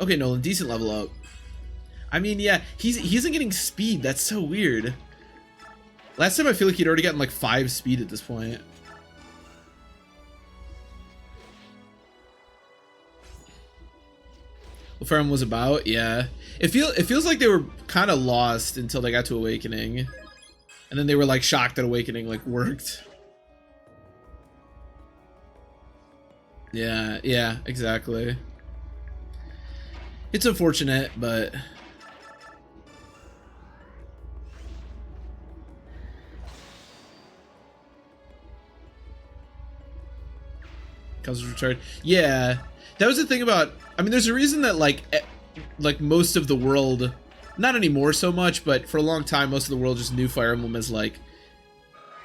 Okay, Nolan, decent level up. I mean, yeah, he isn't getting speed. That's so weird. Last time I feel like he'd already gotten like 5 speed at this point. What Fire Emblem was about? Yeah. It feels like they were kind of lost until they got to Awakening. And then they were like shocked that Awakening like worked. Yeah, exactly. It's unfortunate, but Comes returned. Yeah, that was the thing about. I mean, there's a reason that like most of the world, not anymore so much, but for a long time, most of the world just knew Fire Emblem as like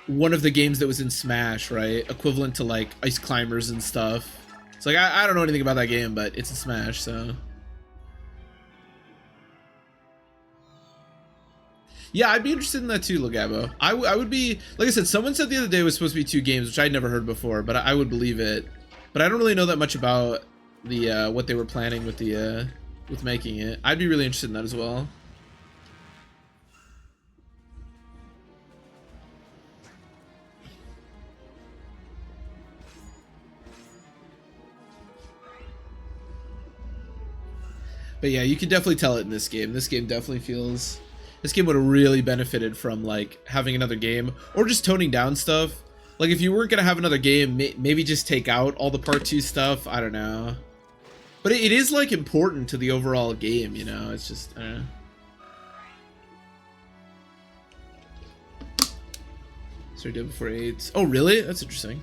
one of the games that was in Smash, right? Equivalent to like Ice Climbers and stuff. It's like I don't know anything about that game, but it's in Smash, so. Yeah, I'd be interested in that too, Lagabo. I would be, like I said, someone said the other day it was supposed to be 2 games, which I'd never heard before, but I would believe it. But I don't really know that much about the what they were planning with the with making it. I'd be really interested in that as well. But yeah, you can definitely tell it in this game. This game definitely feels... This game would have really benefited from, like, having another game. Or just toning down stuff. Like, if you weren't going to have another game, maybe just take out all the Part 2 stuff. I don't know. But it is, like, important to the overall game, you know? It's just, I don't know. So did before 8. Oh, really? That's interesting.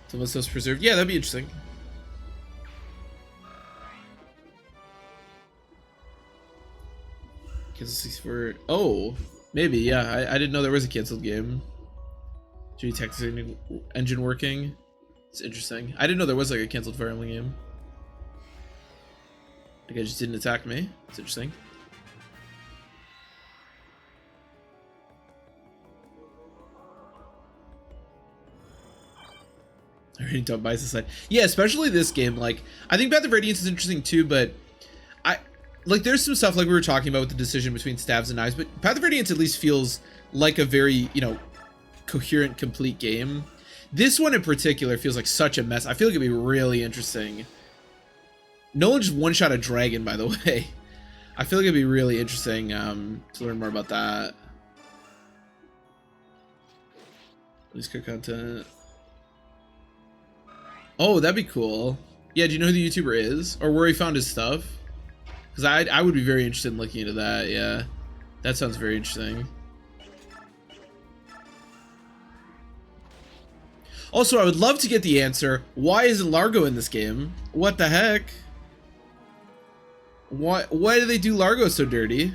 So what's those preserved? Yeah, that'd be interesting. Cancel for... Oh, maybe, yeah. I didn't know there was a canceled game. G Texas engine working. It's interesting. I didn't know there was like a canceled Fire Emblem game. Like, it just didn't attack me. It's interesting. I really don't buy this side. Yeah, especially this game. Like, I think Path of Radiance is interesting too, but like, there's some stuff like we were talking about with the decision between Stabs and Knives, but Path of Radiance at least feels like a very, you know, coherent, complete game. This one in particular feels like such a mess. I feel like it'd be really interesting. Nolan just one-shot a dragon, by the way. I feel like it'd be really interesting to learn more about that. Release code content. Oh, that'd be cool. Yeah, do you know who the YouTuber is? Or where he found his stuff? Because I would be very interested in looking into that, yeah. That sounds very interesting. Also, I would love to get the answer, why isn't Largo in this game? What the heck? Why do they do Largo so dirty?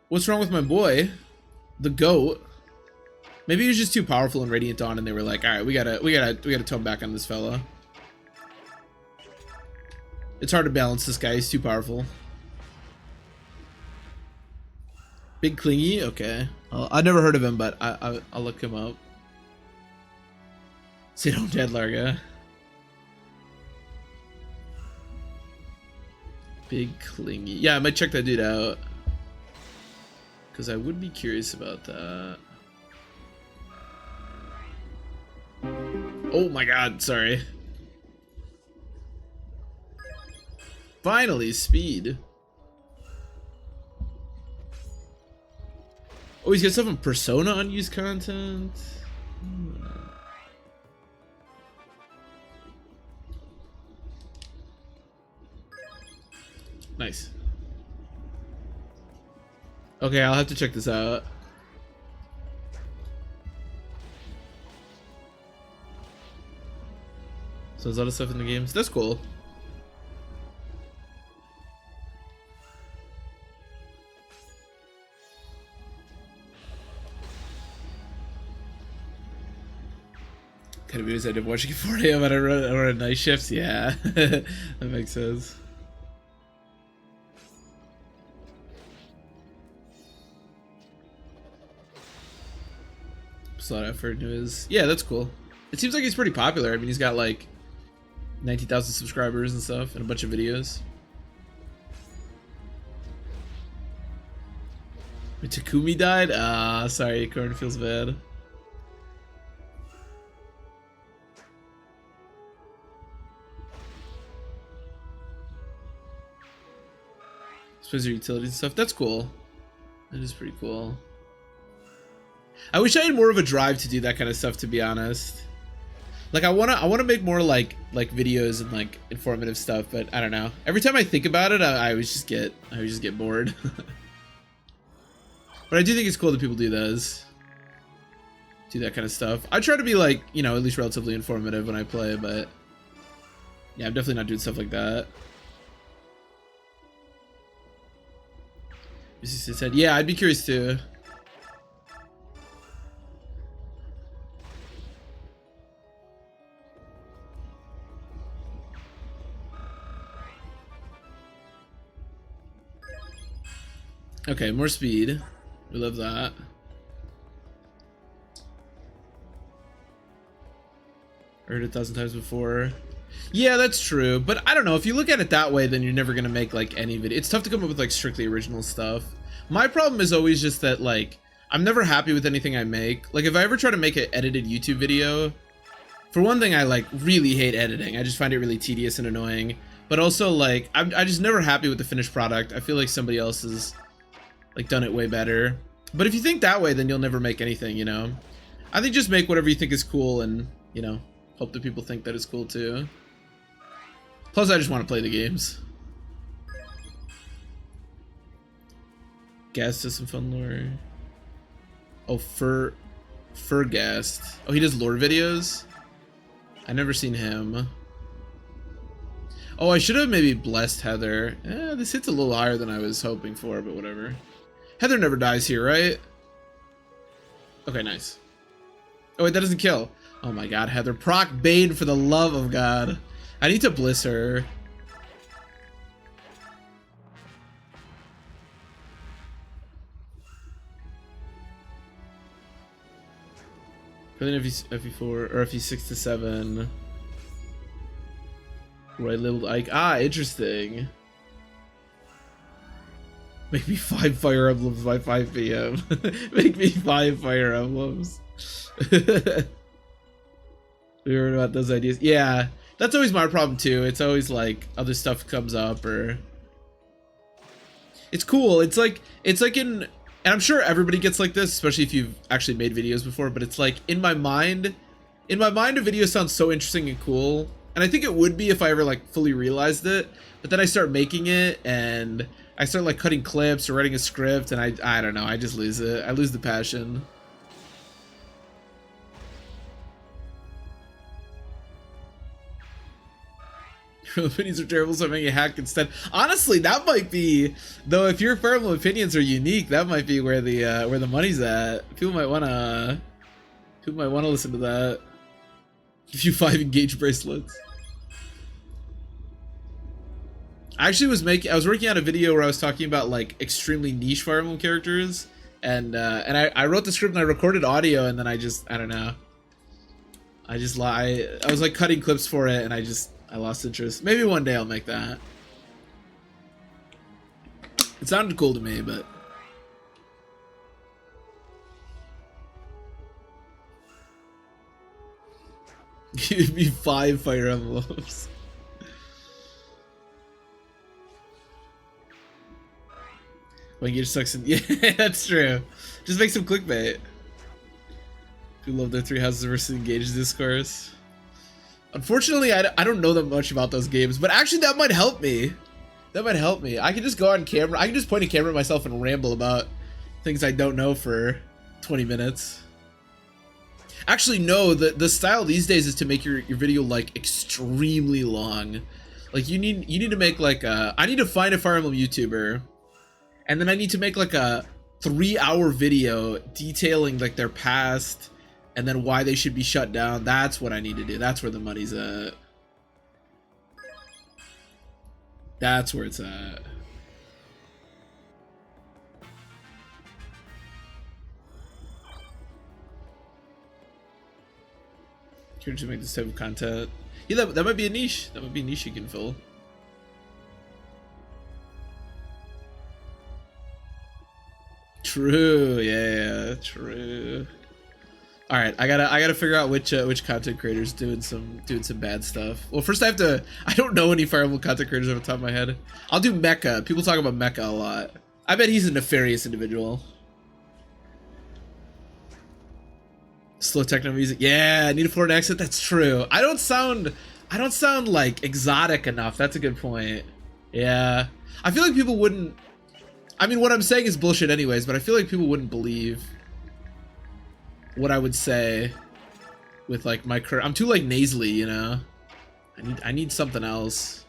What's wrong with my boy? The goat? Maybe he was just too powerful in Radiant Dawn and they were like, alright, we gotta tone back on this fella. It's hard to balance this guy, he's too powerful. Big Clingy? Okay. I've never heard of him, but I'll look him up. Say don't dead Larga. Big Clingy. Yeah, I might check that dude out. Because I would be curious about that. Oh my god, sorry. Finally, speed. Oh, he's got stuff on Persona unused content. Nice. Okay, I'll have to check this out. So there's a lot of stuff in the games. That's cool. Kind of videos I did watching at 4 AM and I run night shifts. Yeah, that makes sense. Just a lot of effort into his. Yeah, that's cool. It seems like he's pretty popular. I mean, he's got like 19,000 subscribers and stuff and a bunch of videos. Wait, Takumi died? Ah, sorry, Corn feels bad. Suppose your utilities and stuff. That's cool. That is pretty cool. I wish I had more of a drive to do that kind of stuff, to be honest. Like, I wanna make more like videos and like informative stuff, but I don't know. Every time I think about it, I always just get bored. But I do think it's cool that people do those. Do that kind of stuff. I try to be like, you know, at least relatively informative when I play, but yeah, I'm definitely not doing stuff like that. Yeah, I'd be curious too. Okay, more speed. We love that. Heard it 1,000 times before. Yeah, that's true. But I don't know. If you look at it that way, then you're never gonna make like any video. It's tough to come up with like strictly original stuff. My problem is always just that like I'm never happy with anything I make. Like if I ever try to make an edited YouTube video, for one thing, I like really hate editing. I just find it really tedious and annoying. But also like I just never happy with the finished product. I feel like somebody else has like done it way better. But if you think that way, then you'll never make anything, you know? I think just make whatever you think is cool and, you know, hope that people think that it's cool too. Plus, I just want to play the games. Gas does some fun lore. Oh, Furgast. Oh, he does lore videos? I never seen him. Oh, I should have maybe blessed Heather. This hits a little higher than I was hoping for, but whatever. Heather never dies here, right? Okay, nice. Oh, wait, that doesn't kill. Oh my god, Heather. Proc Bane for the love of God. I need to bliss her. But then if he's FE4 or if he's 6 to 7. Right labeled Ike. Ah, interesting. Make me 5 Fire Emblems by 5 PM. Make me 5 Fire Emblems. We heard about those ideas. Yeah, that's always my problem too. It's always like other stuff comes up or it's cool. It's like in, and I'm sure everybody gets like this, especially if you've actually made videos before, but it's like in my mind a video sounds so interesting and cool. And I think it would be if I ever like fully realized it, but then I start making it and I start like cutting clips or writing a script and I don't know, I just lose it. I lose the passion. Your opinions are terrible, so I'm making a hack instead. Honestly, that might be, though, if your Fire Emblem opinions are unique, that might be where the money's at. People might wanna listen to that. Give you 5 engage bracelets. I actually I was working on a video where I was talking about like extremely niche Fire Emblem characters, and I wrote the script and I recorded audio, and then I don't know. I was like cutting clips for it, and I lost interest. Maybe one day I'll make that. It sounded cool to me, but give me 5 Fire Emblems. When you sucks in, yeah, that's true. Just make some clickbait. Who love their 3 houses versus engaged discourse. Unfortunately, I don't know that much about those games, but actually that might help me. That might help me. I can just go on camera. I can just point a camera at myself and ramble about things I don't know for 20 minutes. Actually, no, the style these days is to make your video like extremely long. Like you need to make like I need to find a Fire Emblem YouTuber, and then I need to make like a 3-hour video detailing like their past and then why they should be shut down. That's what I need to do. That's where the money's at. That's where it's at. Curious to make this type of content. Yeah, that might be a niche. That might be a niche you can fill. True. Yeah. True. All right, I gotta figure out which content creators doing some bad stuff. Well, first I don't know any Fire Emblem content creators off the top of my head. I'll do Mecha. People talk about Mecha a lot. I bet he's a nefarious individual. Slow techno music. Yeah, I need a Florida accent. That's true. I don't sound like exotic enough. That's a good point. Yeah, I feel like people wouldn't. I mean, what I'm saying is bullshit anyways, but I feel like people wouldn't believe what I would say with like my current. I'm too like nasally, you know. I need something else.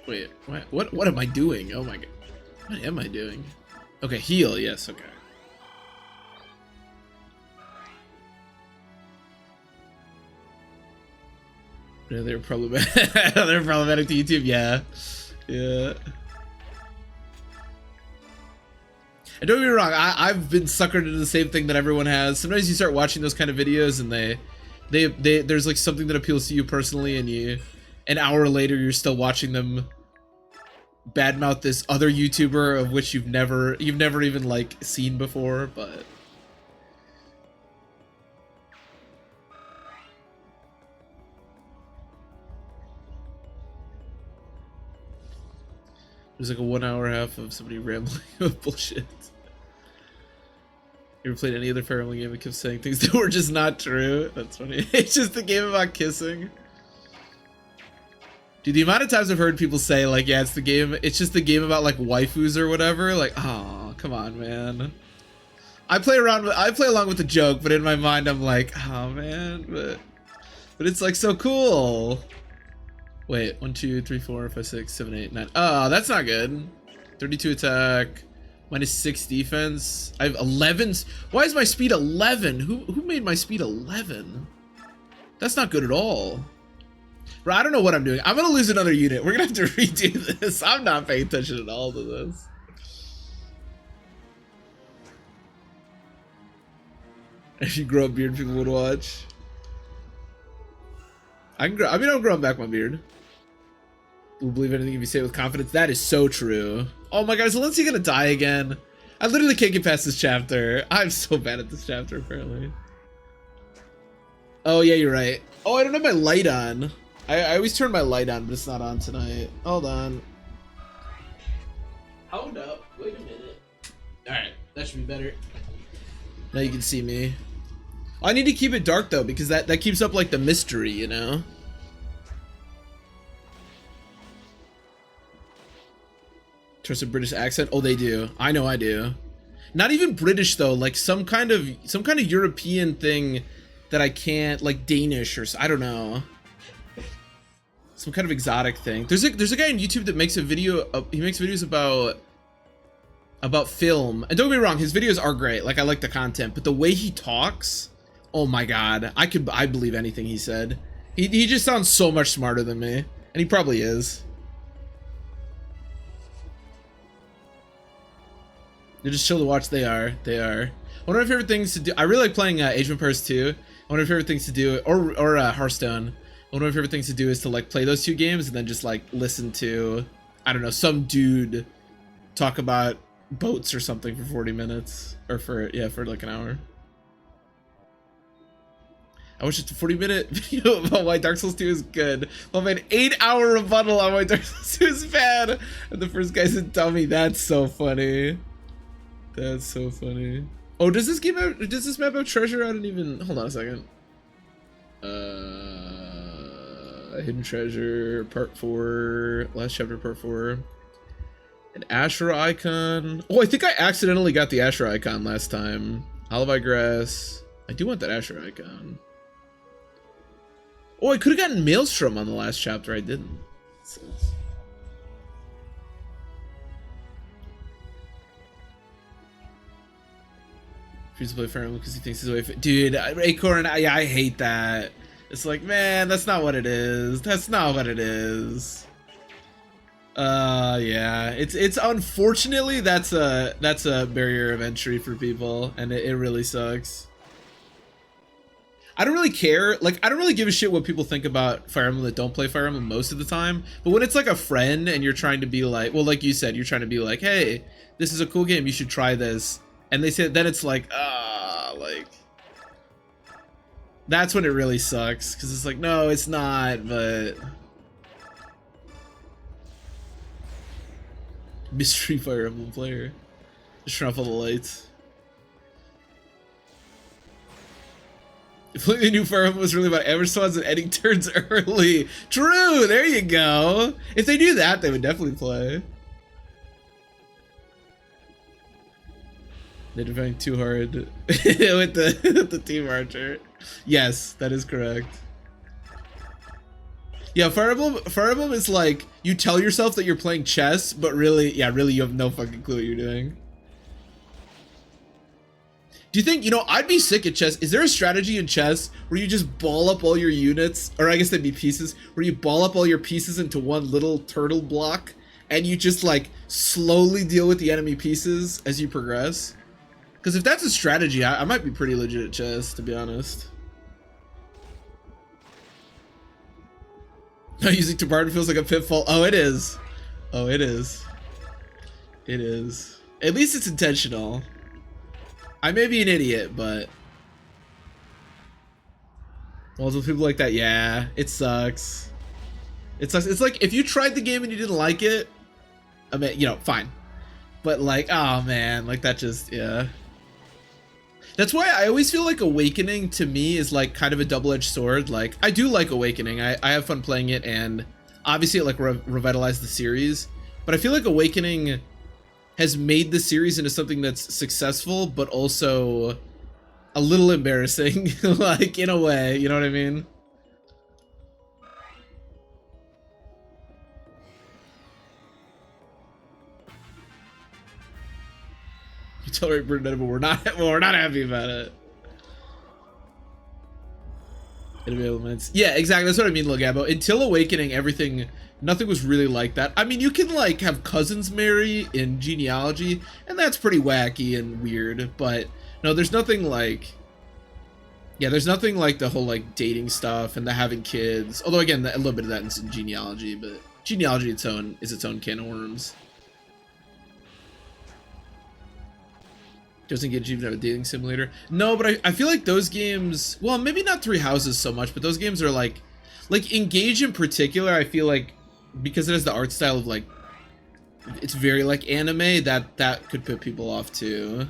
Wait, what am I doing? Oh my god, what am I doing? Okay, heal. Yes, okay. Yeah, they're problematic. They're problematic to YouTube. Yeah. Yeah. And don't get me wrong, I've been suckered into the same thing that everyone has. Sometimes you start watching those kind of videos and there's like something that appeals to you personally, and an hour later you're still watching them badmouth this other YouTuber of which you've never even like seen before, but there's like a 1 hour half of somebody rambling with bullshit. You ever played any other Fire Emblem game that kept saying things that were just not true? That's funny. It's just a game about kissing. Dude, the amount of times I've heard people say, like, yeah, it's just the game about, like, waifus or whatever. Like, oh, come on, man. I play along with the joke, but in my mind I'm like, oh, man, but it's, like, so cool. Wait, 1, 2, 3, 4, 5, 6, 7, 8, 9. Oh, that's not good. 32 attack. -6 defense. I have 11. Why is my speed 11? Who made my speed 11? That's not good at all. Bro, I don't know what I'm doing. I'm gonna lose another unit. We're gonna have to redo this. I'm not paying attention at all to this. If you grow a beard, people would watch. I'm growing back my beard. We'll believe anything if you say it with confidence. That is so true. Oh my god, is Valencia gonna die again? I literally can't get past this chapter. I'm so bad at this chapter, apparently. Oh yeah, you're right. Oh, I don't have my light on. I always turn my light on, but it's not on tonight. Hold on. Hold up. Wait a minute. Alright, that should be better. Now you can see me. I need to keep it dark though, because that keeps up like the mystery, you know? Trust a British accent? Oh, they do. I know I do. Not even British though, like some kind of European thing that I can't, like Danish or I don't know. Some kind of exotic thing. There's a guy on YouTube that makes a video. He makes videos about film. And don't get me wrong, his videos are great. Like I like the content, but the way he talks, oh my god, I believe anything he said. He just sounds so much smarter than me, and he probably is. They're just chill to watch. They are. One of my favorite things to do. I really like playing Age of Empires 2. One of my favorite things to do, or Hearthstone. One of my favorite things to do is to like play those two games and then just like listen to, I don't know, some dude talk about boats or something for 40 minutes or for like an hour. I watched a 40-minute video about why Dark Souls 2 is good. Well, an 8-hour rebuttal on why Dark Souls 2 is bad. And the first guy's a dummy. That's so funny. That's so funny. Oh, does this map have treasure? I didn't even, hold on a second. Hidden treasure, part 4, last chapter, part 4. An Ashura icon. Oh, I think I accidentally got the Ashura icon last time. Olive grass. I do want that Ashura icon. Oh, I could have gotten Maelstrom on the last chapter. I didn't. Refuse to play Fire Emblem because he thinks he's away. Dude, Acorn, I hate that. It's like, man, that's not what it is. That's not what it is. Yeah, it's unfortunately that's a barrier of entry for people, and it really sucks. I don't really care. Like, I don't really give a shit what people think about Fire Emblem that don't play Fire Emblem most of the time. But when it's like a friend and you're trying to be like, well, like you said, you're trying to be like, hey, this is a cool game, you should try this. And they say, then it's like, like, that's when it really sucks, because it's like, no, it's not, but mystery Fire Emblem player. Just turn off all the lights. If only they knew Fire Emblem was really about Emeralds and ending turns early. True, there you go. If they knew that, they would definitely play. They're defending too hard with the Team Archer. Yes, that is correct. Yeah, Fire Emblem is like, you tell yourself that you're playing chess, but really, yeah, really you have no fucking clue what you're doing. Do you think, you know, I'd be sick at chess. Is there a strategy in chess where you just ball up all your units, or I guess they'd be pieces, where you ball up all your pieces into one little turtle block, and you just like slowly deal with the enemy pieces as you progress. Because if that's a strategy, I might be pretty legit at chess, to be honest. No, using Tabard feels like a pitfall. Oh, it is. Oh, it is. It is. At least it's intentional. I may be an idiot, but multiple people like that, yeah, it sucks. It sucks. It's like if you tried the game and you didn't like it, I mean, you know, fine. But like, oh man, like that just, yeah. That's why I always feel like Awakening to me is like kind of a double-edged sword. Like, I do like Awakening. I have fun playing it, and obviously it like revitalized the series. But I feel like Awakening has made the series into something that's successful, but also a little embarrassing, like in a way, you know what I mean? You tolerate Brunetta, but we're not happy about it. Enemy elements. Yeah, exactly. That's what I mean, Logabo. Until Awakening, everything, nothing was really like that. I mean, you can like have cousins marry in Genealogy, and that's pretty wacky and weird, but no, there's nothing like, yeah, there's nothing like the whole like dating stuff and the having kids. Although again, a little bit of that in Genealogy, but Genealogy is its own can of worms. Doesn't get even out a dating simulator. No, but I feel like those games, well, maybe not Three Houses so much, but those games are like Engage in particular, I feel like because it has the art style of like, it's very like anime, that could put people off too.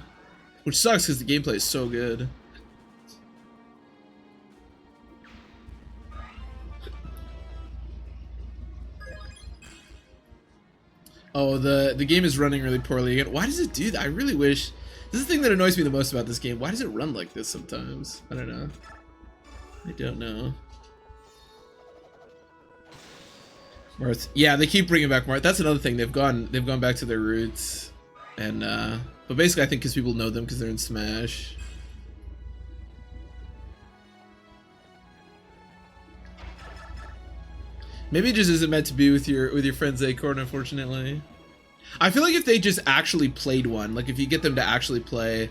Which sucks because the gameplay is so good. Oh, the game is running really poorly again. Why does it do that? I really wish. This is the thing that annoys me the most about this game. Why does it run like this sometimes? I don't know. I don't know. Marth. Yeah, they keep bringing back Marth. That's another thing. They've gone back to their roots, and but basically I think because people know them because they're in Smash. Maybe it just isn't meant to be with your friends Acorn, unfortunately. I feel like if they just actually played one, like if you get them to actually play,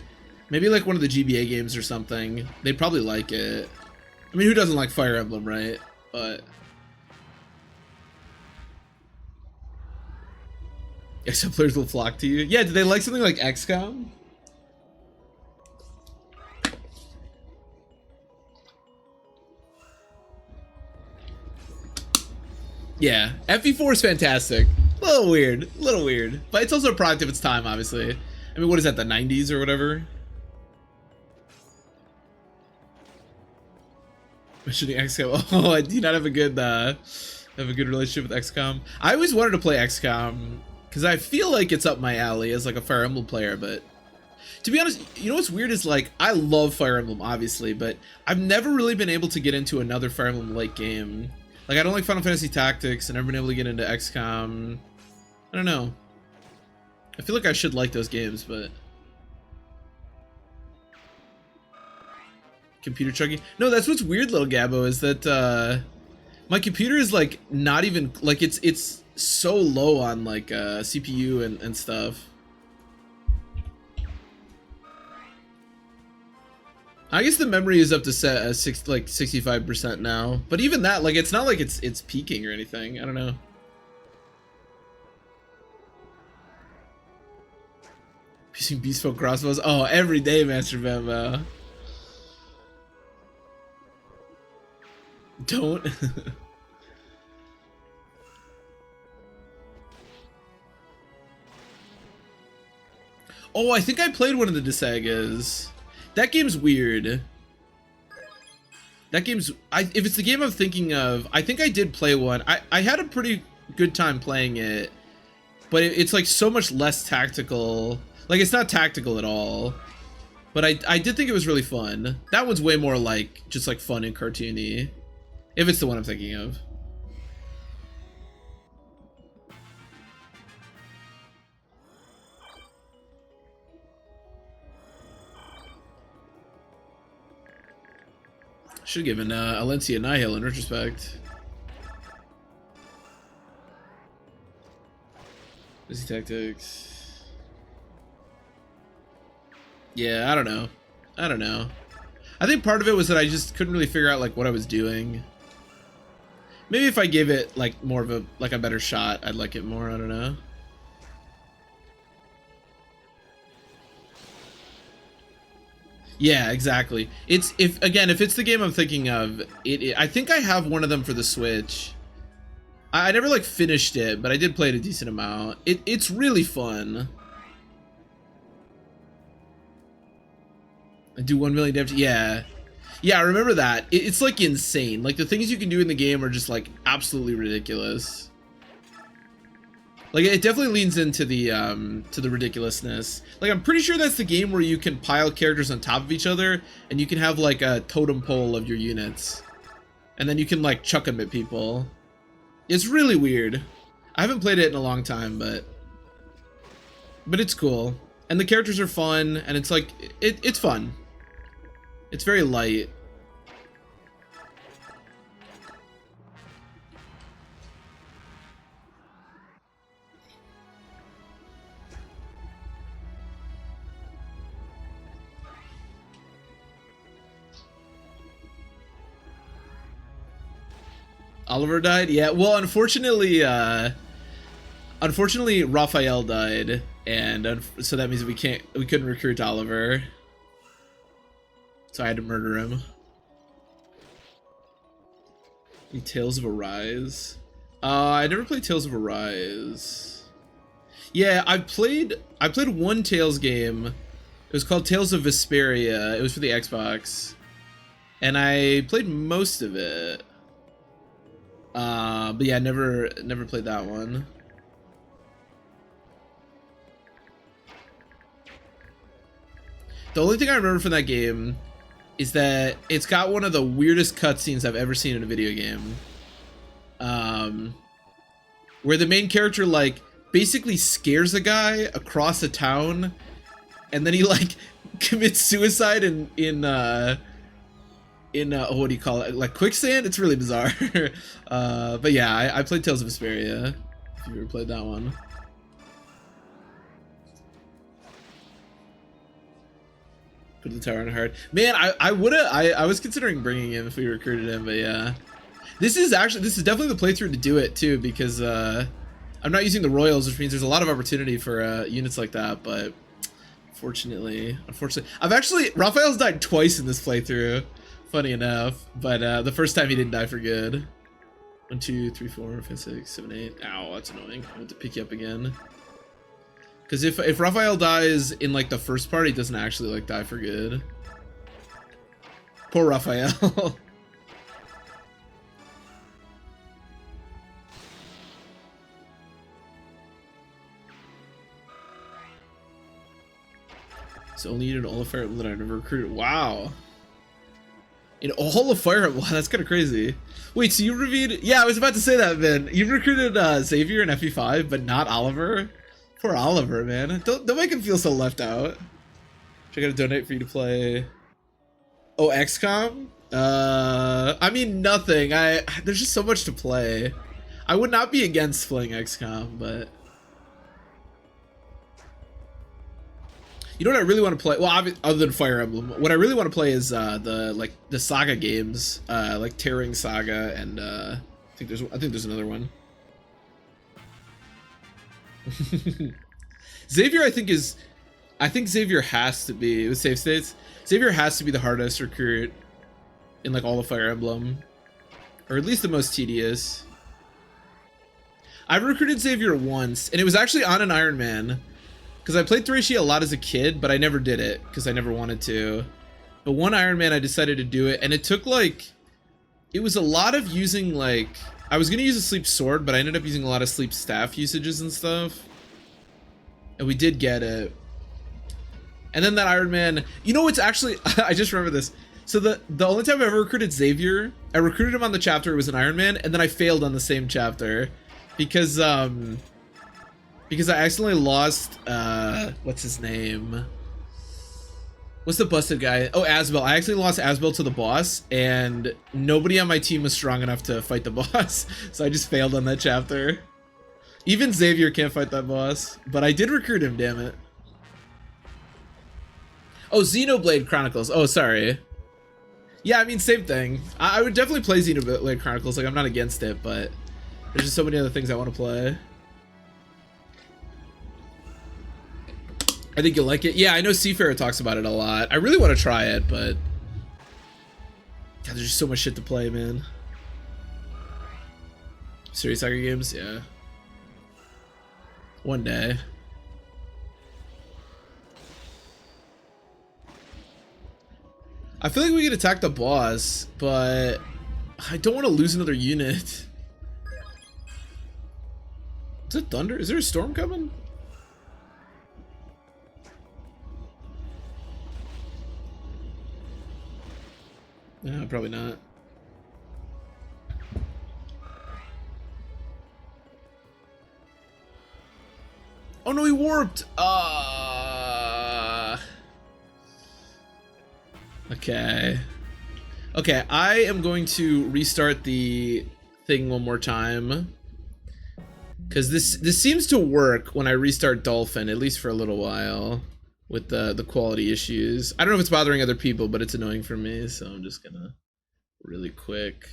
maybe like one of the GBA games or something, they'd probably like it. I mean, who doesn't like Fire Emblem, right? But XCOM players will flock to you. Yeah, do they like something like XCOM? Yeah, FE4 is fantastic. A little weird, but it's also a product of its time, obviously. I mean, what is that, the 90s or whatever? Mentioning XCOM. Oh, I do not have a good relationship with XCOM. I always wanted to play XCOM because I feel like it's up my alley as like a Fire Emblem player, but to be honest, you know what's weird is like I love Fire Emblem, obviously, but I've never really been able to get into another Fire Emblem-like game. Like, I don't like Final Fantasy Tactics, and I've never been able to get into XCOM. I don't know. I feel like I should like those games, but computer chugging. No, that's what's weird, little Gabbo, is that my computer is like not even like it's so low on like CPU and stuff. I guess the memory is up to set as 65% now, but even that, like, it's not like it's peaking or anything. I don't know. Using Beastfolk crossbows. Oh, every day, Master Bambo. Don't. Oh, I think I played one of the Desagas. That game's weird. That game's... if it's the game I'm thinking of, I think I did play one. I had a pretty good time playing it, but it's like so much less tactical. Like, it's not tactical at all. But I did think it was really fun. That one's way more like, just like fun and cartoony. If it's the one I'm thinking of. Should have given Alencia Nihil in retrospect. Busy tactics. Yeah, I don't know. I think part of it was that I just couldn't really figure out like what I was doing. Maybe if I gave it like more of a a better shot, I'd like it more. I don't know. Yeah, exactly. It's if it's the game I'm thinking of, I think I have one of them for the Switch. I never like finished it, but I did play it a decent amount. It's really fun. I do 1 million damage. Yeah. Yeah, I remember that. It's like insane. Like the things you can do in the game are just like absolutely ridiculous. Like it definitely leans into the ridiculousness. Like I'm pretty sure that's the game where you can pile characters on top of each other and you can have like a totem pole of your units. And then you can like chuck them at people. It's really weird. I haven't played it in a long time, but it's cool. And the characters are fun and it's like it's fun. It's very light. Oliver died? Yeah, well, unfortunately Raphael died, and so that means we couldn't recruit Oliver. So I had to murder him. Tales of Arise. I never played Tales of Arise. Yeah, I played one Tales game. It was called Tales of Vesperia. It was for the Xbox. And I played most of it. But yeah, never played that one. The only thing I remember from that game is that it's got one of the weirdest cutscenes I've ever seen in a video game. Where the main character like basically scares a guy across a town, and then he like commits suicide in what do you call it? Like quicksand? It's really bizarre. But yeah, I played Tales of Vesperia. If you ever played that one. Put the tower on hard. Man, I was considering bringing him if we recruited him, but yeah. This is definitely the playthrough to do it too, because I'm not using the Royals, which means there's a lot of opportunity for units like that, but unfortunately, Raphael's died twice in this playthrough, funny enough, but the first time he didn't die for good. 1, 2, 3, 4, 5, 6, 7, 8. Ow, that's annoying. I have to pick you up again. Because if Raphael dies in like the first part, he doesn't actually like die for good. Poor Raphael. So only needed all of Fire Emblem that I never recruited. Wow. In all of Fire Emblem, wow, that's kind of crazy. Wait, so you reviewed? Yeah, I was about to say that, man. You recruited Xavier in FE5, but not Oliver. Poor Oliver, man. Don't make him feel so left out. Should I gotta donate for you to play? Oh, XCOM? I mean nothing. There's just so much to play. I would not be against playing XCOM, but you know what I really want to play? Well, other than Fire Emblem, what I really want to play is the Saga games, like Tearing Saga, and I think there's another one. Xavier, I think Xavier has to be with save states. Xavier has to be the hardest recruit in like all of Fire Emblem, or at least the most tedious. I've recruited Xavier once, and it was actually on an Iron Man, because I played Thracia a lot as a kid, but I never did it because I never wanted to. But one Iron Man, I decided to do it, and it took like, it was a lot of using like, I was gonna use a sleep sword, but I ended up using a lot of sleep staff usages and stuff. And we did get it. And then that Iron Man, you know what's actually, I just remember this. So the only time I ever recruited Xavier, I recruited him on the chapter it was an Iron Man, and then I failed on the same chapter. Because I accidentally lost, what's his name? What's the busted guy? Oh, Asbel. I actually lost Asbel to the boss, and nobody on my team was strong enough to fight the boss, so I just failed on that chapter. Even Xavier can't fight that boss, but I did recruit him, damn it. Oh, Xenoblade Chronicles. Oh, sorry. Yeah, I mean, same thing. I would definitely play Xenoblade Chronicles. Like, I'm not against it, but there's just so many other things I want to play. I think you'll like it. Yeah, I know Seafarer talks about it a lot. I really want to try it, but God, there's just so much shit to play, man. Serious soccer games, yeah. One day. I feel like we could attack the boss, but I don't want to lose another unit. Is it thunder? Is there a storm coming? No, probably not. Oh no, he warped! Okay. Okay, I am going to restart the thing one more time. Because this seems to work when I restart Dolphin, at least for a little while. With the quality issues. I don't know if it's bothering other people, but it's annoying for me, so I'm just gonna really quick.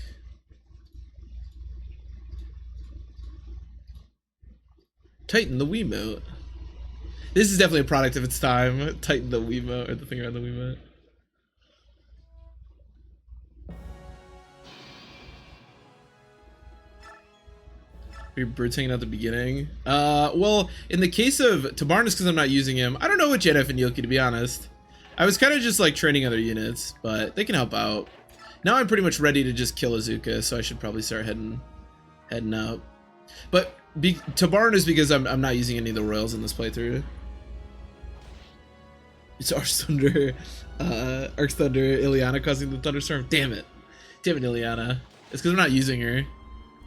Tighten the Wiimote. This is definitely a product of its time. Tighten the Wiimote, or the finger on the Wiimote. Your bird's hanging out at the beginning. Well, in the case of Tabarnis, because I'm not using him, I don't know what Jedef and Yoki, to be honest. I was kind of just like training other units, but they can help out. Now I'm pretty much ready to just kill Azuka, so I should probably start heading out. But Tabarnis, because I'm not using any of the royals in this playthrough. It's Arch Thunder, Ileana causing the thunderstorm. Damn it, Ileana. It's because I'm not using her.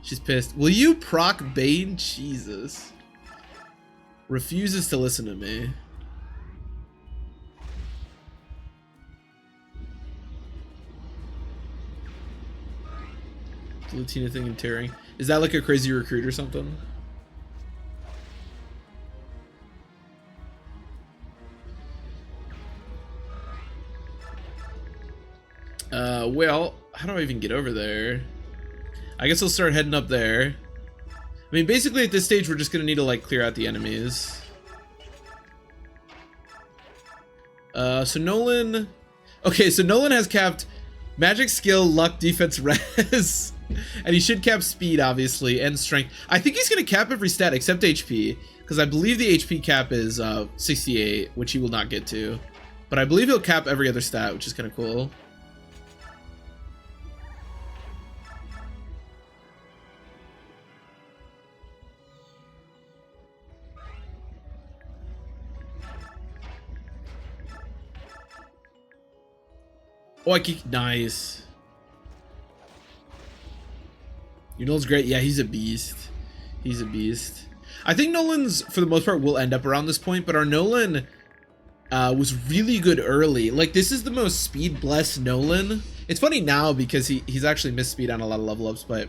She's pissed. Will you proc Bane? Jesus. Refuses to listen to me. Latina thing and tearing. Is that like a crazy recruit or something? Well, how do I even get over there? I guess I'll start heading up there. I mean, basically at this stage, we're just gonna need to like clear out the enemies. So Nolan... Okay, so Nolan has capped magic, skill, luck, defense, res. And he should cap speed, obviously, and strength. I think he's gonna cap every stat except HP, because I believe the HP cap is 68, which he will not get to. But I believe he'll cap every other stat, which is kind of cool. Oh, I kick. Nice. Your Nolan's great. Yeah, he's a beast. He's a beast. I think Nolan's, for the most part, will end up around this point, but our Nolan was really good early. Like, this is the most speed-blessed Nolan. It's funny now because he's actually missed speed on a lot of level ups, but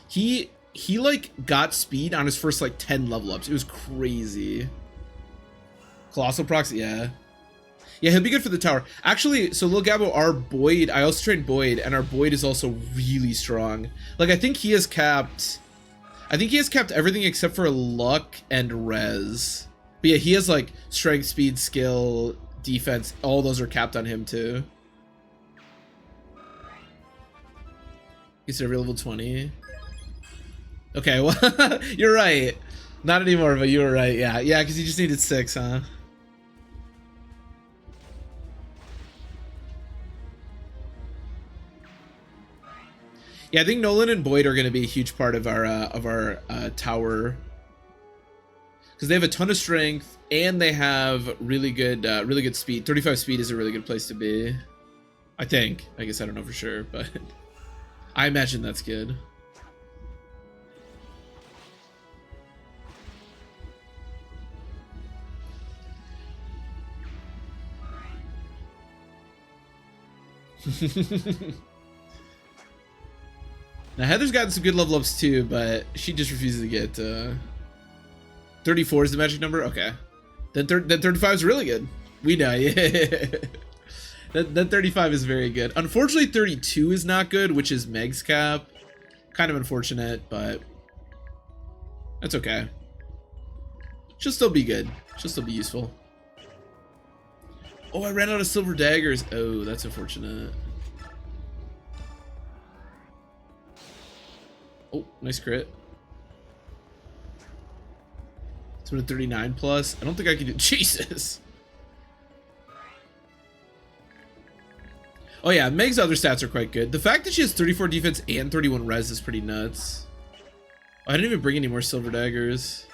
he like got speed on his first like 10 level ups. It was crazy. Colossal procs, yeah. Yeah, he'll be good for the tower. Actually, so Lil Gabo, our Boyd, I also trained Boyd, and our Boyd is also really strong. Like, I think he has capped everything except for luck and res. But yeah, he has like strength, speed, skill, defense. All those are capped on him too. He's every level 20. Okay, well, you're right. Not anymore, but you were right. Yeah, because you just needed 6, huh? Yeah, I think Nolan and Boyd are going to be a huge part of our tower, because they have a ton of strength and they have really good speed. 35 speed is a really good place to be, I think. I guess I don't know for sure, but I imagine that's good. Now Heather's gotten some good level ups too, but she just refuses to get 34 is the magic number? Okay. Then 35 is really good. We know, yeah. That 35 is very good. Unfortunately, 32 is not good, which is Meg's cap. Kind of unfortunate, but that's okay. She'll still be good. She'll still be useful. Oh, I ran out of silver daggers. Oh, that's unfortunate. Oh, nice crit. 239 plus. I don't think I can do. Jesus. Oh yeah, Meg's other stats are quite good. The fact that she has 34 defense and 31 res is pretty nuts. Oh, I didn't even bring any more silver daggers.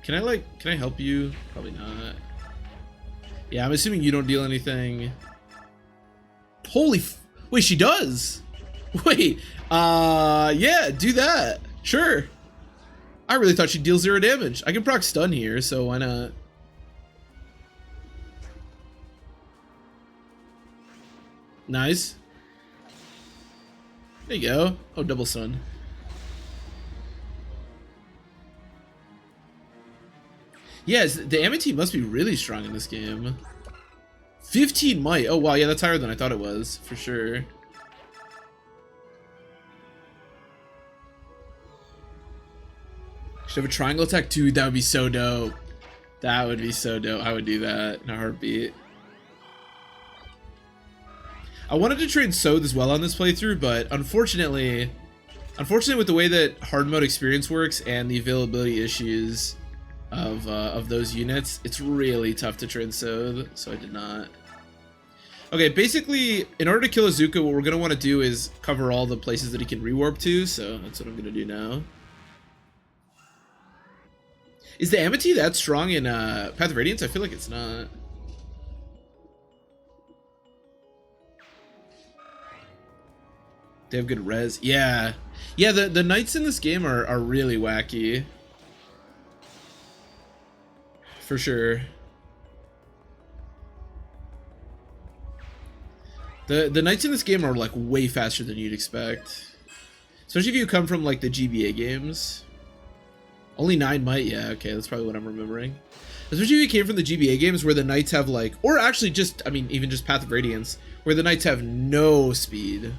Can I help you? Probably not. Yeah, I'm assuming you don't deal anything. Holy wait, she does. Wait, yeah, do that. Sure. I really thought she'd deal 0 damage. I can proc stun here, so why not? Nice. There you go. Oh, double stun. Yes, the Amity must be really strong in this game. 15 might. Oh wow, yeah, that's higher than I thought it was, for sure. Should have a triangle attack? Dude, that would be so dope. That would be so dope. I would do that in a heartbeat. I wanted to train Sothe as well on this playthrough, but unfortunately with the way that hard mode experience works and the availability issues of those units, it's really tough to train Sothe, so I did not. Okay, basically, in order to kill Azuka, what we're going to want to do is cover all the places that he can rewarp to, so that's what I'm going to do now. Is the Amity that strong in Path of Radiance? I feel like it's not. They have good res. Yeah. Yeah, the knights in this game are really wacky. For sure. The knights in this game are like way faster than you'd expect. Especially if you come from like the GBA games. Only 9 might, yeah, okay, that's probably what I'm remembering. Especially if you came from the GBA games where the knights have like, or actually just, I mean, even just Path of Radiance, where the knights have no speed.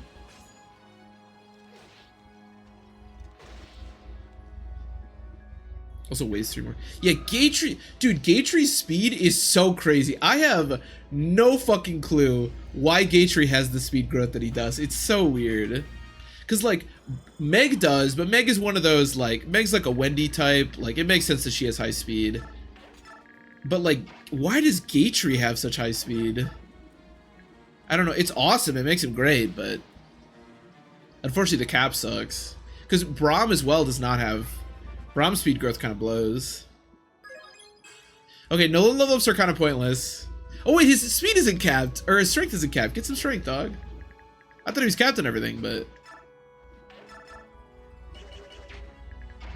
Also weighs 3 more. Yeah, Gatry, dude, Gatry's speed is so crazy. I have no fucking clue why Gatry has the speed growth that he does. It's so weird. Because, like, Meg does, but Meg is one of those, like, Meg's like a Wendy type. Like, it makes sense that she has high speed. But, like, why does Gatry have such high speed? I don't know. It's awesome. It makes him great, but unfortunately the cap sucks. Because Braum as well does not have... Braum's speed growth kind of blows. Okay, Nolan level ups are kind of pointless. Oh wait, his speed isn't capped. Or his strength isn't capped. Get some strength, dog. I thought he was capped and everything, but...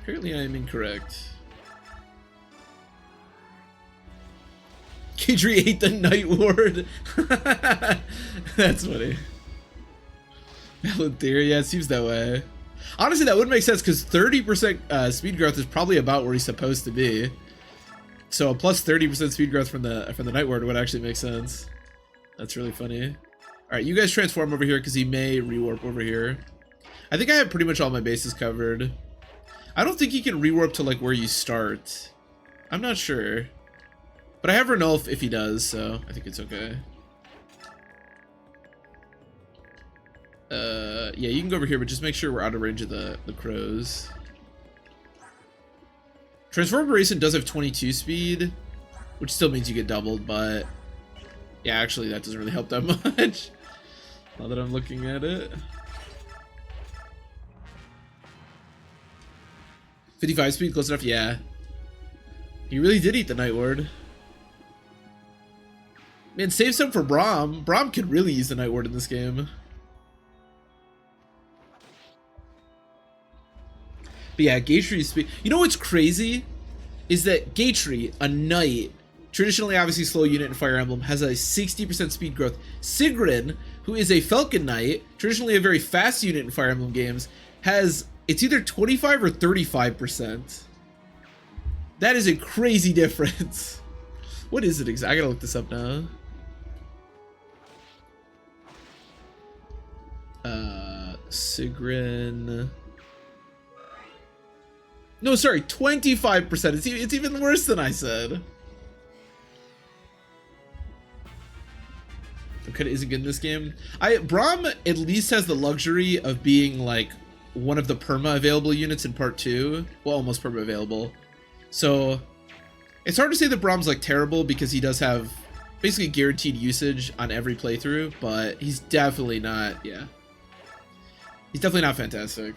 apparently I am incorrect. Kadri ate the Night Ward. That's funny. Valid theory, yeah, it seems that way. Honestly, that would make sense because 30% speed growth is probably about where he's supposed to be. So a plus 30% speed growth from the Night Ward would actually make sense. That's really funny. All right, you guys transform over here because he may rewarp over here. I think I have pretty much all my bases covered. I don't think he can rewarp to like where you start. I'm not sure. But I have Renulf if he does, so I think it's okay. Yeah, you can go over here, but just make sure we're out of range of the crows. Transform Racing does have 22 speed, which still means you get doubled, but yeah, actually that doesn't really help that much. Now that I'm looking at it. 55 speed, close enough, yeah. He really did eat the Night Ward. Man, save some for Braum. Braum could really use the Night Ward in this game. But yeah, Gatry's speed. You know what's crazy? Is that Gatry, a knight, traditionally obviously slow unit in Fire Emblem, has a 60% speed growth. Sigrun, who is a Falcon Knight, traditionally a very fast unit in Fire Emblem games, has, it's either 25 or 35%. That is a crazy difference. What is it exactly? I gotta look this up now. Sigrun. No, sorry, 25%. It's even worse than I said. Okay, isn't good in this game. Braum at least has the luxury of being like one of the perma available units in part 2. Well, almost perma available. So it's hard to say that Braum's like terrible because he does have basically guaranteed usage on every playthrough, but he's definitely not, yeah. He's definitely not fantastic.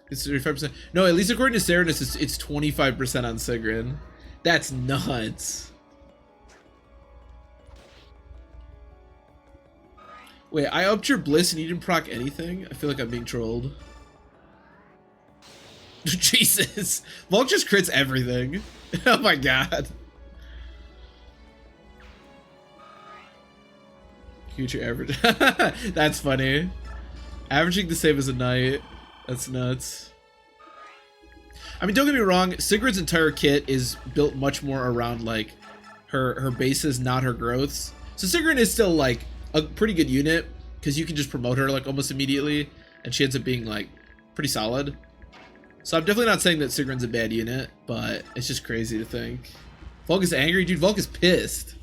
It's 35%. No, at least according to Serenus, it's 25% on Sigrun. That's nuts. Wait, I upped your bliss and you didn't proc anything? I feel like I'm being trolled. Jesus. Volk just crits everything. Oh my god. Future average. That's funny. Averaging the same as a knight. That's nuts. I mean, don't get me wrong, Sigrun's entire kit is built much more around like her bases, not her growths. So Sigrun is still like a pretty good unit because you can just promote her like almost immediately and she ends up being like pretty solid. So I'm definitely not saying that Sigrun's a bad unit, but it's just crazy to think. Volk is angry, dude. Volk is pissed.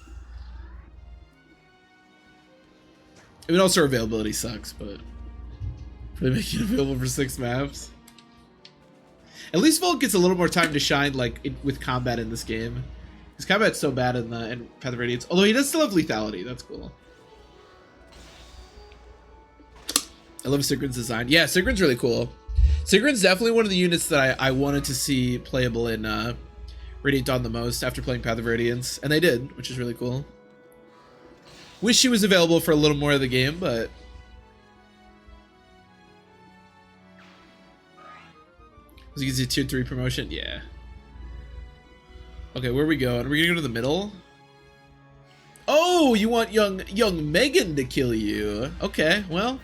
I mean, also availability sucks, but they make it available for 6 maps. At least Volk gets a little more time to shine, like with combat in this game. His combat's so bad in Path of Radiance. Although he does still have lethality, that's cool. I love Sigrun's design. Yeah, Sigrun's really cool. Sigrun's definitely one of the units that I wanted to see playable in Radiant Dawn the most after playing Path of Radiance, and they did, which is really cool. Wish she was available for a little more of the game, but was it a tier 3 promotion? Yeah. Okay, where are we going? Are we gonna go to the middle? Oh, you want young Megan to kill you? Okay, well,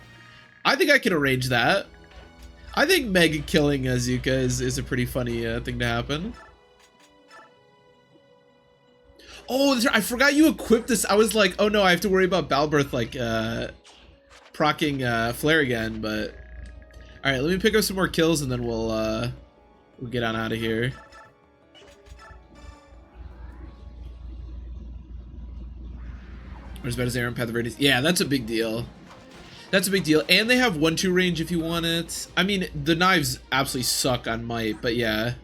I think I can arrange that. I think Megan killing Azuka is a pretty funny thing to happen. Oh, I forgot you equipped this. I was like, oh no, I have to worry about Balberth like proccing Flare again, but all right, let me pick up some more kills and then we'll get on out of here. Or as bad as Aaron Path of Radiance. Yeah, that's a big deal. That's a big deal. And they have 1-2 range if you want it. I mean, the knives absolutely suck on might, but yeah.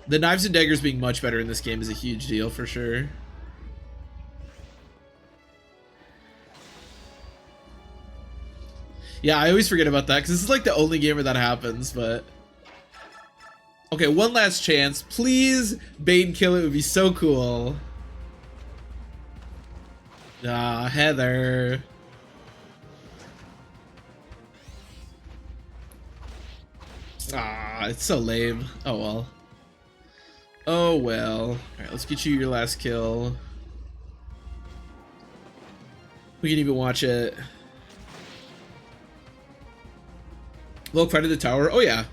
The knives and daggers being much better in this game is a huge deal for sure. Yeah, I always forget about that because this is like the only game where that happens, but okay, one last chance. Please Bane kill it would be so cool. Ah, Heather. Ah, it's so lame. Oh well. Oh well. Alright, let's get you your last kill. We can even watch it. Volk fight at the tower. Oh yeah.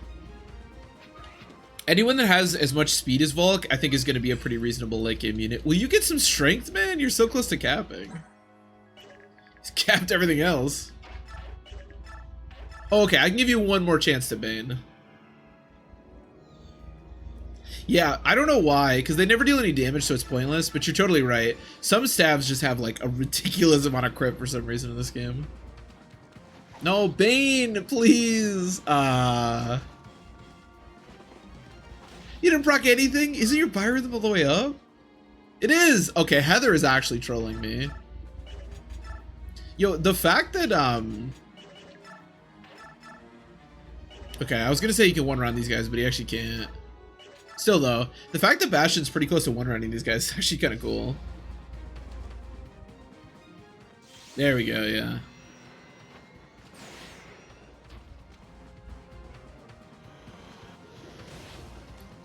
Anyone that has as much speed as Volk, I think is going to be a pretty reasonable late game unit. Will you get some strength, man? You're so close to capping. He's capped everything else. Oh, okay, I can give you one more chance to Bane. Yeah, I don't know why, because they never deal any damage, so it's pointless, but you're totally right. Some stabs just have, like, a ridiculous amount of crit for some reason in this game. No, Bane, please! You didn't proc anything? Isn't your biorhythm all the way up? It is! Okay, Heather is actually trolling me. Yo, the fact that, okay, I was gonna say you can one-run these guys, but he actually can't. Still though, the fact that Bastion's pretty close to one-running these guys is actually kind of cool. There we go, yeah.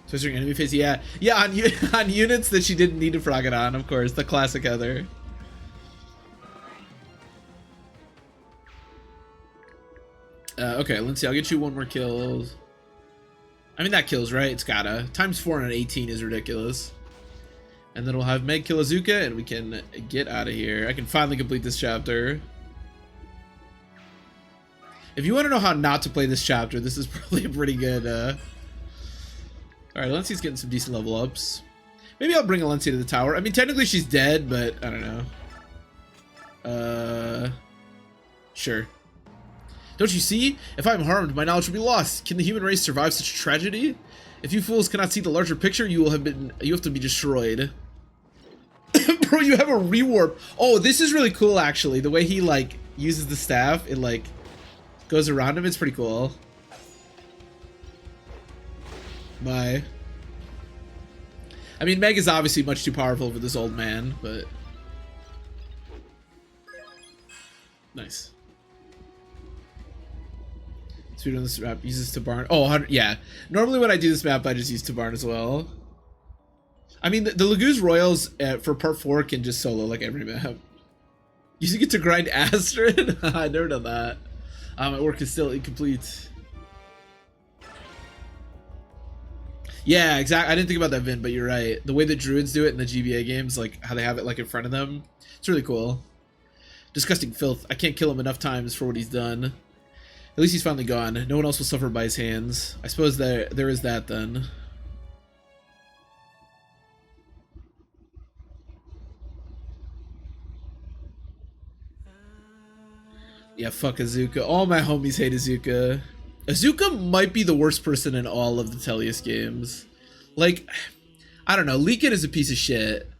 Switching enemy phase, yeah. Yeah, on units that she didn't need to frog it on, of course. The classic Heather. Okay, let's see. I'll get you one more kill. I mean, that kills, right? It's gotta. Times 4 on an 18 is ridiculous. And then we'll have Meg kill Azuka, and we can get out of here. I can finally complete this chapter. If you want to know how not to play this chapter, this is probably a pretty good... Alright, Alencia's getting some decent level ups. Maybe I'll bring Alencia to the tower. I mean, technically she's dead, but I don't know. Sure. Don't you see? If I am harmed, my knowledge will be lost. Can the human race survive such tragedy? If you fools cannot see the larger picture, you have to be destroyed. Bro, you have a rewarp. Oh, this is really cool, actually. The way he, like, uses the staff, it, like, goes around him. It's pretty cool. Bye. I mean, Meg is obviously much too powerful for this old man, but... Nice. Speed on this map uses Tabarn. Oh, yeah. Normally when I do this map, I just use Tabarn as well. I mean, the Laguz Royals for part 4 can just solo like every map. Using it to grind Astrid? I never done that. My work is still incomplete. Yeah, exactly. I didn't think about that, Vin, but you're right. The way that Druids do it in the GBA games, like how they have it like in front of them, it's really cool. Disgusting filth. I can't kill him enough times for what he's done. At least he's finally gone. No one else will suffer by his hands. I suppose there is that then. Yeah, fuck Azuka. All my homies hate Azuka. Azuka might be the worst person in all of the Tellius games. Like, I don't know. Leakin is a piece of shit,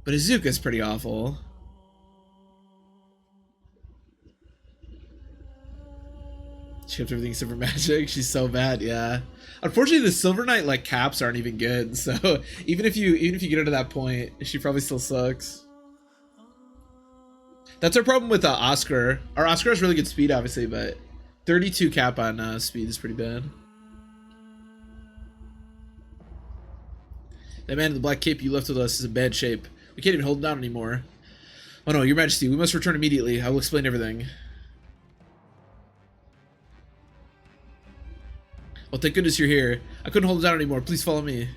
but Azuka's pretty awful. She kept everything except for magic. She's so bad, yeah. Unfortunately, the Silver Knight like caps aren't even good. So even if you get her to that point, she probably still sucks. That's our problem with Oscar. Our Oscar has really good speed, obviously, but 32 cap on speed is pretty bad. That man in the black cape you left with us is in bad shape. We can't even hold him down anymore. Oh no, Your Majesty, we must return immediately. I will explain everything. Well, thank goodness you're here. I couldn't hold it down anymore. Please follow me.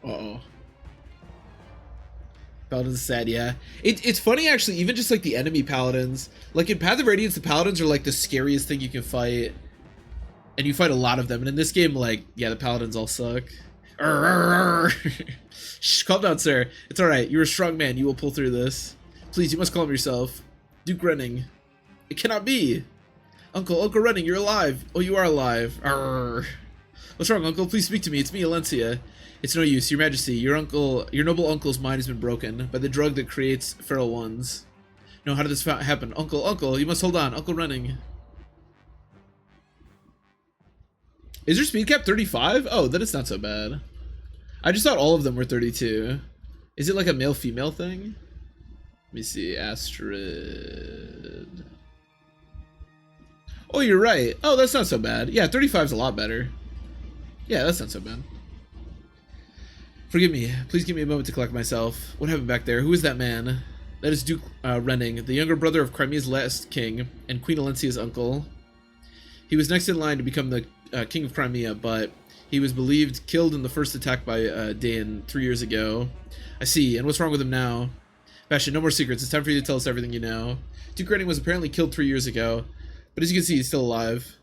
Uh-oh. Paladin's sad, yeah. It's funny, actually, even just, like, the enemy Paladins. Like, in Path of Radiance, the Paladins are, like, the scariest thing you can fight. And you fight a lot of them. And in this game, like, yeah, the Paladins all suck. Shh, calm down, sir. It's alright. You're a strong man. You will pull through this. Please, you must calm yourself. Duke Renning. It cannot be. Uncle Renning, you're alive. Oh, you are alive. Arrgh. What's wrong, Uncle? Please speak to me. It's me, Alencia. It's no use, Your Majesty. Your noble uncle's mind has been broken by the drug that creates feral ones. No, how did this happen? Uncle, you must hold on. Uncle Renning. Is your speed cap 35? Oh, then it's not so bad. I just thought all of them were 32. Is it like a male-female thing? Let me see. Astrid. Oh, you're right. Oh, that's not so bad. Yeah, 35 is a lot better. Yeah, that's not so bad. Forgive me. Please give me a moment to collect myself. What happened back there? Who is that man? That is Duke Renning, the younger brother of Crimea's last king and Queen Alencia's uncle. He was next in line to become the king of Crimea, but he was believed killed in the first attack by Dain 3 years ago. I see. And what's wrong with him now? Bastion, no more secrets. It's time for you to tell us everything you know. Duke Renning was apparently killed 3 years ago, but as you can see, he's still alive.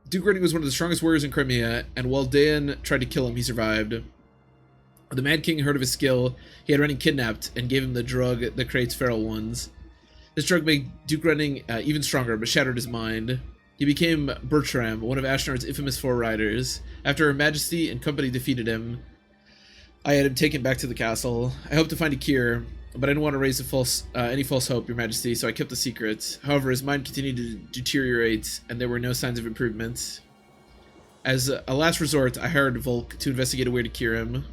Duke Renning was one of the strongest warriors in Crimea, and while Dain tried to kill him, he survived. The Mad King heard of his skill. He had Renning kidnapped and gave him the drug that creates feral ones. This drug made Duke Renning even stronger, but shattered his mind. He became Bertram, one of Ashnard's infamous four riders. After Her Majesty and company defeated him, I had him taken back to the castle. I hoped to find a cure, but I didn't want to raise any false hope, Your Majesty, so I kept the secret. However, his mind continued to deteriorate, and there were no signs of improvement. As a last resort, I hired Volk to investigate a way to cure him.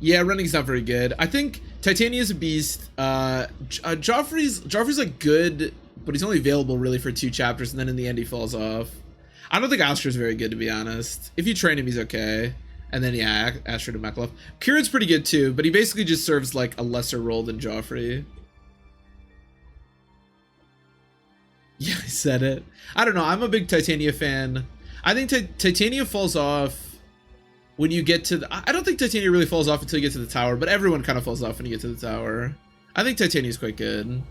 Yeah, Renning's not very good. I think Titania's a beast. Joffrey's like good, but he's only available really for 2 chapters, and then in the end he falls off. I don't think Oscar's very good, to be honest. If you train him, he's okay. And then, yeah, Astrid and Makalov. Kieran's pretty good too, but he basically just serves like a lesser role than Joffrey. Yeah, I said it. I don't know. I'm a big Titania fan. I think Titania falls off when you get to the... I don't think Titania really falls off until you get to the tower, but everyone kind of falls off when you get to the tower. I think Titania's quite good.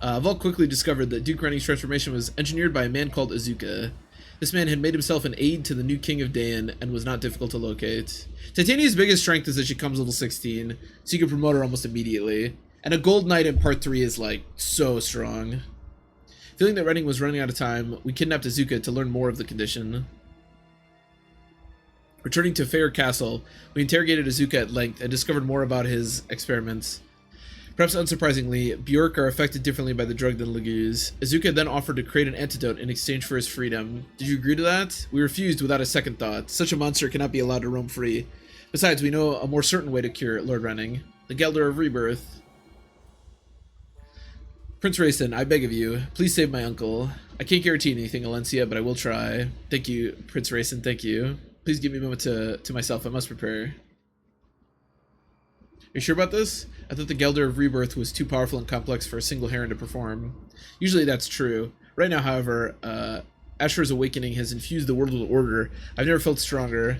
Volk quickly discovered that Duke Renning's transformation was engineered by a man called Azuka. This man had made himself an aide to the new king of Daen and was not difficult to locate. Titania's biggest strength is that she comes level 16, so you can promote her almost immediately. And a gold knight in part 3 is like so strong. Feeling that Renning was running out of time, we kidnapped Azuka to learn more of the condition. Returning to Fair Castle, we interrogated Azuka at length and discovered more about his experiments. Perhaps unsurprisingly, Bjork are affected differently by the drug than Laguz. Azuka then offered to create an antidote in exchange for his freedom. Did you agree to that? We refused without a second thought. Such a monster cannot be allowed to roam free. Besides, we know a more certain way to cure Lord Renning. The Gelder of Rebirth. Prince Rayson, I beg of you, please save my uncle. I can't guarantee anything, Alencia, but I will try. Thank you, Prince Rayson, thank you. Please give me a moment to myself, I must prepare. Are you sure about this? I thought the Gelder of Rebirth was too powerful and complex for a single Heron to perform. Usually that's true. Right now, however, Asher's awakening has infused the world with order. I've never felt stronger.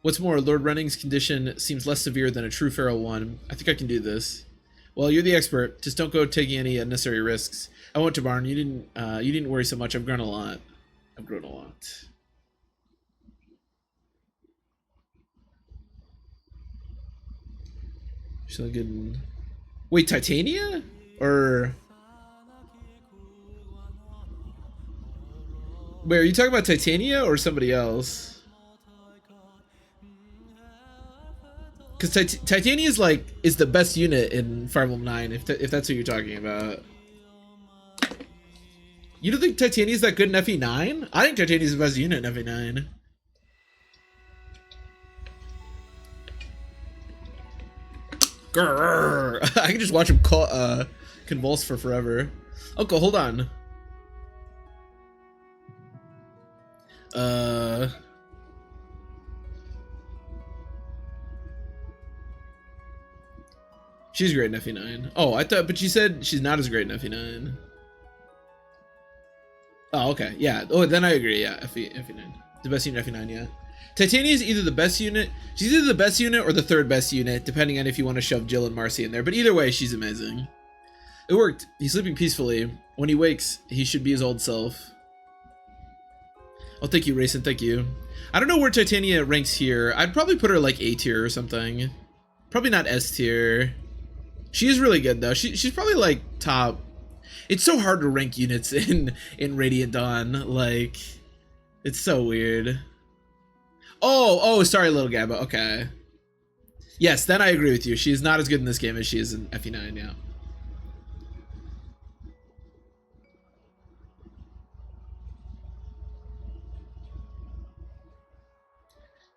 What's more, Lord Renning's condition seems less severe than a true feral one. I think I can do this. Well, you're the expert. Just don't go taking any unnecessary risks. I went to Barn. You didn't worry so much. I've grown a lot. She's not good. Wait, Titania? Or... Wait, are you talking about Titania or somebody else? Because Titania is the best unit in Fire Emblem 9, if that's what you're talking about. You don't think Titania's that good in FE9? I think Titania's the best unit in FE9. Grrr. I can just watch him convulse for forever. Okay, hold on. She's great in FE9. Oh, I thought, but she said she's not as great in FE9. Oh, okay, yeah. Oh, then I agree. Yeah, FE9, the best unit FE9. Yeah, Titania is either the best unit. She's either the best unit or the third best unit, depending on if you want to shove Jill and Marcy in there. But either way, she's amazing. It worked. He's sleeping peacefully. When he wakes, he should be his old self. Oh, thank you, Rayson. Thank you. I don't know where Titania ranks here. I'd probably put her like A tier or something. Probably not S tier. She is really good though. She's probably like top. It's so hard to rank units in Radiant Dawn. Like, it's so weird. Oh, sorry, little Gabba. Okay. Yes, then I agree with you. She is not as good in this game as she is in FE9. Yeah.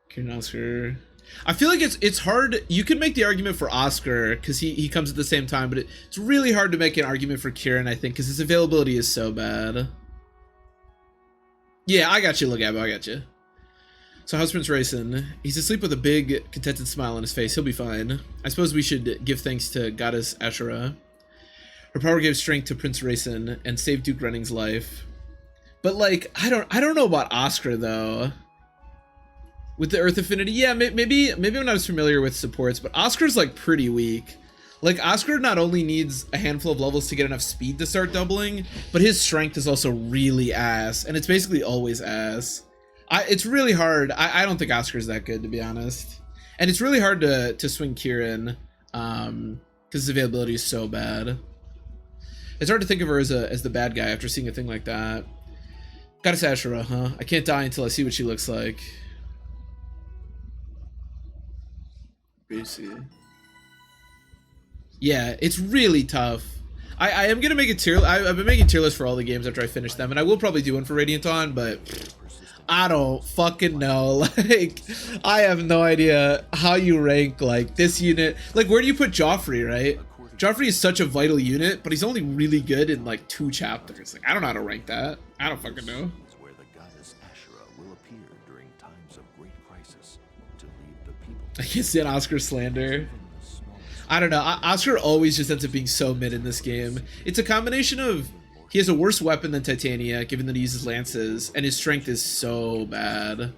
Kieran Oscar. I feel like it's hard. You could make the argument for Oscar because he comes at the same time, but it's really hard to make an argument for Kieran, I think, because his availability is so bad. Yeah, I got you, Lagabo, I got you. So how's Prince Rayson? He's asleep with a big, contented smile on his face. He'll be fine. I suppose we should give thanks to Goddess Ashura. Her power gave strength to Prince Rayson and saved Duke Renning's life. But like, I don't know about Oscar though. With the Earth Affinity, yeah, maybe I'm not as familiar with supports, but Oscar's like pretty weak. Like, Oscar not only needs a handful of levels to get enough speed to start doubling, but his strength is also really ass, and it's basically always ass. It's really hard. I don't think Oscar's that good, to be honest. And it's really hard to swing Kieran, because his availability is so bad. It's hard to think of her as the bad guy after seeing a thing like that. Goddess Ashura, huh? I can't die until I see what she looks like. Yeah, it's really tough. I am gonna make a tier. I've been making tier lists for all the games after I finish them, and I will probably do one for Radiant Dawn, but I don't fucking know. Like, I have no idea how you rank like this unit. Like, where do you put Joffrey, right? Joffrey is such a vital unit, but he's only really good in like 2 chapters. Like, I don't know how to rank that. I don't fucking know. Where the goddess Ashura will appear during times of great crisis. I can't stand Oscar slander. I don't know. Oscar always just ends up being so mid in this game. It's a combination of he has a worse weapon than Titania, given that he uses lances, and his strength is so bad.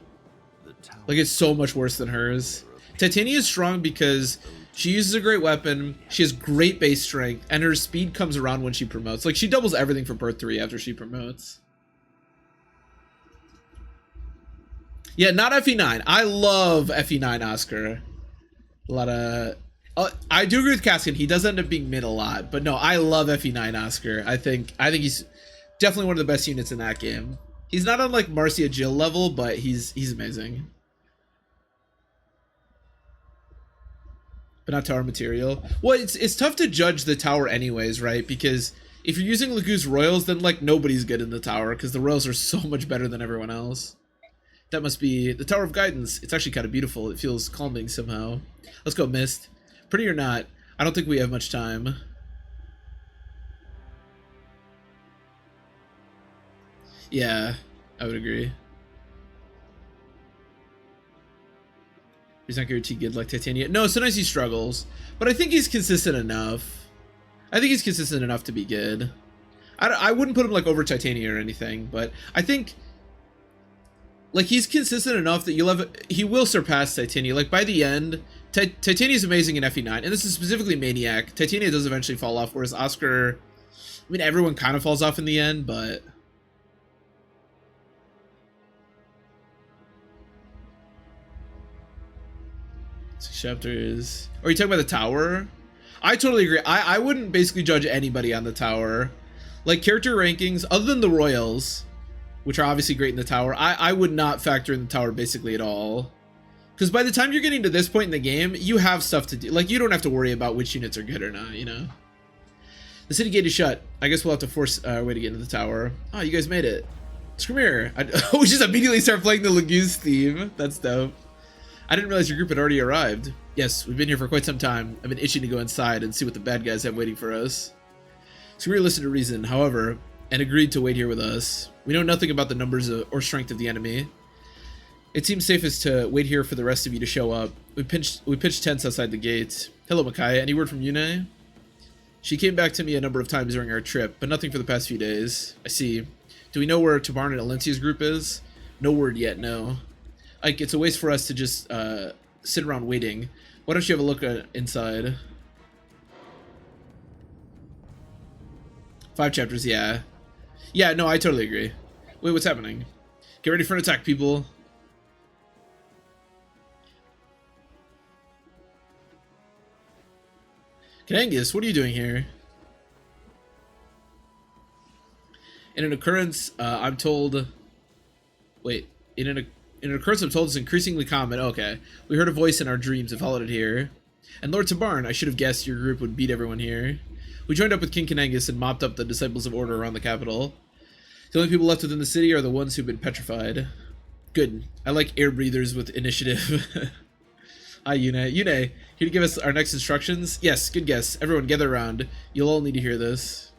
Like, it's so much worse than hers. Titania is strong because she uses a great weapon, she has great base strength, and her speed comes around when she promotes. Like, she doubles everything for Birth 3 after she promotes. Yeah, not FE9. I love FE9 Oscar. A lot of... I do agree with Caskin. He does end up being mid a lot, but no, I love FE9 Oscar. I think he's definitely one of the best units in that game. He's not on like Marcia Jill level, but he's amazing. But not tower material. Well, it's tough to judge the tower anyways, right? Because if you're using Laguz Royals, then like nobody's good in the tower because the Royals are so much better than everyone else. That must be the Tower of Guidance. It's actually kind of beautiful. It feels calming somehow. Let's go Mist. Pretty or not, I don't think we have much time. Yeah, I would agree. He's not guaranteed good like Titania. No, sometimes he struggles, but I think he's consistent enough. I think he's consistent enough to be good. I wouldn't put him like over Titania or anything, but I think like he's consistent enough that he will surpass Titania. Like by the end, Titania is amazing in FE9, and this is specifically Maniac. Titania does eventually fall off, whereas Oscar, I mean, everyone kind of falls off in the end, but chapters. Are you talking about the tower? I totally agree. I wouldn't basically judge anybody on the tower. Like character rankings, other than the Royals, which are obviously great in the tower, I would not factor in the tower basically at all. Because by the time you're getting to this point in the game, you have stuff to do. Like, you don't have to worry about which units are good or not, you know? The city gate is shut. I guess we'll have to force our way to get into the tower. Oh, you guys made it. Screamer. We just immediately start playing the Laguz theme. That's dope. I didn't realize your group had already arrived. Yes, we've been here for quite some time. I've been itching to go inside and see what the bad guys have waiting for us. Screamer listened to reason, however, and agreed to wait here with us. We know nothing about the numbers or strength of the enemy. It seems safest to wait here for the rest of you to show up. We pitched tents outside the gate. Hello, Micaiah. Any word from Yune? She came back to me a number of times during our trip, but nothing for the past few days. I see. Do we know where Tabarn and Alencia's group is? No word yet, no. Ike, it's a waste for us to just sit around waiting. Why don't you have a look inside? 5 chapters, yeah. Yeah, no, I totally agree. Wait, what's happening? Get ready for an attack, people. Kanangus, what are you doing here? In an occurrence, I'm told... Wait, in an occurrence I'm told is increasingly common. Okay. We heard a voice in our dreams and followed it here. And Lord Tabarn, I should have guessed your group would beat everyone here. We joined up with King Kanangus and mopped up the Disciples of Order around the capital. The only people left within the city are the ones who've been petrified. Good. I like air breathers with initiative. Hi, Yune. Yune, here to give us our next instructions? Yes, good guess. Everyone gather around. You'll all need to hear this.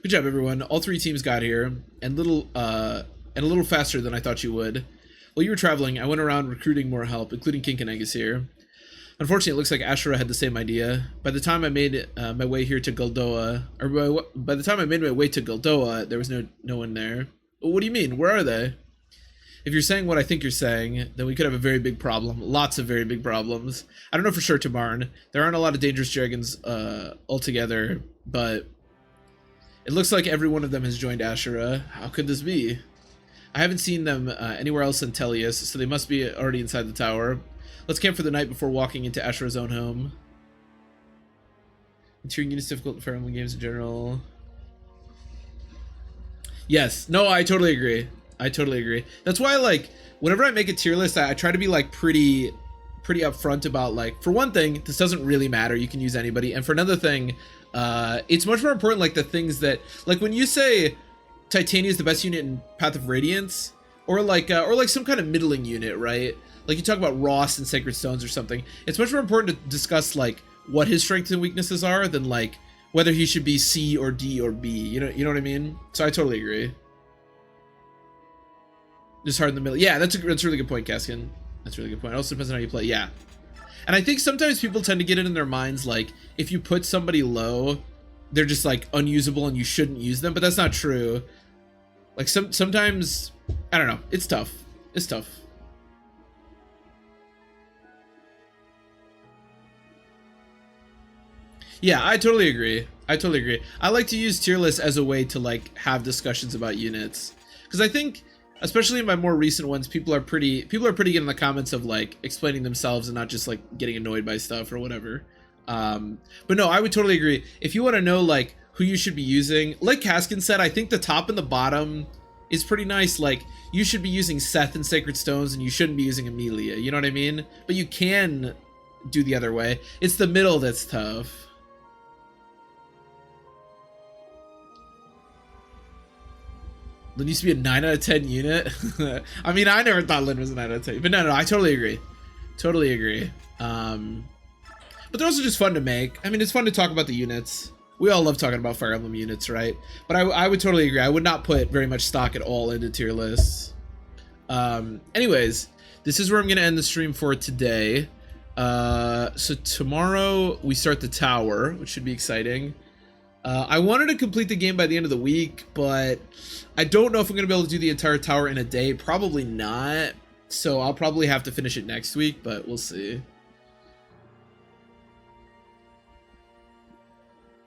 Good job, everyone. All 3 teams got here, and a little faster than I thought you would. While you were traveling, I went around recruiting more help, including King Kanangus here. Unfortunately, it looks like Ashura had the same idea. By the time I made my way here to Guldoa, or by the time I made my way to Guldoa, there was no one there. Well, what do you mean? Where are they? If you're saying what I think you're saying, then we could have a very big problem. Lots of very big problems. I don't know for sure, Tabarn. There aren't a lot of dangerous dragons altogether, but it looks like every one of them has joined Ashura. How could this be? I haven't seen them anywhere else in Tellius, so they must be already inside the tower. Let's camp for the night before walking into Ashura's own home. Interior units difficult in Fire Emblem games in general. Yes. No, I totally agree. I totally agree. That's why, like, whenever I make a tier list, I try to be, like, pretty upfront about, like, for one thing, this doesn't really matter. You can use anybody. And for another thing, it's much more important, like, the things that, like, when you say Titania is the best unit in Path of Radiance, or like some kind of middling unit, right? Like, you talk about Ross and Sacred Stones or something. It's much more important to discuss, like, what his strengths and weaknesses are than, like, whether he should be C or D or B. You know what I mean? So I totally agree. Just hard in the middle. Yeah, that's a really good point, Kaskin. That's a really good point. It also depends on how you play. Yeah. And I think sometimes people tend to get it in their minds like if you put somebody low, they're just like unusable and you shouldn't use them, but that's not true. Like sometimes I don't know. It's tough. It's tough. Yeah, I totally agree. I totally agree. I like to use tier lists as a way to like have discussions about units because I think especially in my more recent ones, people are pretty good in the comments of like explaining themselves and not just like getting annoyed by stuff or whatever. But no, I would totally agree. If you want to know like who you should be using, like Kaskin said, I think the top and the bottom is pretty nice. Like you should be using Seth and Sacred Stones and you shouldn't be using Amelia. You know what I mean? But you can do the other way. It's the middle that's tough. Lyn used to be a 9 out of 10 unit. I mean, I never thought Lyn was a 9 out of 10. But no, I totally agree. Totally agree. But they're also just fun to make. I mean, it's fun to talk about the units. We all love talking about Fire Emblem units, right? But I would totally agree. I would not put very much stock at all into tier lists. Anyways, this is where I'm going to end the stream for today. So tomorrow we start the tower, which should be exciting. I wanted to complete the game by the end of the week, but I don't know if I'm going to be able to do the entire tower in a day. Probably not. So I'll probably have to finish it next week, but we'll see.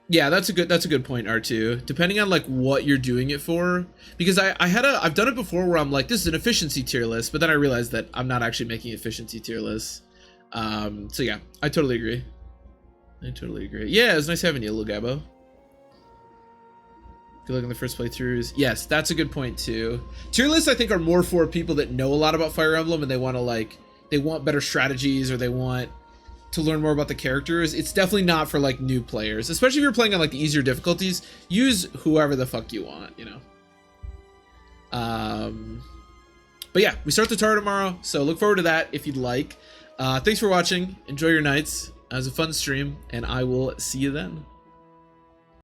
Yeah, that's a good point, R2. Depending on like what you're doing it for, because I've done it before where I'm like, this is an efficiency tier list, but then I realized that I'm not actually making efficiency tier lists. So yeah, I totally agree. Yeah, it was nice having you, Lil Gabo. Good luck in the first playthroughs. Yes, that's a good point too. Tier lists I think are more for people that know a lot about Fire Emblem and they want better strategies or they want to learn more about the characters. It's definitely not for like new players, especially if you're playing on like the easier difficulties. Use whoever the fuck you want, you know. But yeah, we start the tower tomorrow, so look forward to that if you'd like. Thanks for watching. Enjoy your nights. It was a fun stream, and I will see you then.